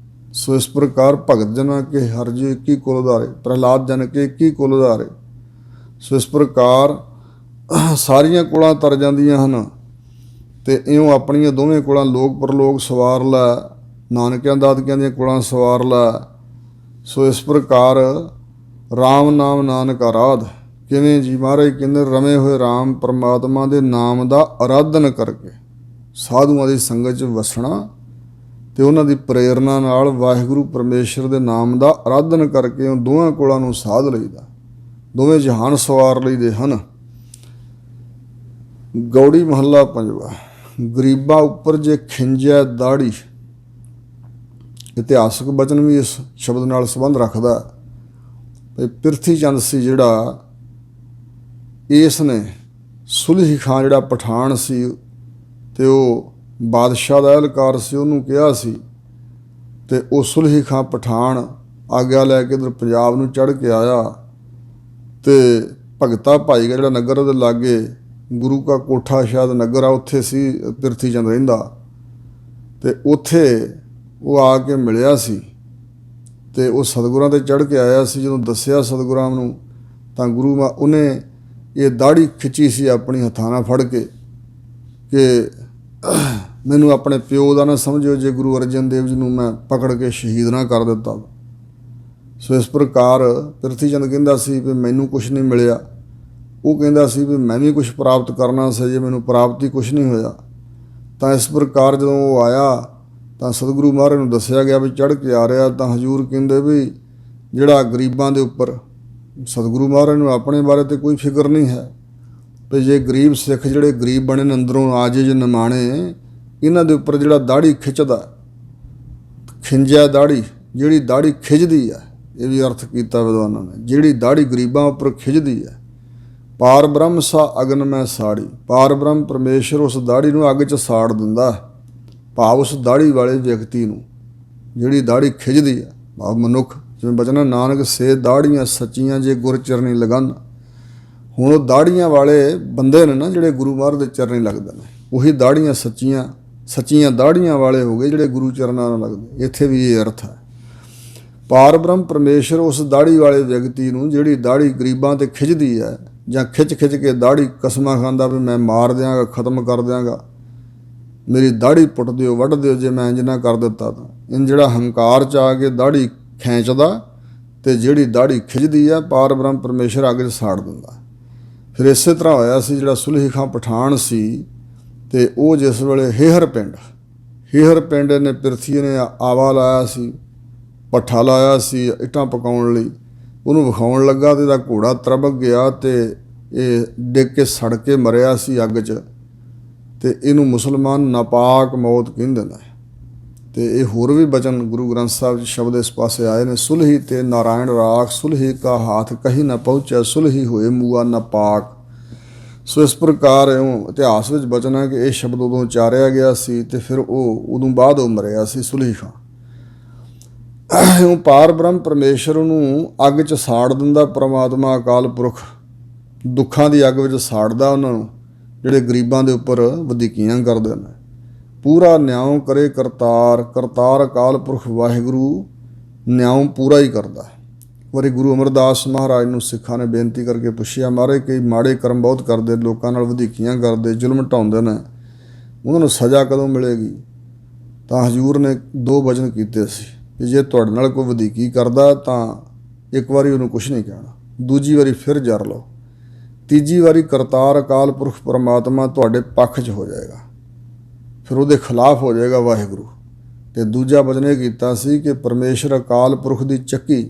ਸੋ ਇਸ ਪ੍ਰਕਾਰ ਭਗਤ ਜਨਾਂ ਕੇ ਹਰ ਜੀ ਇੱਕੀ ਕੁਲ ਉਧਾਰੇ, ਪ੍ਰਹਲਾਦ ਜਨ ਕੇ ਇੱਕੀ ਕੁਲ ਉਧਾਰੇ। ਸੋ ਇਸ ਪ੍ਰਕਾਰ ਸਾਰੀਆਂ ਕੁਲਾਂ ਤਰ ਜਾਂਦੀਆਂ ਹਨ ਤੇ ਇਉਂ ਆਪਣੀਆਂ ਦੋਵੇਂ ਕੁਲਾਂ ਲੋਕ ਪਰਲੋਕ ਸਵਾਰ ਲੈ, ਨਾਨਕਿਆਂ ਦਾਦਕਿਆਂ ਦੀਆਂ ਕੁਲਾਂ ਸਵਾਰ ਲੈ। ਸੋ ਇਸ ਪ੍ਰਕਾਰ ਰਾਮ ਨਾਮ ਨਾਨਕ ਆਰਾਧ। ਕਿਵੇਂ ਜੀ ਮਹਾਰਾਜ ਕਹਿੰਦੇ, ਰਮੇ ਹੋਏ ਰਾਮ ਪਰਮਾਤਮਾ ਦੇ ਨਾਮ ਦਾ ਆਰਾਧਨ ਕਰਕੇ ਸਾਧੂਆਂ ਦੀ ਸੰਗਤ 'ਚ ਵਸਣਾ ਤੇ ਉਹਨਾਂ ਦੀ ਪ੍ਰੇਰਨਾ ਨਾਲ ਵਾਹਿਗੁਰੂ ਪਰਮੇਸ਼ਰ ਦੇ ਨਾਮ ਦਾ ਆਰਾਧਨ ਕਰਕੇ ਉਹ ਦੋਵਾਂ ਕੋਲਾਂ ਨੂੰ ਸਾਧ ਲਈਦਾ, ਦੋਵੇਂ ਜਹਾਨ ਸਵਾਰ ਲਈਦੇ ਹਨ। ਗੌੜੀ ਮਹੱਲਾ ਪੰਜਵਾ। ਗਰੀਬਾਂ ਉੱਪਰ ਜੇ ਖਿੰਜੈ ਦਾੜੀ। ਇਤਿਹਾਸਕ ਬਚਨ ਵੀ ਇਸ ਸ਼ਬਦ ਨਾਲ ਸੰਬੰਧ ਰੱਖਦਾ। ਪ੍ਰਿਥੀ ਚੰਦ ਸੀ ਜਿਹੜਾ, ਇਸ ਨੇ ਸੁਲਹੀ ਖਾਂ ਜਿਹੜਾ ਪਠਾਨ ਸੀ ਤੇ ਉਹ ਬਾਦਸ਼ਾਹ ਦਾ ਅਹਿਲਕਾਰ ਸੀ, ਉਹਨੂੰ ਕਿਹਾ ਸੀ ਤੇ ਉਹ ਸੁਲਹੀ ਖਾਂ ਪਠਾਨ ਆਗਿਆ ਲੈ ਕੇ ਇੱਧਰ ਪੰਜਾਬ ਨੂੰ ਚੜ੍ਹ ਕੇ ਆਇਆ ਤੇ ਭਗਤਾ ਭਾਈ ਦਾ ਜਿਹੜਾ ਨਗਰ ਉਹਦੇ ਲਾਗੇ ਗੁਰੂ ਕਾ ਕੋਠਾ ਸ਼ਾਇਦ ਨਗਰ ਆ, ਉੱਥੇ ਸੀ ਪ੍ਰਿਥੀ ਚੰਦ ਰਹਿੰਦਾ ਤੇ ਉੱਥੇ ਉਹ ਆ ਕੇ ਮਿਲਿਆ ਸੀ ਤੇ ਉਹ ਸਤਿਗੁਰਾਂ 'ਤੇ ਚੜ੍ਹ ਕੇ ਆਇਆ ਸੀ। ਜਦੋਂ ਦੱਸਿਆ ਸਤਿਗੁਰਾਂ ਨੂੰ ਤਾਂ ਗੁਰੂ ਉਹਨੇ ਇਹ ਦਾੜੀ ਖਿੱਚੀ ਸੀ ਆਪਣੀ ਹੱਥਾਂ ਨਾਲ ਫੜ ਕੇ ਕਿ ਮੈਨੂੰ ਆਪਣੇ ਪਿਓ ਦਾ ਨਾ ਸਮਝਿਓ ਜੇ ਗੁਰੂ ਅਰਜਨ ਦੇਵ ਜੀ ਨੂੰ ਮੈਂ ਪਕੜ ਕੇ ਸ਼ਹੀਦ ਨਾ ਕਰ ਦਿੱਤਾ। ਸੋ ਇਸ ਪ੍ਰਕਾਰ ਪ੍ਰਿਥੀ ਚੰਦ ਕਹਿੰਦਾ ਸੀ ਵੀ ਮੈਨੂੰ ਕੁਛ ਨਹੀਂ ਮਿਲਿਆ, ਉਹ ਕਹਿੰਦਾ ਸੀ ਵੀ ਮੈਂ ਵੀ ਕੁਛ ਪ੍ਰਾਪਤ ਕਰਨਾ ਸੀ, ਜੇ ਮੈਨੂੰ ਪ੍ਰਾਪਤੀ ਕੁਛ ਨਹੀਂ ਹੋਇਆ। ਤਾਂ ਇਸ ਪ੍ਰਕਾਰ ਜਦੋਂ ਉਹ ਆਇਆ ਤਾਂ ਸਤਿਗੁਰੂ ਮਹਾਰਾਜ ਨੂੰ ਦੱਸਿਆ ਗਿਆ ਵੀ ਚੜ੍ਹ ਕੇ ਆ ਰਿਹਾ। ਤਾਂ ਹਜ਼ੂਰ ਕਹਿੰਦੇ ਵੀ ਜਿਹੜਾ ਗਰੀਬਾਂ ਦੇ ਉੱਪਰ, ਸਤਿਗੁਰੂ ਮਹਾਰਾਜ ਨੂੰ ਆਪਣੇ ਬਾਰੇ ਤੇ ਕੋਈ ਫਿਕਰ ਨਹੀਂ ਹੈ ਵੀ ਜੇ ਗਰੀਬ ਸਿੱਖ ਜਿਹੜੇ ਗਰੀਬ ਬਣੇ ਨੇ ਅੰਦਰੋਂ ਆਜਿਜ਼ ਨਿਮਾਣੇ, ਇਹਨਾਂ ਦੇ ਉੱਪਰ ਜਿਹੜਾ ਦਾੜੀ ਖਿੱਚਦਾ, ਖਿੰਜਿਆ ਦਾੜੀ, ਜਿਹੜੀ ਦਾੜੀ ਖਿੱਚਦੀ ਹੈ, ਇਹ ਵੀ ਅਰਥ ਕੀਤਾ ਵਿਦਵਾਨਾਂ ਨੇ, ਜਿਹੜੀ ਦਾੜੀ ਗਰੀਬਾਂ ਉੱਪਰ ਖਿੱਚਦੀ ਹੈ। ਪਾਰ ਬ੍ਰਹਮ ਸਾ ਅਗਨ ਮੈਂ ਸਾੜੀ, ਪਾਰ ਬ੍ਰਹਮ ਪਰਮੇਸ਼ਰ ਉਸ ਦਾੜੀ ਨੂੰ ਅੱਗ 'ਚ ਸਾੜ ਦਿੰਦਾ। ਭਾਵ ਉਸ ਦਾੜੀ ਵਾਲੇ ਵਿਅਕਤੀ ਨੂੰ, ਜਿਹੜੀ ਦਾੜੀ ਖਿੱਚਦੀ ਹੈ, ਭਾਵ ਮਨੁੱਖ, ਜਿਵੇਂ ਬਚਨਾ ਨਾਨਕ ਸੇ ਦਾੜੀਆਂ ਸੱਚੀਆਂ ਜੇ ਗੁਰ ਚਰਨੀ ਲਗਨ। ਹੁਣ ਉਹ ਦਾੜੀਆਂ ਵਾਲੇ ਬੰਦੇ ਨੇ ਨਾ ਜਿਹੜੇ ਗੁਰੂ ਮਹਾਰਾਜ ਦੇ ਚਰਨੀ ਲੱਗਦੇ ਨੇ, ਉਹੀ ਦਾੜੀਆਂ ਸੱਚੀਆਂ ਦਾੜੀਆਂ ਵਾਲੇ ਹੋ ਗਏ ਜਿਹੜੇ ਗੁਰੂ ਚਰਨਾਂ ਨਾਲ ਲੱਗਦੇ। ਇੱਥੇ ਵੀ ਇਹ ਅਰਥ ਹੈ। ਪਾਰ ਬ੍ਰਹਮ ਪਰਮੇਸ਼ਰ ਉਸ ਦਾੜੀ ਵਾਲੇ ਵਿਅਕਤੀ ਨੂੰ, ਜਿਹੜੀ ਦਾੜੀ ਗਰੀਬਾਂ 'ਤੇ ਖਿੱਚਦੀ ਹੈ, ਜਾਂ ਖਿੱਚ ਕੇ ਦਾੜੀ ਕਸਮਾਂ ਖਾਂਦਾ ਵੀ ਮੈਂ ਮਾਰ ਦਿਆਂਗਾ, ਖਤਮ ਕਰ ਦਿਆਂਗਾ, ਮੇਰੀ ਦਾੜੀ ਪੁੱਟ ਦਿਓ, ਵੱਢ ਦਿਓ ਜੇ ਮੈਂ ਇੰਜ ਨਾ ਕਰ ਦਿੱਤਾ ਤਾਂ। ਇਹ ਜਿਹੜਾ ਹੰਕਾਰ 'ਚ ਆ ਕੇ ਦਾੜੀ ਖਿੱਚਦਾ ਅਤੇ ਜਿਹੜੀ ਦਾੜੀ ਖਿੱਚਦੀ ਹੈ, ਪਾਰ ਬ੍ਰਹਮ ਪਰਮੇਸ਼ਰ ਅੱਗ 'ਚ ਸਾੜ ਦਿੰਦਾ। ਫਿਰ ਇਸੇ ਤਰ੍ਹਾਂ ਹੋਇਆ ਸੀ, ਜਿਹੜਾ ਸੁਲਹੀ ਖਾਂ ਪਠਾਨ ਸੀ, ਅਤੇ ਉਹ ਜਿਸ ਵੇਲੇ ਹੇਹਰ ਪਿੰਡ ਨੇ ਪਿਰਥੀ ਨੇ ਆਵਾ ਲਾਇਆ ਸੀ, ਭੱਠਾ ਲਾਇਆ ਸੀ ਇੱਟਾਂ ਪਕਾਉਣ ਲਈ, ਉਹਨੂੰ ਵਿਖਾਉਣ ਲੱਗਾ ਅਤੇ ਇਹਦਾ ਘੋੜਾ ਤਰਬਕ ਗਿਆ ਅਤੇ ਇਹ ਡਿੱਗ ਕੇ ਸੜ ਕੇ ਮਰਿਆ ਸੀ ਅੱਗ 'ਚ। ਅਤੇ ਇਹਨੂੰ ਮੁਸਲਮਾਨ ਨਾਪਾਕ ਮੌਤ ਕਹਿੰਦੇ ਨੇ। ਅਤੇ ਇਹ ਹੋਰ ਵੀ ਬਚਨ ਗੁਰੂ ਗ੍ਰੰਥ ਸਾਹਿਬ 'ਚ ਸ਼ਬਦ ਇਸ ਪਾਸੇ ਆਏ ਨੇ, ਸੁਲਹੀ ਤੇ ਨਾਰਾਇਣ ਰਾਖ, ਸੁਲਹੀ ਕਾ ਹਾਥ ਕਹੀ ਨਾ ਪਹੁੰਚਿਆ, ਸੁਲਹੀ ਹੋਏ ਮੂਆ ਨਾਪਾਕ। ਸੋ ਇਸ ਪ੍ਰਕਾਰ ਇਤਿਹਾਸ ਵਿੱਚ ਬਚਨ ਹੈ ਕਿ ਇਹ ਸ਼ਬਦ ਉਦੋਂ ਉਚਾਰਿਆ ਗਿਆ ਸੀ ਅਤੇ ਫਿਰ ਉਦੋਂ ਬਾਅਦ ਉਹ ਮਰਿਆ ਸੀ ਸੁਲਹੀ ਖਾਂ। ਉਹ ਪਾਰ ਬ੍ਰਹਮ ਪਰਮੇਸ਼ਰ ਨੂੰ ਅੱਗ 'ਚ ਸਾੜ ਦਿੰਦਾ। ਪਰਮਾਤਮਾ ਅਕਾਲ ਪੁਰਖ ਦੁੱਖਾਂ ਦੀ ਅੱਗ ਵਿੱਚ ਸਾੜਦਾ ਉਹਨਾਂ ਨੂੰ, ਜਿਹੜੇ ਗਰੀਬਾਂ ਦੇ ਉੱਪਰ ਵਧੀਕੀਆਂ ਕਰਦੇ ਨੇ। ਪੂਰਾ ਨਿਆਂ ਕਰੇ ਕਰਤਾਰ ਅਕਾਲ ਪੁਰਖ ਵਾਹਿਗੁਰੂ ਨਿਆਂ ਪੂਰਾ ਹੀ ਕਰਦਾ। ਵਾਰੀ ਗੁਰੂ ਅਮਰਦਾਸ ਮਹਾਰਾਜ ਨੂੰ ਸਿੱਖਾਂ ਨੇ ਬੇਨਤੀ ਕਰਕੇ ਪੁੱਛਿਆ, ਮਹਾਰਾਜ ਕਈ ਮਾੜੇ ਕਰਮ ਬਹੁਤ ਕਰਦੇ, ਲੋਕਾਂ ਨਾਲ ਵਧੀਕੀਆਂ ਕਰਦੇ, ਜ਼ੁਲਮ ਢਾਉਂਦੇ ਨੇ, ਉਹਨਾਂ ਨੂੰ ਸਜ਼ਾ ਕਦੋਂ ਮਿਲੇਗੀ? ਤਾਂ ਹਜ਼ੂਰ ਨੇ 2 ਵਚਨ ਕੀਤੇ ਸੀ ਕਿ ਜੇ ਤੁਹਾਡੇ ਨਾਲ ਕੋਈ ਵਧੀਕੀ ਕਰਦਾ ਤਾਂ ਇੱਕ ਵਾਰੀ ਉਹਨੂੰ ਕੁਛ ਨਹੀਂ ਕਹਿਣਾ, ਦੂਜੀ ਵਾਰੀ ਫਿਰ ਜਰ ਲਓ, ਤੀਜੀ ਵਾਰੀ ਕਰਤਾਰ ਅਕਾਲ ਪੁਰਖ ਪਰਮਾਤਮਾ ਤੁਹਾਡੇ ਪੱਖ 'ਚ ਹੋ ਜਾਏਗਾ, ਫਿਰ ਉਹਦੇ ਖਿਲਾਫ ਹੋ ਜਾਏਗਾ ਵਾਹਿਗੁਰੂ। ਅਤੇ ਦੂਜਾ ਵਚਨ ਇਹ ਕੀਤਾ ਸੀ ਕਿ ਪਰਮੇਸ਼ਰ ਅਕਾਲ ਪੁਰਖ ਦੀ ਚੱਕੀ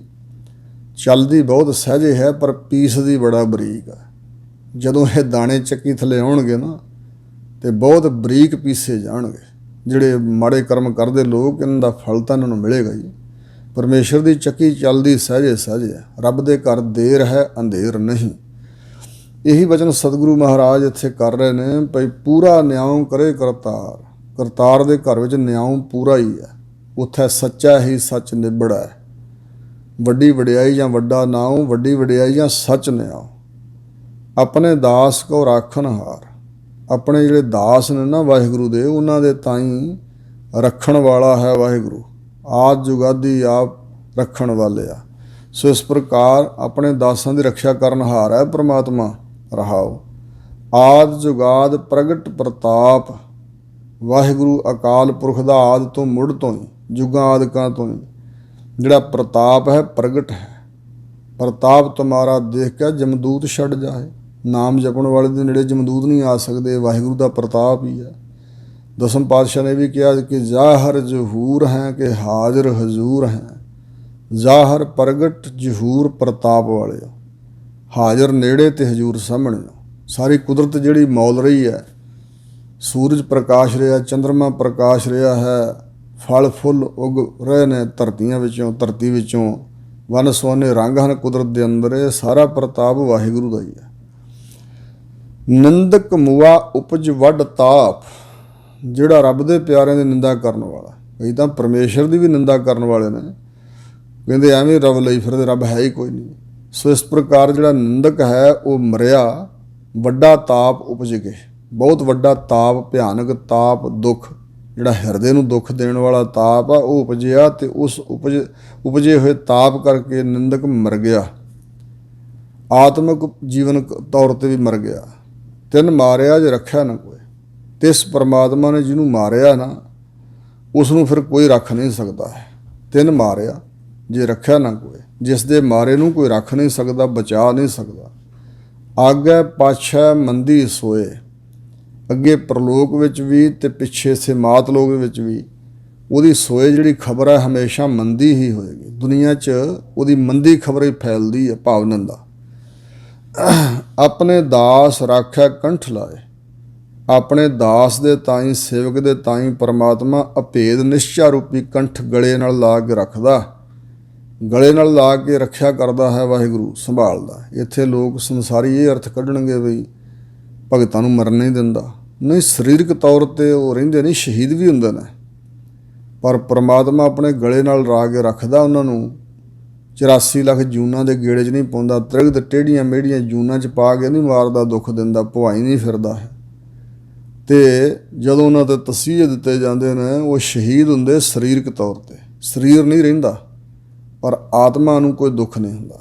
ਚੱਲਦੀ ਬਹੁਤ ਸਹਿਜੇ ਹੈ ਪਰ ਪੀਸਦੀ ਬੜਾ ਬਰੀਕ ਹੈ। ਜਦੋਂ ਇਹ ਦਾਣੇ ਚੱਕੀ ਥੱਲੇ ਆਉਣਗੇ ਨਾ ਅਤੇ ਬਹੁਤ ਬਰੀਕ ਪੀਸੇ ਜਾਣਗੇ। ਜਿਹੜੇ ਮਾੜੇ ਕਰਮ ਕਰਦੇ ਲੋਕ, ਇਹਨਾਂ ਦਾ ਫਲ ਤਾਂ ਇਹਨਾਂ ਨੂੰ ਮਿਲੇਗਾ ਹੀ। ਪਰਮੇਸ਼ਰ ਦੀ ਚੱਕੀ ਚੱਲਦੀ ਸਹਿਜੇ ਹੈ, ਰੱਬ ਦੇ ਘਰ ਦੇਰ ਹੈ ਅੰਧੇਰ ਨਹੀਂ। ਇਹੀ ਵਚਨ ਸਤਿਗੁਰੂ ਮਹਾਰਾਜ ਇੱਥੇ ਕਰ ਰਹੇ ਨੇ ਭਈ ਪੂਰਾ ਨਿਆਂ ਕਰੇ ਕਰਤਾਰ ਦੇ ਘਰ ਵਿੱਚ ਨਿਆਂ ਪੂਰਾ ਹੀ ਹੈ। ਉੱਥੇ ਸੱਚਾ ਹੀ ਸੱਚ ਨਿਬੜਾ ਹੈ। ਵੱਡੀ ਵਡਿਆਈ ਜਾਂ ਵੱਡਾ ਨਾਉ, ਵੱਡੀ ਵਡਿਆਈ ਜਾਂ ਸੱਚ ਨਿਆਂ। ਆਪਣੇ ਦਾਸ ਕੋ ਰਾਖਣ ਹਾਰ, ਆਪਣੇ ਜਿਹੜੇ ਦਾਸ ਨੇ ਨਾ ਵਾਹਿਗੁਰੂ ਦੇ, ਉਹਨਾਂ ਦੇ ਤਾਈਂ ਰੱਖਣ ਵਾਲਾ ਹੈ ਵਾਹਿਗੁਰੂ। ਆਦਿ ਜੁਗਾਦੀ ਆਪ ਰੱਖਣ ਵਾਲੇ ਆ। ਸੋ ਇਸ ਪ੍ਰਕਾਰ ਆਪਣੇ ਦਾਸਾਂ ਦੀ ਰੱਖਿਆ ਕਰਨ ਹਾਰ ਹੈ ਪਰਮਾਤਮਾ। ਰਹਾਓ ਆਦਿ ਜੁਗਾਦ ਪ੍ਰਗਟ ਪ੍ਰਤਾਪ, ਵਾਹਿਗੁਰੂ ਅਕਾਲ ਪੁਰਖ ਦਾ ਆਦਿ ਤੋਂ ਮੁੱਢ ਤੋਂ ਹੀ, ਜੁਗਾਂ ਆਦਿਕਾਂ ਤੋਂ ਹੀ ਜਿਹੜਾ ਪ੍ਰਤਾਪ ਹੈ ਪ੍ਰਗਟ ਹੈ। ਪ੍ਰਤਾਪ ਤੁਮਾਰਾ ਦੇਖ ਕੇ ਜਮਦੂਤ ਛੱਡ ਜਾਏ। ਨਾਮ ਜਪਣ ਵਾਲੇ ਦੇ ਨੇੜੇ ਜਮਦੂਤ ਨਹੀਂ ਆ ਸਕਦੇ, ਵਾਹਿਗੁਰੂ ਦਾ ਪ੍ਰਤਾਪ ਹੀ ਹੈ। ਦਸਮ ਪਾਤਸ਼ਾਹ ਨੇ ਵੀ ਕਿਹਾ ਕਿ ਜ਼ਾਹਰ ਜ਼ਹੂਰ ਹੈ ਕਿ ਹਾਜ਼ਰ ਹਜ਼ੂਰ ਹੈ। ਜ਼ਾਹਰ ਪ੍ਰਗਟ ਜ਼ਹੂਰ ਪ੍ਰਤਾਪ ਵਾਲੇ ਹੋ, ਹਾਜ਼ਰ ਨੇੜੇ ਅਤੇ ਹਜ਼ੂਰ ਸਾਹਮਣੇ ਹੋ। ਸਾਰੀ ਕੁਦਰਤ ਜਿਹੜੀ ਮੌਲ ਰਹੀ ਹੈ, ਸੂਰਜ ਪ੍ਰਕਾਸ਼ ਰਿਹਾ, ਚੰਦਰਮਾ ਪ੍ਰਕਾਸ਼ ਰਿਹਾ ਹੈ, ਫਲ ਫੁੱਲ ਉੱਗ ਰਹੇ ਨੇ ਧਰਤੀ ਵਿੱਚੋਂ ਵੰਨ ਸੁਵੰਨੇ ਰੰਗ ਹਨ ਕੁਦਰਤ ਦੇ ਅੰਦਰ। ਇਹ ਸਾਰਾ ਪ੍ਰਤਾਪ ਵਾਹਿਗੁਰੂ ਦਾ ਹੀ ਹੈ। ਨਿੰਦਕ ਮੁਆ ਉਪਜ ਵੱਡ ਤਾਪ, ਜਿਹੜਾ ਰੱਬ ਦੇ ਪਿਆਰਿਆਂ ਦੀ ਨਿੰਦਾ ਕਰਨ ਵਾਲਾ। ਕਈ ਤਾਂ ਪਰਮੇਸ਼ਰ ਦੀ ਵੀ ਨਿੰਦਾ ਕਰਨ ਵਾਲੇ ਨੇ, ਕਹਿੰਦੇ ਐਵੇਂ ਰੱਬ ਲਈ ਫਿਰਦੇ, ਰੱਬ ਹੈ ਹੀ ਕੋਈ ਨਹੀਂ। ਸੋ ਇਸ ਪ੍ਰਕਾਰ ਜਿਹੜਾ ਨਿੰਦਕ ਹੈ ਉਹ ਮਰਿਆ, ਵੱਡਾ ਤਾਪ ਉਪਜ ਕੇ, ਬਹੁਤ ਵੱਡਾ ਤਾਪ, ਭਿਆਨਕ ਤਾਪ, ਦੁੱਖ, ਜਿਹੜਾ ਹਿਰਦੇ ਨੂੰ ਦੁੱਖ ਦੇਣ ਵਾਲਾ ਤਾਪ ਆ ਉਹ ਉਪਜਿਆ। ਅਤੇ ਉਸ ਉਪਜੇ ਹੋਏ ਤਾਪ ਕਰਕੇ ਨਿੰਦਕ ਮਰ ਗਿਆ, ਆਤਮਿਕ ਜੀਵਨ ਤੌਰ 'ਤੇ ਵੀ ਮਰ ਗਿਆ। ਤਿੰਨ ਮਾਰਿਆ ਜੇ ਰੱਖਿਆ ਨਾ ਕੋਈ। ਤਿਸ ਪਰਮਾਤਮਾ ਨੇ ਜਿਹਨੂੰ ਮਾਰਿਆ ਨਾ, ਉਸ ਨੂੰ ਫਿਰ ਕੋਈ ਰੱਖ ਨਹੀਂ ਸਕਦਾ ਹੈ। ਤਿੰਨ ਮਾਰਿਆ ਜੇ ਰੱਖਿਆ ਨਾ ਕੋਈ, ਜਿਸ ਦੇ ਮਾਰੇ ਨੂੰ ਕੋਈ ਰੱਖ ਨਹੀਂ ਸਕਦਾ, ਬਚਾ ਨਹੀਂ ਸਕਦਾ। ਆਗੇ ਪਾਛੈ ਮੰਦੀ ਸੋਏ, ਅੱਗੇ ਪ੍ਰਲੋਕ ਵਿੱਚ ਵੀ ਅਤੇ ਪਿੱਛੇ ਸਿਮਾਤ ਲੋਕ ਵਿੱਚ ਵੀ ਉਹਦੀ ਸੋਏ ਜਿਹੜੀ ਖਬਰ ਹੈ ਹਮੇਸ਼ਾ ਮੰਦੀ ਹੀ ਹੋਏਗੀ। ਦੁਨੀਆ 'ਚ ਉਹਦੀ ਮੰਦੀ ਖਬਰ ਹੀ ਫੈਲਦੀ ਹੈ। ਭਾਵ ਨੰਦਾ ਆਪਣੇ ਦਾਸ ਰਾਖਿਆ ਕੰਠ ਲਾਏ। ਆਪਣੇ ਦਾਸ ਦੇ ਤਾਈਂ ਸੇਵਕ ਦੇ ਤਾਈਂ ਪਰਮਾਤਮਾ ਅਭੇਦ ਨਿਸ਼ਚਾ ਰੂਪੀ ਕੰਠ ਗਲੇ ਨਾਲ ਲਾ ਕੇ ਰੱਖਦਾ, ਗਲੇ ਨਾਲ ਲਾ ਕੇ ਰੱਖਿਆ ਕਰਦਾ ਹੈ। ਵਾਹਿਗੁਰੂ ਸੰਭਾਲਦਾ। ਇੱਥੇ ਲੋਕ ਸੰਸਾਰੀ ਇਹ ਅਰਥ ਕੱਢਣਗੇ ਵੀ ਭਗਤਾਂ ਨੂੰ ਮਰਨ ਨਹੀਂ ਦਿੰਦਾ। ਨਹੀਂ, ਸਰੀਰਕ ਤੌਰ 'ਤੇ ਉਹ ਰਹਿੰਦੇ ਨਹੀਂ, ਸ਼ਹੀਦ ਵੀ ਹੁੰਦੇ ਨੇ, ਪਰ ਪਰਮਾਤਮਾ ਆਪਣੇ ਗਲੇ ਨਾਲ ਲਾ ਕੇ ਰੱਖਦਾ ਉਹਨਾਂ ਨੂੰ। 84 ਲੱਖ ਜੂਨਾਂ ਦੇ ਗੇੜੇ 'ਚ ਨਹੀਂ ਪਾਉਂਦਾ, ਤ੍ਰਿਗਤ ਟੇਢੀਆਂ ਮੇਢੀਆਂ ਜੂਨਾਂ 'ਚ ਪਾ ਕੇ ਨਹੀਂ ਮਾਰਦਾ, ਦੁੱਖ ਦਿੰਦਾ, ਭੁਆਈ ਨਹੀਂ ਫਿਰਦਾ ਹੈ। ਅਤੇ ਜਦੋਂ ਉਹਨਾਂ 'ਤੇ ਤਸੀਹੇ ਦਿੱਤੇ ਜਾਂਦੇ ਨੇ ਉਹ ਸ਼ਹੀਦ ਹੁੰਦੇ ਸਰੀਰਕ ਤੌਰ 'ਤੇ, ਸਰੀਰ ਨਹੀਂ ਰਹਿੰਦਾ ਪਰ ਆਤਮਾ ਨੂੰ ਕੋਈ ਦੁੱਖ ਨਹੀਂ ਹੁੰਦਾ।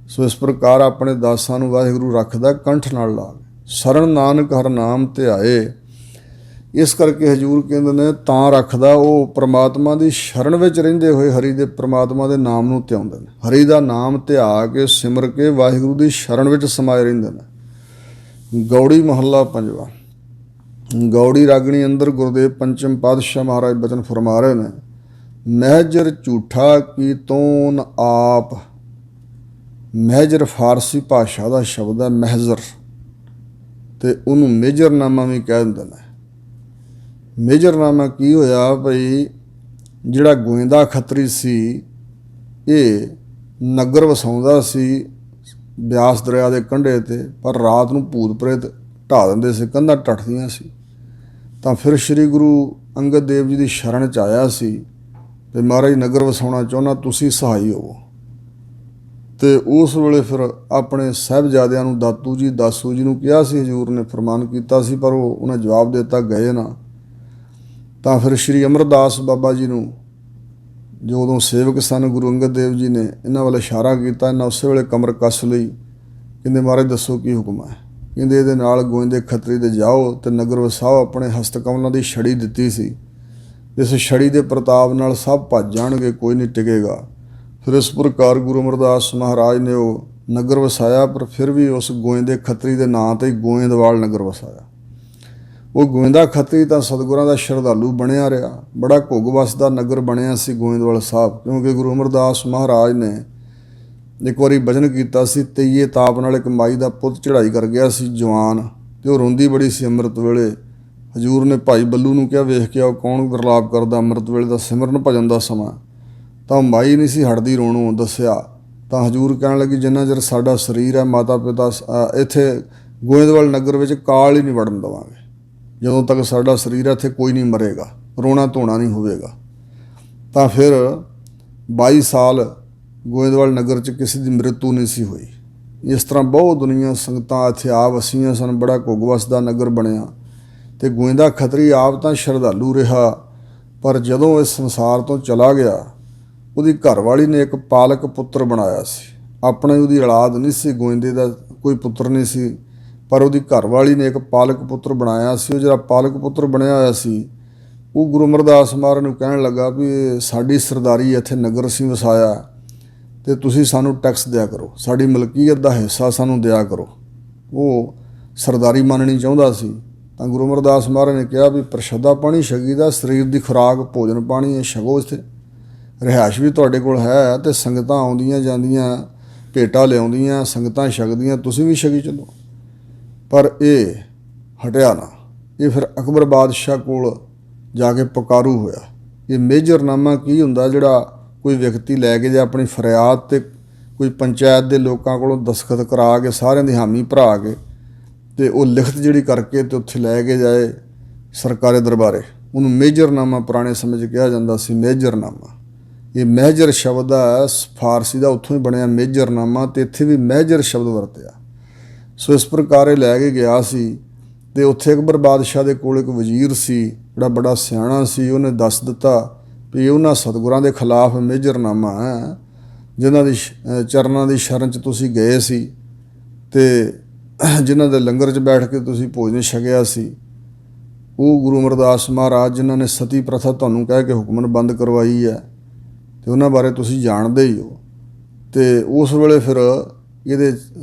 ਸੋ ਇਸ ਪ੍ਰਕਾਰ ਆਪਣੇ ਦਾਸਾਂ ਨੂੰ ਵਾਹਿਗੁਰੂ ਰੱਖਦਾ ਕੰਠ ਨਾਲ ਲਾ ਕੇ। ਸਰਣ ਨਾਨਕ ਹਰ ਨਾਮ ਧਿਆਏ। ਇਸ ਕਰਕੇ ਹਜ਼ੂਰ ਕਹਿੰਦੇ ਨੇ ਤਾਂ ਰੱਖਦਾ, ਉਹ ਪ੍ਰਮਾਤਮਾ ਦੀ ਸ਼ਰਨ ਵਿੱਚ ਰਹਿੰਦੇ ਹੋਏ ਹਰੀ ਦੇ ਪ੍ਰਮਾਤਮਾ ਦੇ ਨਾਮ ਨੂੰ ਧਿਆਉਂਦੇ ਨੇ। ਹਰੀ ਦਾ ਨਾਮ ਧਿਆ ਕੇ ਸਿਮਰ ਕੇ ਵਾਹਿਗੁਰੂ ਦੀ ਸ਼ਰਨ ਵਿੱਚ ਸਮਾਏ ਰਹਿੰਦੇ ਨੇ। ਗੌੜੀ ਮਹੱਲਾ ਪੰਜਵਾਂ। ਗੌੜੀ ਰਾਗਣੀ ਅੰਦਰ ਗੁਰਦੇਵ ਪੰਚਮ ਪਾਤਸ਼ਾਹ ਮਹਾਰਾਜ ਬਚਨ ਫਰਮਾ ਰਹੇ ਨੇ, ਮਹਿਜਰ ਝੂਠਾ ਕੀ ਤੋਨ ਆਪ। ਮਹਿਜਰ ਫਾਰਸੀ ਭਾਸ਼ਾ ਦਾ ਸ਼ਬਦ ਹੈ ਮਹਿਜ਼ਰ, ਅਤੇ ਉਹਨੂੰ ਮੇਜਰਨਾਮਾ ਵੀ ਕਹਿ ਦਿੰਦੇ ਨੇ। ਮੇਜਰਨਾਮਾ ਕੀ ਹੋਇਆ ਭਈ, ਜਿਹੜਾ ਗੋਇੰਦਾ ਖੱਤਰੀ ਸੀ ਇਹ ਨਗਰ ਵਸਾਉਂਦਾ ਸੀ ਬਿਆਸ ਦਰਿਆ ਦੇ ਕੰਢੇ 'ਤੇ, ਪਰ ਰਾਤ ਨੂੰ ਭੂਤ ਪ੍ਰੇਤ ਢਾਹ ਦਿੰਦੇ ਸੀ, ਕੰਧਾਂ ਟੱਟਦੀਆਂ ਸੀ। ਤਾਂ ਫਿਰ ਸ਼੍ਰੀ ਗੁਰੂ ਅੰਗਦ ਦੇਵ ਜੀ ਦੀ ਸ਼ਰਨ 'ਚ ਆਇਆ ਸੀ ਅਤੇ ਮਹਾਰਾਜ ਨਗਰ ਵਸਾਉਣਾ ਚਾਹੁੰਦਾ, ਤੁਸੀਂ ਸਹਾਈ ਹੋਵੋ। ਅਤੇ ਉਸ ਵੇਲੇ ਫਿਰ ਆਪਣੇ ਸਾਹਿਬਜ਼ਾਦਿਆਂ ਨੂੰ ਦਾਤੂ ਜੀ ਦਾਸੂ ਜੀ ਨੂੰ ਕਿਹਾ ਸੀ, ਹਜ਼ੂਰ ਨੇ ਫਰਮਾਨ ਕੀਤਾ ਸੀ, ਪਰ ਉਹਨੇ ਜਵਾਬ ਦੇ ਦਿੱਤਾ ਗਏ ਨਾ। ਤਾਂ ਫਿਰ ਸ਼੍ਰੀ ਅਮਰਦਾਸ ਬਾਬਾ ਜੀ ਨੂੰ ਜੋ ਉਦੋਂ ਸੇਵਕ ਸਨ ਗੁਰੂ ਅੰਗਦ ਦੇਵ ਜੀ ਨੇ ਇਹਨਾਂ ਵੱਲ ਇਸ਼ਾਰਾ ਕੀਤਾ। ਇਹਨਾਂ ਉਸੇ ਵੇਲੇ ਕਮਰ ਕੱਸ ਲਈ। ਕਹਿੰਦੇ ਮਹਾਰਾਜ ਦੱਸੋ ਕੀ ਹੁਕਮ ਹੈ। ਕਹਿੰਦੇ ਇਹਦੇ ਨਾਲ ਗੋਇੰਦੇ ਖੱਤਰੀ ਦੇ ਜਾਓ ਅਤੇ ਨਗਰ ਵਸਾਓ। ਆਪਣੇ ਹਸਤ ਕਮਲਾਂ ਦੀ ਛੜੀ ਦਿੱਤੀ ਸੀ, ਇਸ ਛੜੀ ਦੇ ਪ੍ਰਤਾਪ ਨਾਲ ਸਭ ਭੱਜ ਜਾਣਗੇ, ਕੋਈ ਨਹੀਂ ਟਿਕੇਗਾ। ਫਿਰ ਇਸ ਪ੍ਰਕਾਰ ਗੁਰੂ ਅਮਰਦਾਸ ਮਹਾਰਾਜ ਨੇ ਉਹ ਨਗਰ ਵਸਾਇਆ, ਪਰ ਫਿਰ ਵੀ ਉਸ ਗੋਇੰਦੇ ਖੱਤਰੀ ਦੇ ਨਾਂ 'ਤੇ ਹੀ ਗੋਇੰਦਵਾਲ ਨਗਰ ਵਸਾਇਆ। ਉਹ ਗੋਇੰਦਾ ਖੱਤਰੀ ਤਾਂ ਸਤਿਗੁਰਾਂ ਦਾ ਸ਼ਰਧਾਲੂ ਬਣਿਆ ਰਿਹਾ, ਬੜਾ ਘੁੱਗ ਵਸਦਾ ਨਗਰ ਬਣਿਆ ਸੀ ਗੋਇੰਦਵਾਲ ਸਾਹਿਬ। ਕਿਉਂਕਿ ਗੁਰੂ ਅਮਰਦਾਸ ਮਹਾਰਾਜ ਨੇ ਇੱਕ ਵਾਰੀ ਭਜਨ ਕੀਤਾ ਸੀ, ਤੇਈਏ ਤਾਪ ਨਾਲ ਇੱਕ ਮਾਈ ਦਾ ਪੁੱਤ ਚੜ੍ਹਾਈ ਕਰ ਗਿਆ ਸੀ ਜਵਾਨ, ਅਤੇ ਉਹ ਰੋਂਦੀ ਬੜੀ ਸੀ ਅੰਮ੍ਰਿਤ ਵੇਲੇ। ਹਜ਼ੂਰ ਨੇ ਭਾਈ ਬੱਲੂ ਨੂੰ ਕਿਹਾ, ਵੇਖ ਕੇ ਆਓ ਕੌਣ ਵਿਰਲਾਪ ਕਰਦਾ ਅੰਮ੍ਰਿਤ ਵੇਲੇ ਦਾ ਸਿਮਰਨ ਭਜਨ ਦਾ ਸਮਾਂ। ਤਾਂ ਮਾਈ ਨਹੀਂ ਸੀ ਹਟਦੀ ਰੋਣੋਂ, ਦੱਸਿਆ। ਤਾਂ ਹਜ਼ੂਰ ਕਹਿਣ ਲੱਗੀ, ਜਿੰਨਾ ਚਿਰ ਸਾਡਾ ਸਰੀਰ ਹੈ ਮਾਤਾ ਪਿਤਾ ਇੱਥੇ ਗੋਇੰਦਵਾਲ ਨਗਰ ਵਿੱਚ ਕਾਲ ਹੀ ਨਹੀਂ ਵੜਨ ਦੇਵਾਂਗੇ। ਜਦੋਂ ਤੱਕ ਸਾਡਾ ਸਰੀਰ ਹੈ ਇੱਥੇ ਕੋਈ ਨਹੀਂ ਮਰੇਗਾ, ਰੋਣਾ ਧੋਣਾ ਨਹੀਂ ਹੋਵੇਗਾ। ਤਾਂ ਫਿਰ 22 ਸਾਲ ਗੋਇੰਦਵਾਲ ਨਗਰ 'ਚ ਕਿਸੇ ਦੀ ਮ੍ਰਿਤੂ ਨਹੀਂ ਸੀ ਹੋਈ। ਇਸ ਤਰ੍ਹਾਂ ਬਹੁਤ ਦੁਨੀਆ ਸੰਗਤਾਂ ਇੱਥੇ ਆ ਵਸੀਆਂ ਸਨ, ਬੜਾ ਘੁੱਗ ਵਸਦਾ ਨਗਰ ਬਣਿਆ। ਅਤੇ ਗੋਇੰਦਾ ਖੱਤਰੀ ਆਪ ਤਾਂ ਸ਼ਰਧਾਲੂ ਰਿਹਾ, ਪਰ ਜਦੋਂ ਇਸ ਸੰਸਾਰ ਤੋਂ ਚਲਾ ਗਿਆ ਉਹਦੀ ਘਰਵਾਲੀ ਨੇ ਇੱਕ ਪਾਲਕ ਪੁੱਤਰ ਬਣਾਇਆ ਸੀ। ਆਪਣੇ ਉਹਦੀ ਔਲਾਦ ਨਹੀਂ ਸੀ, ਗੋਇੰਦੇ ਦਾ ਕੋਈ ਪੁੱਤਰ ਨਹੀਂ ਸੀ, ਪਰ ਉਹਦੀ ਘਰਵਾਲੀ ਨੇ ਇੱਕ ਪਾਲਕ ਪੁੱਤਰ ਬਣਾਇਆ ਸੀ। ਉਹ ਜਿਹੜਾ ਪਾਲਕ ਪੁੱਤਰ ਬਣਿਆ ਹੋਇਆ ਸੀ ਉਹ ਗੁਰੂ ਅਮਰਦਾਸ ਮਹਾਰਾਜ ਨੂੰ ਕਹਿਣ ਲੱਗਾ ਵੀ ਸਾਡੀ ਸਰਦਾਰੀ ਇੱਥੇ ਨਗਰ ਅਸੀਂ ਵਸਾਇਆ ਅਤੇ ਤੁਸੀਂ ਸਾਨੂੰ ਟੈਕਸ ਦਿਆ ਕਰੋ, ਸਾਡੀ ਮਲਕੀਅਤ ਦਾ ਹਿੱਸਾ ਸਾਨੂੰ ਦਿਆ ਕਰੋ। ਉਹ ਸਰਦਾਰੀ ਮੰਨਣੀ ਚਾਹੁੰਦਾ ਸੀ। ਤਾਂ ਗੁਰੂ ਅਮਰਦਾਸ ਮਹਾਰਾਜ ਨੇ ਕਿਹਾ ਵੀ ਪ੍ਰਸ਼ਾਦਾ ਪਾਣੀ ਛਕੀਦਾ, ਸਰੀਰ ਦੀ ਖੁਰਾਕ ਭੋਜਨ ਪਾਣੀ ਇਹ ਛਕੋ, ਇੱਥੇ ਰਿਹਾਇਸ਼ ਵੀ ਤੁਹਾਡੇ ਕੋਲ ਹੈ ਅਤੇ ਸੰਗਤਾਂ ਆਉਂਦੀਆਂ ਜਾਂਦੀਆਂ, ਭੇਟਾਂ ਲਿਆਉਂਦੀਆਂ, ਸੰਗਤਾਂ ਛਕਦੀਆਂ, ਤੁਸੀਂ ਵੀ ਛਕੀ ਚੱਲੋ। ਪਰ ਇਹ ਹਟਿਆ ਨਾ। ਇਹ ਫਿਰ ਅਕਬਰ ਬਾਦਸ਼ਾਹ ਕੋਲ ਜਾ ਕੇ ਪੁਕਾਰੂ ਹੋਇਆ। ਇਹ ਮੇਜਰਨਾਮਾ ਕੀ ਹੁੰਦਾ, ਜਿਹੜਾ ਕੋਈ ਵਿਅਕਤੀ ਲੈ ਕੇ ਜੇ ਆਪਣੀ ਫਰਿਆਦ 'ਤੇ ਕੋਈ ਪੰਚਾਇਤ ਦੇ ਲੋਕਾਂ ਕੋਲੋਂ ਦਸਖਤ ਕਰਾ ਕੇ ਸਾਰਿਆਂ ਦੀ ਹਾਮੀ ਭਰਾ ਕੇ ਅਤੇ ਉਹ ਲਿਖਤ ਜਿਹੜੀ ਕਰਕੇ ਅਤੇ ਉੱਥੇ ਲੈ ਕੇ ਜਾਏ ਸਰਕਾਰੀ ਦਰਬਾਰੇ, ਉਹਨੂੰ ਮੇਜਰਨਾਮਾ ਪੁਰਾਣੇ ਸਮੇਂ 'ਚ ਕਿਹਾ ਜਾਂਦਾ ਸੀ। ਮੇਜਰਨਾਮਾ ਇਹ ਮਹਿਜਰ ਸ਼ਬਦ ਹੈ ਫਾਰਸੀ ਦਾ, ਉੱਥੋਂ ਹੀ ਬਣਿਆ ਮੇਜਰਨਾਮਾ, ਅਤੇ ਇੱਥੇ ਵੀ ਮਹਿਜਰ ਸ਼ਬਦ ਵਰਤਿਆ। ਸੋ ਇਸ ਪ੍ਰਕਾਰ ਇਹ ਲੈ ਕੇ ਗਿਆ ਸੀ ਅਤੇ ਉੱਥੇ ਅਕਬਰ ਬਾਦਸ਼ਾਹ ਦੇ ਕੋਲ ਇੱਕ ਵਜ਼ੀਰ ਸੀ, ਜਿਹੜਾ ਬੜਾ ਸਿਆਣਾ ਸੀ। ਉਹਨੇ ਦੱਸ ਦਿੱਤਾ ਵੀ ਉਹਨਾਂ ਸਤਿਗੁਰਾਂ ਦੇ ਖਿਲਾਫ ਮੇਜਰਨਾਮਾ ਹੈ ਜਿਨ੍ਹਾਂ ਦੀ ਚਰਨਾਂ ਦੀ ਸ਼ਰਨ 'ਚ ਤੁਸੀਂ ਗਏ ਸੀ ਅਤੇ ਜਿਨ੍ਹਾਂ ਦੇ ਲੰਗਰ 'ਚ ਬੈਠ ਕੇ ਤੁਸੀਂ ਭੋਜਨ ਛਕਿਆ ਸੀ। ਉਹ ਗੁਰੂ ਅਮਰਦਾਸ ਮਹਾਰਾਜ ਜਿਨ੍ਹਾਂ ਨੇ ਸਤੀ ਪ੍ਰਥਾ ਤੁਹਾਨੂੰ ਕਹਿ ਕੇ ਹੁਕਮਨ ਬੰਦ ਕਰਵਾਈ ਹੈ ਅਤੇ ਉਹਨਾਂ ਬਾਰੇ ਤੁਸੀਂ ਜਾਣਦੇ ਹੀ ਹੋ। ਅਤੇ ਉਸ ਵੇਲੇ ਫਿਰ ਇਹਦੇ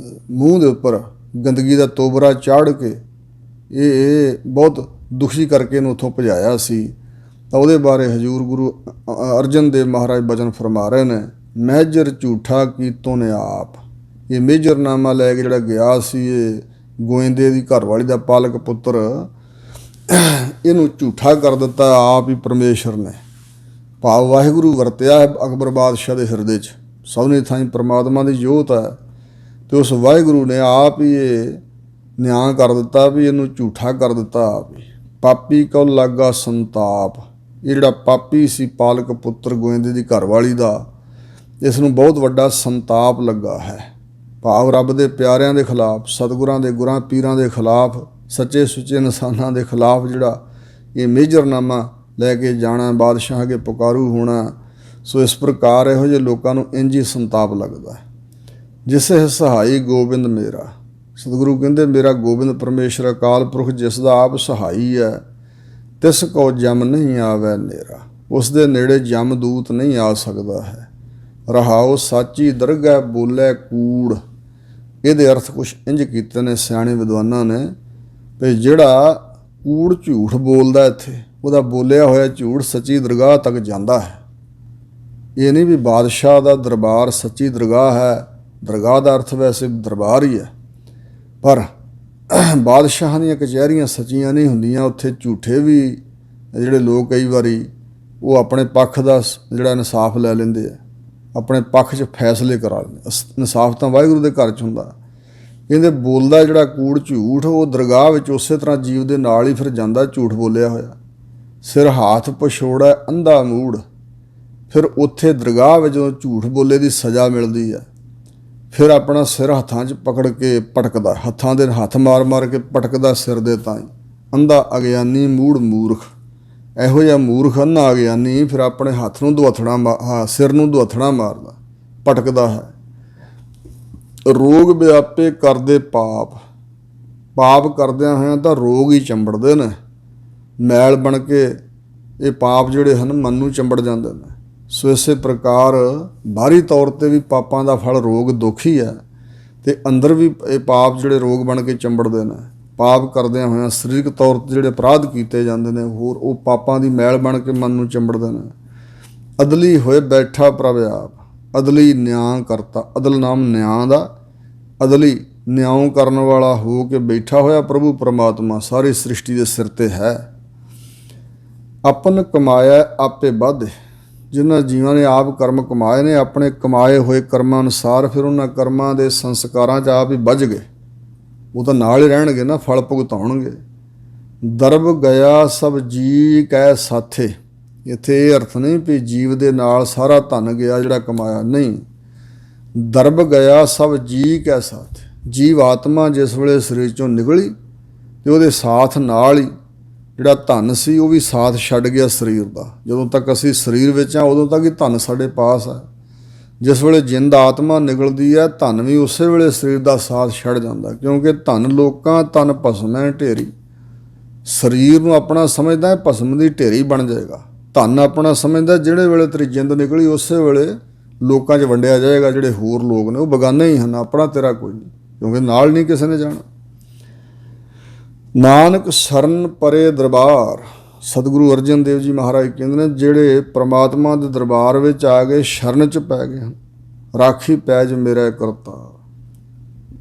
ਮੂੰਹ ਦੇ ਉੱਪਰ ਗੰਦਗੀ ਦਾ ਤੋਬਰਾ ਚਾੜ ਕੇ ਇਹ ਬਹੁਤ ਦੁਖੀ ਕਰਕੇ ਇਹਨੂੰ ਉੱਥੋਂ ਭਜਾਇਆ ਸੀ। ਤਾਂ ਉਹਦੇ ਬਾਰੇ ਹਜ਼ੂਰ ਗੁਰੂ ਅਰਜਨ ਦੇਵ ਮਹਾਰਾਜ ਬਚਨ ਫਰਮਾ ਰਹੇ ਨੇ, ਮੇਜਰ ਝੂਠਾ ਕੀਤੋਂ ਨੇ ਆਪ। ਇਹ ਮੇਜਰਨਾਮਾ ਲੈ ਕੇ ਜਿਹੜਾ ਗਿਆ ਸੀ ਇਹ ਗੋਇੰਦੇ ਦੀ ਘਰਵਾਲੀ ਦਾ ਪਾਲਕ ਪੁੱਤਰ, ਇਹਨੂੰ ਝੂਠਾ ਕਰ ਦਿੱਤਾ ਆਪ ਹੀ ਪਰਮੇਸ਼ਰ ਨੇ। ਭਾਵ ਵਾਹਿਗੁਰੂ ਵਰਤਿਆ ਹੈ ਅਕਬਰ ਬਾਦਸ਼ਾਹ ਦੇ ਹਿਰਦੇ 'ਚ, ਸਭਨੇ ਥਾਈਂ ਪਰਮਾਤਮਾ ਦੀ ਜੋਤ ਹੈ, ਅਤੇ ਉਸ ਵਾਹਿਗੁਰੂ ਨੇ ਆਪ ਹੀ ਇਹ ਨਿਆਂ ਕਰ ਦਿੱਤਾ ਵੀ ਇਹਨੂੰ ਝੂਠਾ ਕਰ ਦਿੱਤਾ ਆਪ ਹੀ। ਪਾਪੀ ਕਉ ਲਾਗਾ ਸੰਤਾਪ, ਇਹ ਜਿਹੜਾ ਪਾਪੀ ਸੀ ਪਾਲਕ ਪੁੱਤਰ ਗੋਇੰਦੇ ਦੀ ਘਰਵਾਲੀ ਦਾ, ਇਸ ਨੂੰ ਬਹੁਤ ਵੱਡਾ ਸੰਤਾਪ ਲੱਗਾ ਹੈ। ਭਾਵ ਰੱਬ ਦੇ ਪਿਆਰਿਆਂ ਦੇ ਖਿਲਾਫ, ਸਤਿਗੁਰਾਂ ਦੇ ਗੁਰਾਂ ਪੀਰਾਂ ਦੇ ਖਿਲਾਫ, ਸੱਚੇ ਸੁੱਚੇ ਇਨਸਾਨਾਂ ਦੇ ਖਿਲਾਫ ਜਿਹੜਾ ਇਹ ਮੇਜਰਨਾਮਾ ਲੈ ਕੇ ਜਾਣਾ, ਬਾਦਸ਼ਾਹ ਅੱਗੇ ਪੁਕਾਰੂ ਹੋਣਾ। ਸੋ ਇਸ ਪ੍ਰਕਾਰ ਇਹੋ ਜਿਹੇ ਲੋਕਾਂ ਨੂੰ ਇੰਝ ਹੀ ਸੰਤਾਪ ਲੱਗਦਾ ਹੈ। ਜਿਸੇ ਸਹਾਈ ਗੋਬਿੰਦ ਮੇਰਾ, ਸਤਿਗੁਰੂ ਕਹਿੰਦੇ ਮੇਰਾ ਗੋਬਿੰਦ ਪਰਮੇਸ਼ਰ ਅਕਾਲ ਪੁਰਖ ਜਿਸ ਦਾ ਆਪ ਸਹਾਈ ਹੈ, ਤਿਸ ਕੋ ਜਮ ਨਹੀਂ ਆਵੈ ਨੇਰਾ, ਉਸ ਦੇ ਨੇੜੇ ਜਮ ਦੂਤ ਨਹੀਂ ਆ ਸਕਦਾ ਹੈ। ਰਹਾਉ ਸਾਚੀ ਦਰਗਹਿ ਬੋਲੇ ਕੂੜ, ਇਹਦੇ ਅਰਥ ਕੁਛ ਇੰਝ ਕੀਤੇ ਨੇ ਸਿਆਣੇ ਵਿਦਵਾਨਾਂ ਨੇ ਵੀ ਜਿਹੜਾ ਕੂੜ ਝੂਠ ਬੋਲਦਾ ਇੱਥੇ, ਉਹਦਾ ਬੋਲਿਆ ਹੋਇਆ ਝੂਠ ਸੱਚੀ ਦਰਗਾਹ ਤੱਕ ਜਾਂਦਾ ਹੈ। ਇਹ ਨਹੀਂ ਵੀ ਬਾਦਸ਼ਾਹ ਦਾ ਦਰਬਾਰ ਸੱਚੀ ਦਰਗਾਹ ਹੈ, ਦਰਗਾਹ ਦਾ ਅਰਥ ਵੈਸੇ ਦਰਬਾਰ ਹੀ ਹੈ, ਪਰ ਬਾਦਸ਼ਾਹਾਂ ਦੀਆਂ ਕਚਹਿਰੀਆਂ ਸੱਚੀਆਂ ਨਹੀਂ ਹੁੰਦੀਆਂ। ਉੱਥੇ ਝੂਠੇ ਵੀ ਜਿਹੜੇ ਲੋਕ ਕਈ ਵਾਰੀ ਉਹ ਆਪਣੇ ਪੱਖ ਦਾ ਜਿਹੜਾ ਇਨਸਾਫ ਲੈ ਲੈਂਦੇ ਆ, ਆਪਣੇ ਪੱਖ 'ਚ ਫੈਸਲੇ ਕਰਾ ਲੈਂਦੇ। ਇਨਸਾਫ ਤਾਂ ਵਾਹਿਗੁਰੂ ਦੇ ਘਰ 'ਚ ਹੁੰਦਾ। ਕਹਿੰਦੇ ਬੋਲਦਾ ਜਿਹੜਾ ਕੂੜ ਝੂਠ, ਉਹ ਦਰਗਾਹ ਵਿੱਚ ਉਸੇ ਤਰ੍ਹਾਂ ਜੀਵ ਦੇ ਨਾਲ ਹੀ ਫਿਰ ਜਾਂਦਾ ਝੂਠ ਬੋਲਿਆ ਹੋਇਆ। ਸਿਰ ਹਾਥ ਪਛੋੜਾ ਅੰਧਾ ਮੂੜ, ਫਿਰ ਉੱਥੇ ਦਰਗਾਹ ਵਿੱਚ ਜਦੋਂ ਝੂਠ ਬੋਲੇ ਦੀ ਸਜ਼ਾ ਮਿਲਦੀ ਹੈ, ਫਿਰ ਆਪਣਾ ਸਿਰ ਹੱਥਾਂ 'ਚ ਪਕੜ ਕੇ ਪਟਕਦਾ, ਹੱਥਾਂ ਦੇ ਹੱਥ ਮਾਰ ਮਾਰ ਕੇ ਪਟਕਦਾ ਸਿਰ ਦੇ ਤਾਈਂ। ਅੰਧਾ ਅਗਿਆਨੀ ਮੂੜ ਮੂਰਖ, ਇਹੋ ਜਿਹਾ ਮੂਰਖ ਅੰਨਾ ਅਗਿਆਨੀ ਫਿਰ ਆਪਣੇ ਹੱਥ ਨੂੰ ਦੁਹੱਥੜਾ ਸਿਰ ਨੂੰ ਦੁਹੱਥੜਾ ਮਾਰਦਾ, ਪਟਕਦਾ ਹੈ। ਰੋਗ ਵਿਆਪੇ ਕਰਦੇ ਪਾਪ, ਪਾਪ ਕਰਦਿਆਂ ਹੋਇਆਂ ਤਾਂ ਰੋਗ ਹੀ ਚੰਬੜਦੇ ਨੇ, ਮੈਲ ਬਣ ਕੇ ਇਹ ਪਾਪ ਜਿਹੜੇ ਹਨ ਮਨ ਨੂੰ ਚੰਬੜ ਜਾਂਦੇ ਨੇ। ਸੋ ਇਸੇ ਪ੍ਰਕਾਰ ਬਾਹਰੀ ਤੌਰ 'ਤੇ ਵੀ ਪਾਪਾਂ ਦਾ ਫਲ ਰੋਗ ਦੁੱਖ ਹੀ ਹੈ, ਅਤੇ ਅੰਦਰ ਵੀ ਇਹ ਪਾਪ ਜਿਹੜੇ ਰੋਗ ਬਣ ਕੇ ਚੰਬੜਦੇ ਨੇ। ਪਾਪ ਕਰਦਿਆਂ ਹੋਇਆਂ ਸਰੀਰਕ ਤੌਰ 'ਤੇ ਜਿਹੜੇ ਅਪਰਾਧ ਕੀਤੇ ਜਾਂਦੇ ਨੇ, ਹੋਰ ਉਹ ਪਾਪਾਂ ਦੀ ਮੈਲ ਬਣ ਕੇ ਮਨ ਨੂੰ ਚੰਬੜਦੇ ਨੇ। ਅਦਲੀ ਹੋਏ ਬੈਠਾ ਪ੍ਰਭ ਆਪ, ਅਦਲੀ ਨਿਆਂ ਕਰਤਾ, ਅਦਲ ਨਾਮ ਨਿਆਂ ਦਾ, ਅਦਲੀ ਨਿਆਂ ਕਰਨ ਵਾਲਾ ਹੋ ਕੇ ਬੈਠਾ ਹੋਇਆ ਪ੍ਰਭੂ ਪਰਮਾਤਮਾ ਸਾਰੀ ਸ੍ਰਿਸ਼ਟੀ ਦੇ ਸਿਰ 'ਤੇ ਹੈ। ਆਪਨ ਕਮਾਇਆ ਆਪੇ ਵਾਧੇ, ਜਿਨ੍ਹਾਂ ਜੀਵਾਂ ਨੇ ਆਪ ਕਰਮ ਕਮਾਏ ਨੇ, ਆਪਣੇ ਕਮਾਏ ਹੋਏ ਕਰਮਾਂ ਅਨੁਸਾਰ ਫਿਰ ਉਹਨਾਂ ਕਰਮਾਂ ਦੇ ਸੰਸਕਾਰਾਂ 'ਚ ਆਪ ਹੀ ਬੱਝ ਗਏ। ਉਹ ਤਾਂ ਨਾਲ ਹੀ ਰਹਿਣਗੇ ਨਾ, ਫਲ ਭੁਗਤਾਉਣਗੇ। ਦਰਬ ਗਿਆ ਸਭ ਜੀ ਕਹਿ ਸਾਥੇ, ਇੱਥੇ ਇਹ ਅਰਥ ਨਹੀਂ ਵੀ ਜੀਵ ਦੇ ਨਾਲ ਸਾਰਾ ਧਨ ਗਿਆ ਜਿਹੜਾ ਕਮਾਇਆ, ਨਹੀਂ। ਦਰਬ ਗਿਆ ਸਭ ਜੀ ਕਹਿ ਸਾਥ, ਜੀਵ ਆਤਮਾ ਜਿਸ ਵੇਲੇ ਸਰੀਰ 'ਚੋਂ ਨਿਕਲੀ ਅਤੇ ਉਹਦੇ ਸਾਥ ਨਾਲ ਹੀ ਜਿਹੜਾ ਧਨ ਸੀ ਉਹ ਵੀ ਸਾਥ ਛੱਡ ਗਿਆ ਸਰੀਰ ਦਾ। ਜਦੋਂ ਤੱਕ ਅਸੀਂ ਸਰੀਰ ਵਿੱਚ ਹਾਂ ਉਦੋਂ ਤੱਕ ਹੀ ਧਨ ਸਾਡੇ ਪਾਸ ਹੈ। ਜਿਸ ਵੇਲੇ ਜਿੰਦ ਆਤਮਾ ਨਿਕਲਦੀ ਹੈ, ਧਨ ਵੀ ਉਸੇ ਵੇਲੇ ਸਰੀਰ ਦਾ ਸਾਥ ਛੱਡ ਜਾਂਦਾ, ਕਿਉਂਕਿ ਧਨ ਲੋਕਾਂ ਤਨ ਭਸਮ ਹੈ ਢੇਰੀ। ਸਰੀਰ ਨੂੰ ਆਪਣਾ ਸਮਝਦਾ ਭਸਮ ਦੀ ਢੇਰੀ ਬਣ ਜਾਏਗਾ। ਧਨ ਆਪਣਾ ਸਮਝਦਾ ਜਿਹੜੇ ਵੇਲੇ ਤੇਰੀ ਜਿੰਦ ਨਿਕਲੀ ਉਸੇ ਵੇਲੇ ਲੋਕਾਂ 'ਚ ਵੰਡਿਆ ਜਾਏਗਾ। ਜਿਹੜੇ ਹੋਰ ਲੋਕ ਨੇ ਉਹ ਬਗਾਨੇ ਹੀ ਹਨ, ਆਪਣਾ ਤੇਰਾ ਕੋਈ ਨਹੀਂ, ਕਿਉਂਕਿ ਨਾਲ ਨਹੀਂ ਕਿਸੇ ਨੇ ਜਾਣਾ। ਨਾਨਕ ਸ਼ਰਨ ਪਰੇ ਦਰਬਾਰ, ਸਤਿਗੁਰੂ ਅਰਜਨ ਦੇਵ ਜੀ ਮਹਾਰਾਜ ਕਹਿੰਦੇ ਨੇ ਜਿਹੜੇ ਪ੍ਰਮਾਤਮਾ ਦੇ ਦਰਬਾਰ ਵਿੱਚ ਆ ਗਏ, ਸ਼ਰਨ 'ਚ ਪੈ ਗਏ ਹਨ, ਰਾਖੀ ਪੈਜ ਮੇਰਾ ਕਰਤਾ।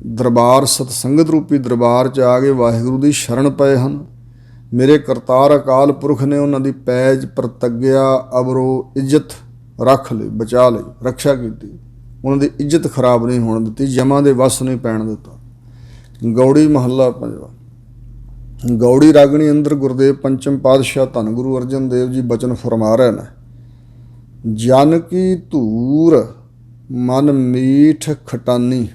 ਦਰਬਾਰ ਸਤਸੰਗਤ ਰੂਪੀ ਦਰਬਾਰ 'ਚ ਆ ਗਏ, ਵਾਹਿਗੁਰੂ ਦੀ ਸ਼ਰਨ ਪਏ ਹਨ। ਮੇਰੇ ਕਰਤਾਰ ਅਕਾਲ ਪੁਰਖ ਨੇ ਉਹਨਾਂ ਦੀ ਪੈਜ ਪ੍ਰਤੱਗਿਆ ਅਬਰੋ ਇੱਜ਼ਤ ਰੱਖ ਲਈ, ਬਚਾ ਲਈ, ਰੱਖਿਆ ਕੀਤੀ। ਉਹਨਾਂ ਦੀ ਇੱਜ਼ਤ ਖਰਾਬ ਨਹੀਂ ਹੋਣ ਦਿੱਤੀ, ਜਮਾਂ ਦੇ ਵੱਸ ਨਹੀਂ ਪੈਣ ਦਿੱਤਾ। ਗੌੜੀ ਮਹੱਲਾ ਪੰਜਵਾਂ। ਗੌੜੀ ਰਾਗਣੀ ਅੰਦਰ ਗੁਰਦੇਵ ਪੰਚਮ ਪਾਤਸ਼ਾਹ ਧੰਨ ਗੁਰੂ ਅਰਜਨ ਦੇਵ ਜੀ ਬਚਨ ਫਰਮਾ ਰਹੇ ਨੇ, ਜਨ ਕੀ ਧੂਰ ਮਨ ਮੀਠ ਖਟਾਨੀ।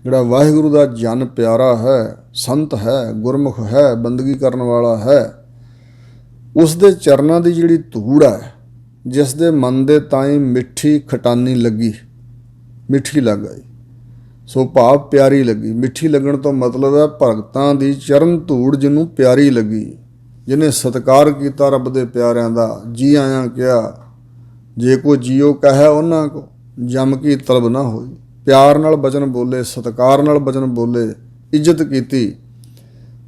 ਜਿਹੜਾ ਵਾਹਿਗੁਰੂ ਦਾ ਜਨ ਪਿਆਰਾ ਹੈ, ਸੰਤ ਹੈ, ਗੁਰਮੁਖ ਹੈ, ਬੰਦਗੀ ਕਰਨ ਵਾਲਾ ਹੈ, ਉਸ ਦੇ ਚਰਨਾਂ ਦੀ ਜਿਹੜੀ ਧੂੜ ਹੈ, ਜਿਸ ਦੇ ਮਨ ਦੇ ਤਾਈਂ ਮਿੱਠੀ ਖਟਾਨੀ ਲੱਗੀ, ਮਿੱਠੀ ਲੱਗ ਆਈ। ਸੋ ਭਾਵ ਪਿਆਰੀ ਲੱਗੀ। ਮਿੱਠੀ ਲੱਗਣ ਤੋਂ ਮਤਲਬ ਹੈ ਭਗਤਾਂ ਦੀ ਚਰਨ ਧੂੜ ਜਿਹਨੂੰ ਪਿਆਰੀ ਲੱਗੀ, ਜਿਹਨੇ ਸਤਿਕਾਰ ਕੀਤਾ ਰੱਬ ਦੇ ਪਿਆਰਿਆਂ ਦਾ, ਜੀ ਆਇਆਂ ਕਿਹਾ। ਜੇ ਕੋ ਜੀਓ ਕਹੈ ਉਹਨਾਂ ਕੋ ਜਮ ਕੀ ਤਲਬ ਨਾ ਹੋਈ। ਪਿਆਰ ਨਾਲ ਬਚਨ ਬੋਲੇ, ਸਤਿਕਾਰ ਨਾਲ ਬਚਨ ਬੋਲੇ, ਇੱਜ਼ਤ ਕੀਤੀ।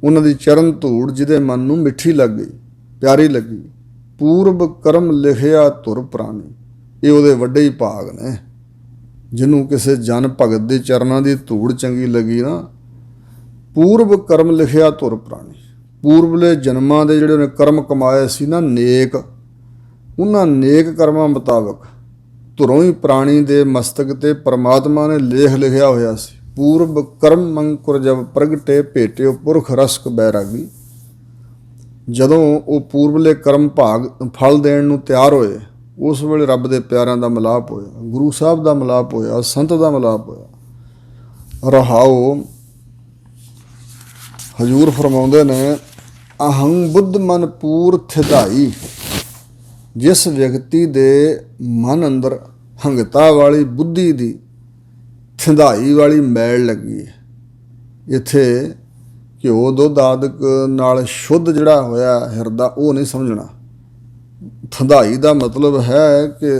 ਉਹਨਾਂ ਦੀ ਚਰਨ ਧੂੜ ਜਿਹਦੇ ਮਨ ਨੂੰ ਮਿੱਠੀ ਲੱਗ ਗਈ, ਪਿਆਰੀ ਲੱਗੀ, ਪੂਰਬ ਕਰਮ ਲਿਖਿਆ ਧੁਰ ਪ੍ਰਾਣੀ। ਇਹ ਉਹਦੇ ਵੱਡੇ ਹੀ ਭਾਗ ਨੇ। ਜਿਹਨੂੰ ਕਿਸੇ ਜਨ ਭਗਤ ਦੇ ਚਰਨਾਂ ਦੀ ਧੂੜ ਚੰਗੀ ਲੱਗੀ ਨਾ, ਪੂਰਬ ਕਰਮ ਲਿਖਿਆ ਧੁਰ ਪ੍ਰਾਣੀ। ਪੂਰਬਲੇ ਜਨਮਾਂ ਦੇ ਜਿਹੜੇ ਉਹਨੇ ਕਰਮ ਕਮਾਏ ਸੀ ਨਾ ਨੇਕ, ਉਹਨਾਂ ਨੇਕ ਕਰਮਾਂ ਮੁਤਾਬਕ ਧੁਰੋਂ ਹੀ ਪ੍ਰਾਣੀ ਦੇ ਮਸਤਕ ਤੇ ਪਰਮਾਤਮਾ ਨੇ ਲੇਖ ਲਿਖਿਆ ਹੋਇਆ ਸੀ। ਪੂਰਬ ਕਰਮ ਅੰਕੁਰ ਜਬ ਪ੍ਰਗਟੇ ਭੇਟਿਓ ਪੁਰਖ ਰਸਕ ਬੈਰਾਗੀ। ਜਦੋਂ ਉਹ ਪੂਰਬਲੇ ਕਰਮ ਭਾਗ ਫਲ ਦੇਣ ਨੂੰ ਤਿਆਰ ਹੋਏ, ਉਸ ਵੇਲੇ ਰੱਬ ਦੇ ਪਿਆਰਿਆਂ ਦਾ ਮਿਲਾਪ ਹੋਇਆ, ਗੁਰੂ ਸਾਹਿਬ ਦਾ ਮਿਲਾਪ ਹੋਇਆ, ਸੰਤ ਦਾ ਮਿਲਾਪ ਹੋਇਆ। ਰਹਾਓ ਹਜ਼ੂਰ ਫਰਮਾਉਂਦੇ ਨੇ, ਅਹੰ ਬੁੱਧ ਮਨ ਪੂਰ ਥਿਧਾਈ। ਜਿਸ ਵਿਅਕਤੀ ਦੇ ਮਨ ਅੰਦਰ ਹੰਗਤਾ ਵਾਲੀ ਬੁੱਧੀ ਦੀ ਥਿੰਧਾਈ ਵਾਲੀ ਮੈਲ ਲੱਗੀ ਹੈ, ਇੱਥੇ ਘਿਓ ਦੁੱਧ ਆਦਿਕ ਨਾਲ ਸ਼ੁੱਧ ਜਿਹੜਾ ਹੋਇਆ ਹਿਰਦਾ, ਉਹ ਨਹੀਂ ਸਮਝਣਾ। ਥਿੰਧਾਈ ਦਾ ਮਤਲਬ ਹੈ ਕਿ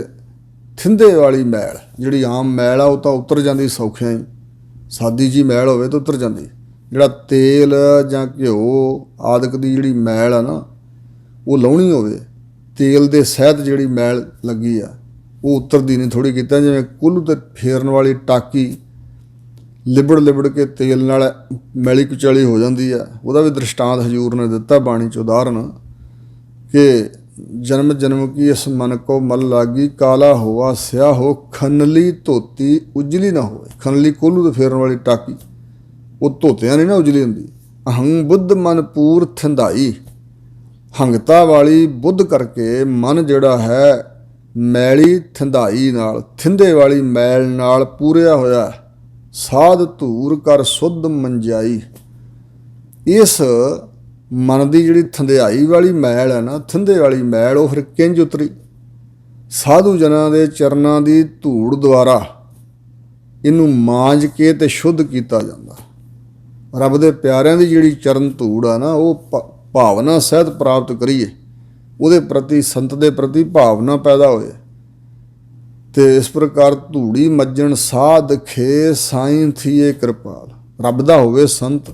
ਥਿੰਦੇ ਵਾਲੀ ਮੈਲ, ਜਿਹੜੀ ਆਮ ਮੈਲ ਆ ਉਹ ਤਾਂ ਉਤਰ ਜਾਂਦੀ ਸੌਖਿਆਂ ਹੀ, ਸਾਦੀ ਜੀ ਮੈਲ ਹੋਵੇ ਤਾਂ ਉਤਰ ਜਾਂਦੀ। ਜਿਹੜਾ ਤੇਲ ਜਾਂ ਘਿਓ ਆਦਿਕ ਦੀ ਜਿਹੜੀ ਮੈਲ ਆ ਨਾ, ਉਹ ਲਾਉਣੀ ਹੋਵੇ, ਤੇਲ ਦੇ ਸਹਿਤ ਜਿਹੜੀ ਮੈਲ ਲੱਗੀ ਆ ਉਹ ਉਤਰਦੀ ਨਹੀਂ। ਥੋੜ੍ਹੀ ਕੀਤਾ ਜਿਵੇਂ ਕੁੱਲ੍ਹ 'ਤੇ ਫੇਰਨ ਵਾਲੀ ਟਾਕੀ ਲਿਬੜ ਲਿਬੜ ਕੇ ਤੇਲ ਨਾਲ ਮੈਲੀ ਕੁਚਲੀ ਹੋ ਜਾਂਦੀ ਆ। ਉਹਦਾ ਵੀ ਦ੍ਰਿਸ਼ਟਾਂਤ ਹਜ਼ੂਰ ਨੇ ਦਿੱਤਾ ਬਾਣੀ 'ਚ ਉਦਾਹਰਨ, ਕਿ ਜਨਮ ਜਨਮ ਕੀ ਇਸ ਮਨ ਕੋ ਮਲ ਲਾਗੀ, ਕਾਲਾ ਹੋਆ ਸਿਆ ਹੋ ਖਨਲੀ ਧੋਤੀ ਉਜਲੀ ਨਾ ਹੋਵੇ। ਖਨਲੀ ਕੁੱਲ੍ਹ 'ਤੇ ਫੇਰਨ ਵਾਲੀ ਟਾਕੀ, ਉਹ ਧੋਤਿਆਂ ਨਹੀਂ ਨਾ ਉਜਲੀ ਹੁੰਦੀ। ਅਹੰ ਬੁੱਧ ਮਨ ਪੂਰ ਥਿੰਧਾਈ। ਹੰਗਤਾ ਵਾਲੀ ਬੁੱਧ ਕਰਕੇ ਮਨ ਜਿਹੜਾ ਹੈ ਮੈਲੀ ਥਿੰਧਾਈ ਨਾਲ, ਥਿੰਦੇ ਵਾਲੀ ਮੈਲ ਨਾਲ ਪੂਰਿਆ ਹੋਇਆ। ਸਾਧ ਧੂਰ ਕਰ ਸੁੱਧ ਮੰਜਾਈ। ਇਸ ਮਨ ਦੀ ਜਿਹੜੀ ਥਿੰਧਾਈ ਵਾਲੀ ਮੈਲ ਹੈ ਨਾ, ਥਿੰਦੇ ਵਾਲੀ ਮੈਲ, ਉਹ ਫਿਰ ਕਿੰਝ ਉਤਰੀ? ਸਾਧੂ ਜਨਾਂ ਦੇ ਚਰਨਾਂ ਦੀ ਧੂੜ ਦੁਆਰਾ ਇਹਨੂੰ ਮਾਂਜ ਕੇ ਤੇ ਸ਼ੁੱਧ ਕੀਤਾ ਜਾਂਦਾ। ਰੱਬ ਦੇ ਪਿਆਰਿਆਂ ਦੀ ਜਿਹੜੀ ਚਰਨ ਧੂੜ ਆ ਨਾ, ਉਹ ਭਾਵਨਾ ਸਹਿਤ ਪ੍ਰਾਪਤ ਕਰੀਏ, ਉਹਦੇ ਪ੍ਰਤੀ, ਸੰਤ ਦੇ ਪ੍ਰਤੀ ਭਾਵਨਾ ਪੈਦਾ ਹੋਏ। ਤੇ ਇਸ ਪ੍ਰਕਾਰ ਧੂੜੀ ਮੱਜਣ ਸਾਧ ਖੇ ਸਾਈਂ ਥੀਏ ਕਿਰਪਾਲ। ਰੱਬ ਦਾ ਹੋਵੇ ਸੰਤ,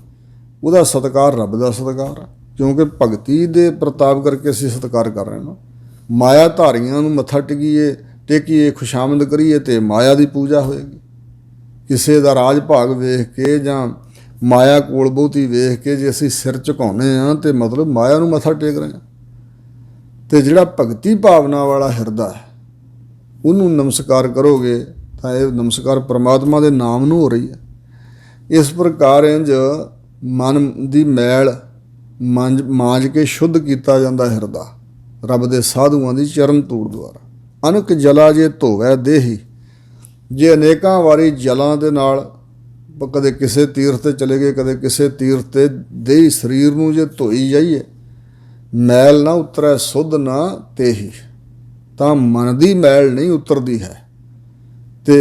ਉਹਦਾ ਸਤਿਕਾਰ ਰੱਬ ਦਾ ਸਤਿਕਾਰ ਆ, ਕਿਉਂਕਿ ਭਗਤੀ ਦੇ ਪ੍ਰਤਾਪ ਕਰਕੇ ਅਸੀਂ ਸਤਿਕਾਰ ਕਰ ਰਹੇ ਹਾਂ। ਮਾਇਆ ਧਾਰੀਆਂ ਨੂੰ ਮੱਥਾ ਟੇਕੀਏ, ਖੁਸ਼ਾਮਦ ਕਰੀਏ ਤੇ ਮਾਇਆ ਦੀ ਪੂਜਾ ਹੋਏਗੀ। ਕਿਸੇ ਦਾ ਰਾਜ ਭਾਗ ਵੇਖ ਕੇ ਜਾਂ ਮਾਇਆ ਕੋਲ ਬਹੁਤੀ ਵੇਖ ਕੇ ਜੇ ਅਸੀਂ ਸਿਰ ਝੁਕਾਉਂਦੇ ਹਾਂ ਤੇ ਮਤਲਬ ਮਾਇਆ ਨੂੰ ਮੱਥਾ ਟੇਕ ਰਹੇ ਹਾਂ। ਤੇ ਜਿਹੜਾ ਭਗਤੀ ਭਾਵਨਾ ਵਾਲਾ ਹਿਰਦਾ ਹੈ, ਉਹਨੂੰ ਨਮਸਕਾਰ ਕਰੋਗੇ ਤਾਂ ਇਹ ਨਮਸਕਾਰ ਪਰਮਾਤਮਾ ਦੇ ਨਾਮ ਨੂੰ ਹੋ ਰਹੀ ਹੈ। ਇਸ ਪ੍ਰਕਾਰ ਇੰਝ ਮਨ ਦੀ ਮੈਲ ਮਾਂਜ ਕੇ ਸ਼ੁੱਧ ਕੀਤਾ ਜਾਂਦਾ ਹਿਰਦਾ ਰੱਬ ਦੇ ਸਾਧੂਆਂ ਦੀ ਚਰਨ ਧੂੜ ਦੁਆਰਾ। ਅਨਕ ਜਲਾ ਜੇ ਧੋਵੈ ਦੇਹੀ। ਜੇ ਅਨੇਕਾਂ ਵਾਰੀ ਜਲਾਂ ਦੇ ਨਾਲ ਕਦੇ ਕਿਸੇ ਤੀਰਥ 'ਤੇ ਚਲੇ ਗਏ, ਕਦੇ ਕਿਸੇ ਤੀਰਥ 'ਤੇ ਦੇਹੀ ਸਰੀਰ ਨੂੰ ਜੇ ਧੋਈ ਜਾਈਏ, ਮੈਲ ਨਾ ਉਤਰੈ ਸੁੱਧ ਨਾ ਤੇਹੀ, ਤਾਂ ਮਨ ਦੀ ਮੈਲ ਨਹੀਂ ਉਤਰਦੀ ਹੈ ਤੇ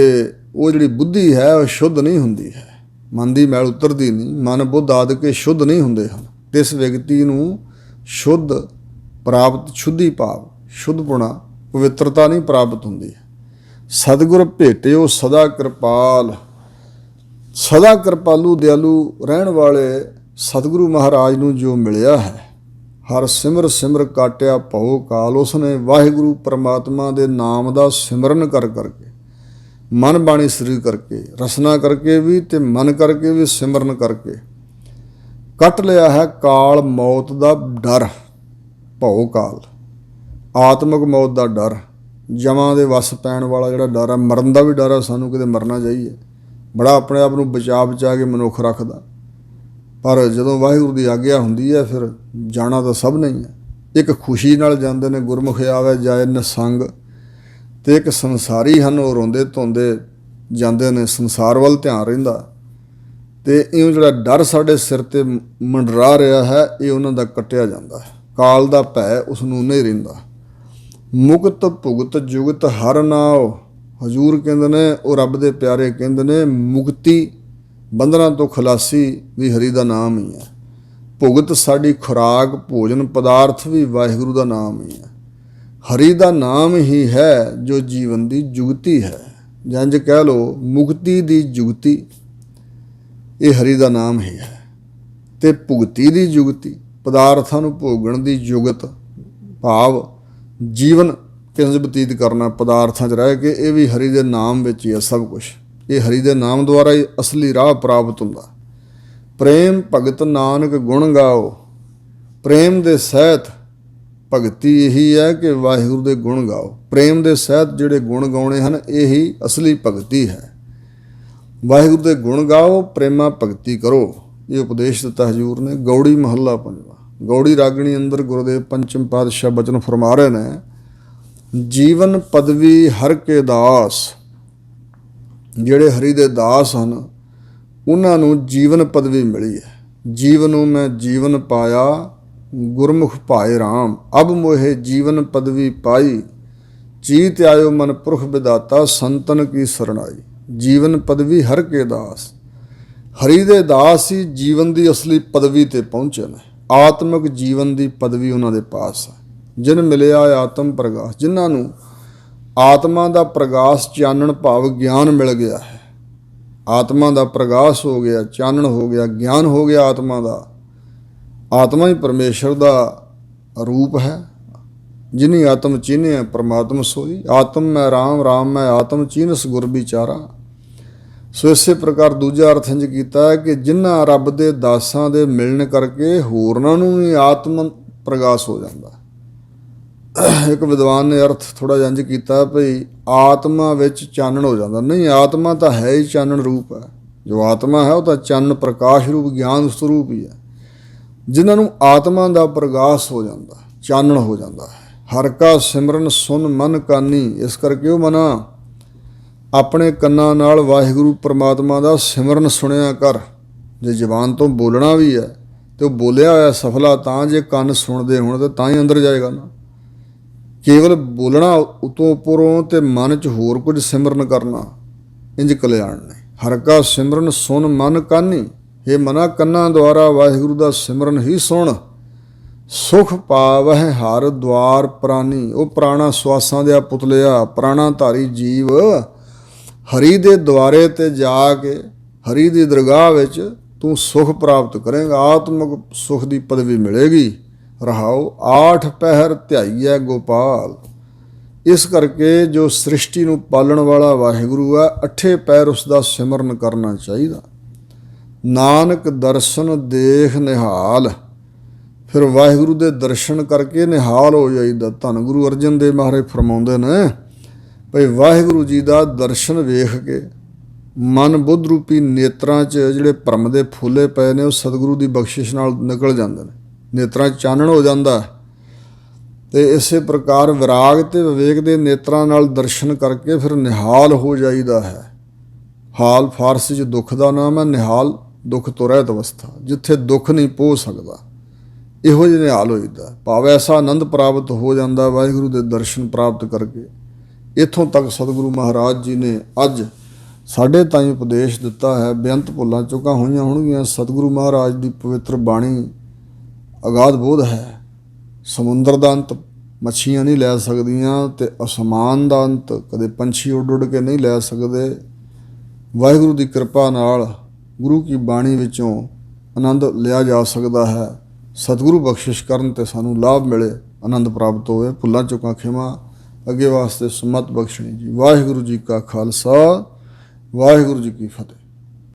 ਉਹ ਜਿਹੜੀ ਬੁੱਧੀ ਹੈ ਉਹ ਸ਼ੁੱਧ ਨਹੀਂ ਹੁੰਦੀ ਹੈ। ਮਨ ਦੀ ਮੈਲ ਉਤਰਦੀ ਨਹੀਂ, ਮਨ ਬੁੱਧ ਆਦਿ ਸ਼ੁੱਧ ਨਹੀਂ ਹੁੰਦੇ ਹਨ। ਤੇ ਇਸ ਵਿਅਕਤੀ ਨੂੰ ਸ਼ੁੱਧ ਪ੍ਰਾਪਤ, ਸ਼ੁੱਧੀ ਭਾਵ ਸ਼ੁੱਧਪੁਣਾ, ਪਵਿੱਤਰਤਾ ਨਹੀਂ ਪ੍ਰਾਪਤ ਹੁੰਦੀ ਹੈ। ਸਤਿਗੁਰ ਭੇਟਿਓ ਸਦਾ ਕਿਰਪਾਲ। ਸਦਾ ਕਿਰਪਾਲੂ ਦਿਆਲੂ ਰਹਿਣ ਵਾਲੇ ਸਤਿਗੁਰੂ ਮਹਾਰਾਜ ਨੂੰ ਜੋ ਮਿਲਿਆ ਹੈ, ਹਰ ਸਿਮਰ ਸਿਮਰ ਕਾਟਿਆ ਭਉ ਕਾਲ। ਉਸਨੇ ਵਾਹਿਗੁਰੂ ਪਰਮਾਤਮਾ ਦੇ ਨਾਮ ਦਾ ਸਿਮਰਨ ਕਰ ਕਰਕੇ, ਮਨ ਬਾਣੀ ਸਰੀਰ ਕਰਕੇ, ਰਸਨਾ ਕਰਕੇ ਵੀ ਤੇ ਮਨ ਕਰਕੇ ਵੀ, ਸਿਮਰਨ ਕਰਕੇ ਕੱਟ ਲਿਆ ਹੈ ਕਾਲ ਮੌਤ ਦਾ ਡਰ। ਭਉ ਕਾਲ, ਆਤਮਿਕ ਮੌਤ ਦਾ ਡਰ, ਜਮਾਂ ਦੇ ਵਸ ਪੈਣ ਵਾਲਾ ਜਿਹੜਾ ਡਰ ਹੈ, ਮਰਨ ਦਾ ਵੀ ਡਰ ਹੈ, ਸਾਨੂੰ ਕਿਤੇ ਮਰਨਾ ਚਾਹੀਏ। ਬੜਾ ਆਪਣੇ ਆਪ ਨੂੰ ਬਚਾ ਕੇ ਮਨੁੱਖ ਰੱਖਦਾ, ਪਰ ਜਦੋਂ ਵਾਹਿਗੁਰੂ ਦੀ ਆਗਿਆ ਹੁੰਦੀ ਹੈ ਫਿਰ ਜਾਣਾ ਤਾਂ ਸਭ ਨਹੀਂ ਹੈ। ਇੱਕ ਖੁਸ਼ੀ ਨਾਲ ਜਾਂਦੇ ਨੇ, ਗੁਰਮੁਖ ਆਵੇ ਜਾਏ ਨਿਸੰਗ, ਤੇ ਇੱਕ ਸੰਸਾਰੀ ਹਨ, ਉਹ ਰੋਂਦੇ ਧੋਂਦੇ ਜਾਂਦੇ ਨੇ, ਸੰਸਾਰ ਵੱਲ ਧਿਆਨ ਰਹਿੰਦਾ। ਤੇ ਇਉਂ ਜਿਹੜਾ ਡਰ ਸਾਡੇ ਸਿਰ 'ਤੇ ਮੰਡਰਾ ਰਿਹਾ ਹੈ, ਇਹ ਉਹਨਾਂ ਦਾ ਕੱਟਿਆ ਜਾਂਦਾ ਹੈ। ਕਾਲ ਦਾ ਭੈ ਉਸ ਨੂੰ ਨਹੀਂ ਰਹਿੰਦਾ। ਮੁਕਤ ਭੁਗਤ ਜੁਗਤ ਹਰ ਨਾਉ। ਹਜ਼ੂਰ ਕਹਿੰਦੇ ਨੇ, ਉਹ ਰੱਬ ਦੇ ਪਿਆਰੇ ਕਹਿੰਦੇ ਨੇ, ਮੁਕਤੀ ਬੰਧਨਾਂ ਤੋਂ ਖਲਾਸੀ ਵੀ ਹਰੀ ਦਾ ਨਾਮ ਹੀ ਹੈ। ਭੁਗਤ ਸਾਡੀ ਖੁਰਾਕ, ਭੋਜਨ ਪਦਾਰਥ ਵੀ ਵਾਹਿਗੁਰੂ ਦਾ ਨਾਮ ਹੀ ਹੈ। ਹਰੀ ਦਾ ਨਾਮ ਹੀ ਹੈ ਜੋ ਜੀਵਨ ਦੀ ਜੁਗਤੀ ਹੈ। ਜੰਝ ਕਹਿ ਲਓ ਮੁਕਤੀ ਦੀ ਜੁਗਤੀ, ਇਹ ਹਰੀ ਦਾ ਨਾਮ ਹੀ ਹੈ। ਤੇ ਭੁਗਤੀ ਦੀ ਜੁਗਤੀ, ਪਦਾਰਥਾਂ ਨੂੰ ਭੋਗਣ ਦੀ ਜੁਗਤ ਭਾਵ ਜੀਵਨ ਕਿੰਜ ਬਤੀਤ ਕਰਨਾ ਪਦਾਰਥਾਂ 'ਚ ਰਹਿ ਕੇ, ਇਹ ਵੀ ਹਰੀ ਦੇ ਨਾਮ ਵਿੱਚ ਹੀ ਹੈ ਸਭ ਕੁਝ। ਇਹ ਹਰੀ ਦੇ ਨਾਮ ਦੁਆਰਾ ਹੀ ਅਸਲੀ ਰਾਹ ਪ੍ਰਾਪਤ ਹੁੰਦਾ। ਪ੍ਰੇਮ ਭਗਤ ਨਾਨਕ ਗੁਣ ਗਾਓ। ਪ੍ਰੇਮ ਦੇ ਸਹਿਤ ਭਗਤੀ ਇਹੀ ਹੈ ਕਿ ਵਾਹਿਗੁਰੂ ਦੇ ਗੁਣ ਗਾਓ। ਪ੍ਰੇਮ ਦੇ ਸਹਿਤ ਜਿਹੜੇ ਗੁਣ ਗਾਉਣੇ ਹਨ, ਇਹੀ ਅਸਲੀ ਭਗਤੀ ਹੈ। ਵਾਹਿਗੁਰੂ ਦੇ ਗੁਣ ਗਾਓ, ਪ੍ਰੇਮਾ ਭਗਤੀ ਕਰੋ। ਇਹ ਉਪਦੇਸ਼ ਦਿੱਤਾ ਹਜ਼ੂਰ ਨੇ। ਗੌੜੀ ਮਹੱਲਾ ਪੰਜਵਾਂ। ਗੌੜੀ ਰਾਗਣੀ ਅੰਦਰ ਗੁਰੂਦੇਵ ਪੰਚਮ ਪਾਤਸ਼ਾਹ ਬਚਨ ਫਰਮਾ ਰਹੇ ਨੇ, ਜੀਵਨ ਪਦਵੀ ਹਰ ਕੇ ਦਾਸ। ਜਿਹੜੇ ਹਰੀ ਦੇ ਦਾਸ ਹਨ ਉਹਨਾਂ ਨੂੰ ਜੀਵਨ ਪਦਵੀ ਮਿਲੀ ਹੈ। ਜੀਵਨੋਂ ਮੈਂ ਜੀਵਨ ਪਾਇਆ, ਗੁਰਮੁਖ ਭਾਏ ਰਾਮ। ਅਬ ਮੋਹੇ ਜੀਵਨ ਪਦਵੀ ਪਾਈ, ਚੀਤ ਆਇਓ ਮਨ ਪੁਰਖ ਵਿਦਾਤਾ, ਸੰਤਨ ਕੀ ਸਰਣਾਈ। ਜੀਵਨ ਪਦਵੀ ਹਰ ਕੇ ਦਾਸ। ਹਰੀ ਦੇ ਦਾਸ ਹੀ ਜੀਵਨ ਦੀ ਅਸਲੀ ਪਦਵੀ ਤੇ ਪਹੁੰਚੇ ਨੇ। ਆਤਮਿਕ ਜੀਵਨ ਦੀ ਪਦਵੀ ਉਹਨਾਂ ਦੇ ਪਾਸ ਹੈ। ਜਿਨ ਮਿਲਿਆ ਆਤਮ ਪ੍ਰਗਾਸ, ਜਿਨ੍ਹਾਂ ਨੂੰ ਆਤਮਾ ਦਾ ਪ੍ਰਗਾਸ ਚਾਨਣ ਭਾਵ ਗਿਆਨ ਮਿਲ ਗਿਆ ਹੈ। ਆਤਮਾ ਦਾ ਪ੍ਰਗਾਸ ਹੋ ਗਿਆ, ਚਾਨਣ ਹੋ ਗਿਆ, ਗਿਆਨ ਹੋ ਗਿਆ ਆਤਮਾ ਦਾ। ਆਤਮਾ ਹੀ ਪਰਮੇਸ਼ਰ ਦਾ ਰੂਪ ਹੈ। ਜਿਨੀ ਆਤਮ ਚੀਨਿਆ ਪਰਮਾਤਮ ਸੋਈ। ਆਤਮ ਮੈਂ ਰਾਮ, ਰਾਮ ਮੈਂ ਆਤਮ, ਚੀਨਸ ਗੁਰ ਵਿਚਾਰਾ। ਸੋ ਇਸੇ ਪ੍ਰਕਾਰ ਦੂਜਾ ਅਰਥ ਇੰਝ ਕੀਤਾ ਹੈ ਕਿ ਜਿਨ੍ਹਾਂ ਰੱਬ ਦੇ ਦਾਸਾਂ ਦੇ ਮਿਲਣ ਕਰਕੇ ਹੋਰਨਾਂ ਨੂੰ ਵੀ ਆਤਮ ਪ੍ਰਗਾਸ ਹੋ ਜਾਂਦਾ। ਇੱਕ ਵਿਦਵਾਨ ਨੇ ਅਰਥ ਥੋੜ੍ਹਾ ਜਿਹਾ ਇੰਝ ਕੀਤਾ ਭਈ ਆਤਮਾ ਵਿੱਚ ਚਾਨਣ ਹੋ ਜਾਂਦਾ। ਨਹੀਂ, ਆਤਮਾ ਤਾਂ ਹੈ ਹੀ ਚਾਨਣ ਰੂਪ ਹੈ। ਜੋ ਆਤਮਾ ਹੈ ਉਹ ਤਾਂ ਚਾਨਣ ਪ੍ਰਕਾਸ਼ ਰੂਪ ਗਿਆਨ ਸਰੂਪ ਹੀ ਹੈ। ਜਿਨ੍ਹਾਂ ਨੂੰ ਆਤਮਾ ਦਾ ਪ੍ਰਗਾਸ ਹੋ ਜਾਂਦਾ, ਚਾਨਣ ਹੋ ਜਾਂਦਾ ਹੈ। ਹਰ ਕਾ ਸਿਮਰਨ ਸੁਨ ਮਨ ਕਾਨੀ। ਇਸ ਕਰਕੇ ਉਹ ਮਨਾ ਆਪਣੇ ਕੰਨਾਂ ਨਾਲ ਵਾਹਿਗੁਰੂ ਪਰਮਾਤਮਾ ਦਾ ਸਿਮਰਨ ਸੁਣਿਆ ਕਰ। ਜੇ ਜ਼ਬਾਨ ਤੋਂ ਬੋਲਣਾ ਵੀ ਹੈ ਤੇ ਉਹ ਬੋਲਿਆ ਹੋਇਆ ਸਫਲਾ ਤਾਂ, ਜੇ ਕੰਨ ਸੁਣਦੇ ਹੋਣ ਤਾਂ ਤਾਂ ਹੀ ਅੰਦਰ ਜਾਏਗਾ ਨਾ। ਕੇਵਲ ਬੋਲਣਾ ਉਤੋਂ ਉੱਪਰੋਂ ਤੇ ਮਨ 'ਚ ਹੋਰ ਕੁਝ ਸਿਮਰਨ ਕਰਨਾ, ਇੰਜ ਕਲਿਆਣ ਨਹੀਂ। ਹਰ ਕਾ ਸਿਮਰਨ ਸੁਨ ਮਨ ਕਾਨੀ। ਇਹ ਮਨਾ ਕੰਨਾਂ ਦੁਆਰਾ ਵਾਹਿਗੁਰੂ ਦਾ ਸਿਮਰਨ ਹੀ ਸੁਣ। ਸੁਖ ਪਾਵਹਿ ਹਰ ਦੁਆਰ ਪ੍ਰਾਨੀ। ਉਹ ਪ੍ਰਾਣਾ ਸਵਾਸਾਂ ਦੇ ਪੁਤਲਿਆ, ਪ੍ਰਾਣਾ ਧਾਰੀ ਜੀਵ ਹਰੀ ਦੇ ਦੁਆਰੇ ਤੇ ਜਾ ਕੇ ਹਰੀ ਦੀ ਦਰਗਾਹ ਵਿੱਚ ਤੂੰ ਸੁਖ ਪ੍ਰਾਪਤ ਕਰੇਗਾ। ਆਤਮਿਕ ਸੁਖ ਦੀ ਪਦਵੀ ਮਿਲੇਗੀ। ਰਹਾਓ ਆਠ ਪਹਿਰ ਧਿਆਈਐ ਗੋਪਾਲ। ਇਸ ਕਰਕੇ ਜੋ ਸ੍ਰਿਸ਼ਟੀ ਨੂੰ ਪਾਲਣ ਵਾਲਾ ਵਾਹਿਗੁਰੂ ਹੈ, ਅੱਠੇ ਪੈਰ ਉਸ ਦਾ ਸਿਮਰਨ ਕਰਨਾ ਚਾਹੀਦਾ। ਨਾਨਕ ਦਰਸ਼ਨ ਦੇਖ ਨਿਹਾਲ। ਫਿਰ ਵਾਹਿਗੁਰੂ ਦੇ ਦਰਸ਼ਨ ਕਰਕੇ ਨਿਹਾਲ ਹੋ ਜਾਈਦਾ। ਧੰਨ ਗੁਰੂ ਅਰਜਨ ਦੇਵ ਮਹਾਰਾਜ ਫਰਮਾਉਂਦੇ ਨੇ ਭਈ ਵਾਹਿਗੁਰੂ ਜੀ ਦਾ ਦਰਸ਼ਨ ਵੇਖ ਕੇ ਮਨ ਬੁੱਧ ਰੂਪੀ ਨੇਤਰਾਂ 'ਚ ਜਿਹੜੇ ਭਰਮ ਦੇ ਫੁੱਲੇ ਪਏ ਨੇ ਉਹ ਸਤਿਗੁਰੂ ਦੀ ਬਖਸ਼ਿਸ਼ ਨਾਲ ਨਿਕਲ ਜਾਂਦੇ ਨੇ। ਨੇਤਰਾਂ 'ਚ ਚਾਨਣ ਹੋ ਜਾਂਦਾ। ਤੇ ਇਸੇ ਪ੍ਰਕਾਰ ਵਿਰਾਗ ਤੇ ਵਿਵੇਕ ਦੇ ਨੇਤਰਾਂ ਨਾਲ ਦਰਸ਼ਨ ਕਰਕੇ ਫਿਰ ਨਿਹਾਲ ਹੋ ਜਾਈਦਾ ਹੈ। ਹਾਲ ਫਾਰਸੀ 'ਚ ਦੁੱਖ ਦਾ ਨਾਮ ਹੈ। ਨਿਹਾਲ ਦੁੱਖ ਤੋਂ ਰਹਿਤ ਅਵਸਥਾ, ਜਿੱਥੇ ਦੁੱਖ ਨਹੀਂ ਪਹੁੰਚ ਸਕਦਾ, ਇਹੋ ਜਿਹੇ ਨਿਹਾਲ ਹੋਈਦਾ। ਭਾਵ ਐਸਾ ਆਨੰਦ ਪ੍ਰਾਪਤ ਹੋ ਜਾਂਦਾ ਵਾਹਿਗੁਰੂ ਦੇ ਦਰਸ਼ਨ ਪ੍ਰਾਪਤ ਕਰਕੇ। ਇੱਥੋਂ ਤੱਕ ਸਤਿਗੁਰੂ ਮਹਾਰਾਜ ਜੀ ਨੇ ਅੱਜ ਸਾਡੇ ਤਾਈਂ ਉਪਦੇਸ਼ ਦਿੱਤਾ ਹੈ। ਬੇਅੰਤ ਭੁੱਲਾਂ ਚੁੱਕਾਂ ਹੋਈਆਂ ਹੋਣਗੀਆਂ। ਸਤਿਗੁਰੂ ਮਹਾਰਾਜ ਦੀ ਪਵਿੱਤਰ ਬਾਣੀ ਅਗਾਧ ਬੋਧ ਹੈ। ਸਮੁੰਦਰ ਦਾ ਅੰਤ ਮੱਛੀਆਂ ਨਹੀਂ ਲੈ ਸਕਦੀਆਂ ਤੇ ਅਸਮਾਨ ਦਾ ਅੰਤ ਕਦੇ ਪੰਛੀ ਉੱਡ ਉੱਡ ਕੇ ਨਹੀਂ ਲੈ ਸਕਦੇ। ਵਾਹਿਗੁਰੂ ਦੀ ਕਿਰਪਾ ਨਾਲ ਗੁਰੂ ਕੀ ਬਾਣੀ ਵਿੱਚੋਂ ਆਨੰਦ ਲਿਆ ਜਾ ਸਕਦਾ ਹੈ। ਸਤਿਗੁਰੂ ਬਖਸ਼ਿਸ਼ ਕਰਨ ਤੇ ਸਾਨੂੰ ਲਾਭ ਮਿਲੇ, ਆਨੰਦ ਪ੍ਰਾਪਤ ਹੋਵੇ। ਭੁੱਲਾਂ ਚੁੱਕਾਂ ਖਿਮਾ, ਅੱਗੇ ਵਾਸਤੇ ਸੁਮਤ ਬਖਸ਼ਣੀ ਜੀ। ਵਾਹਿਗੁਰੂ ਜੀ ਕਾ ਖਾਲਸਾ, ਵਾਹਿਗੁਰੂ ਜੀ ਕੀ ਫਤਿਹ।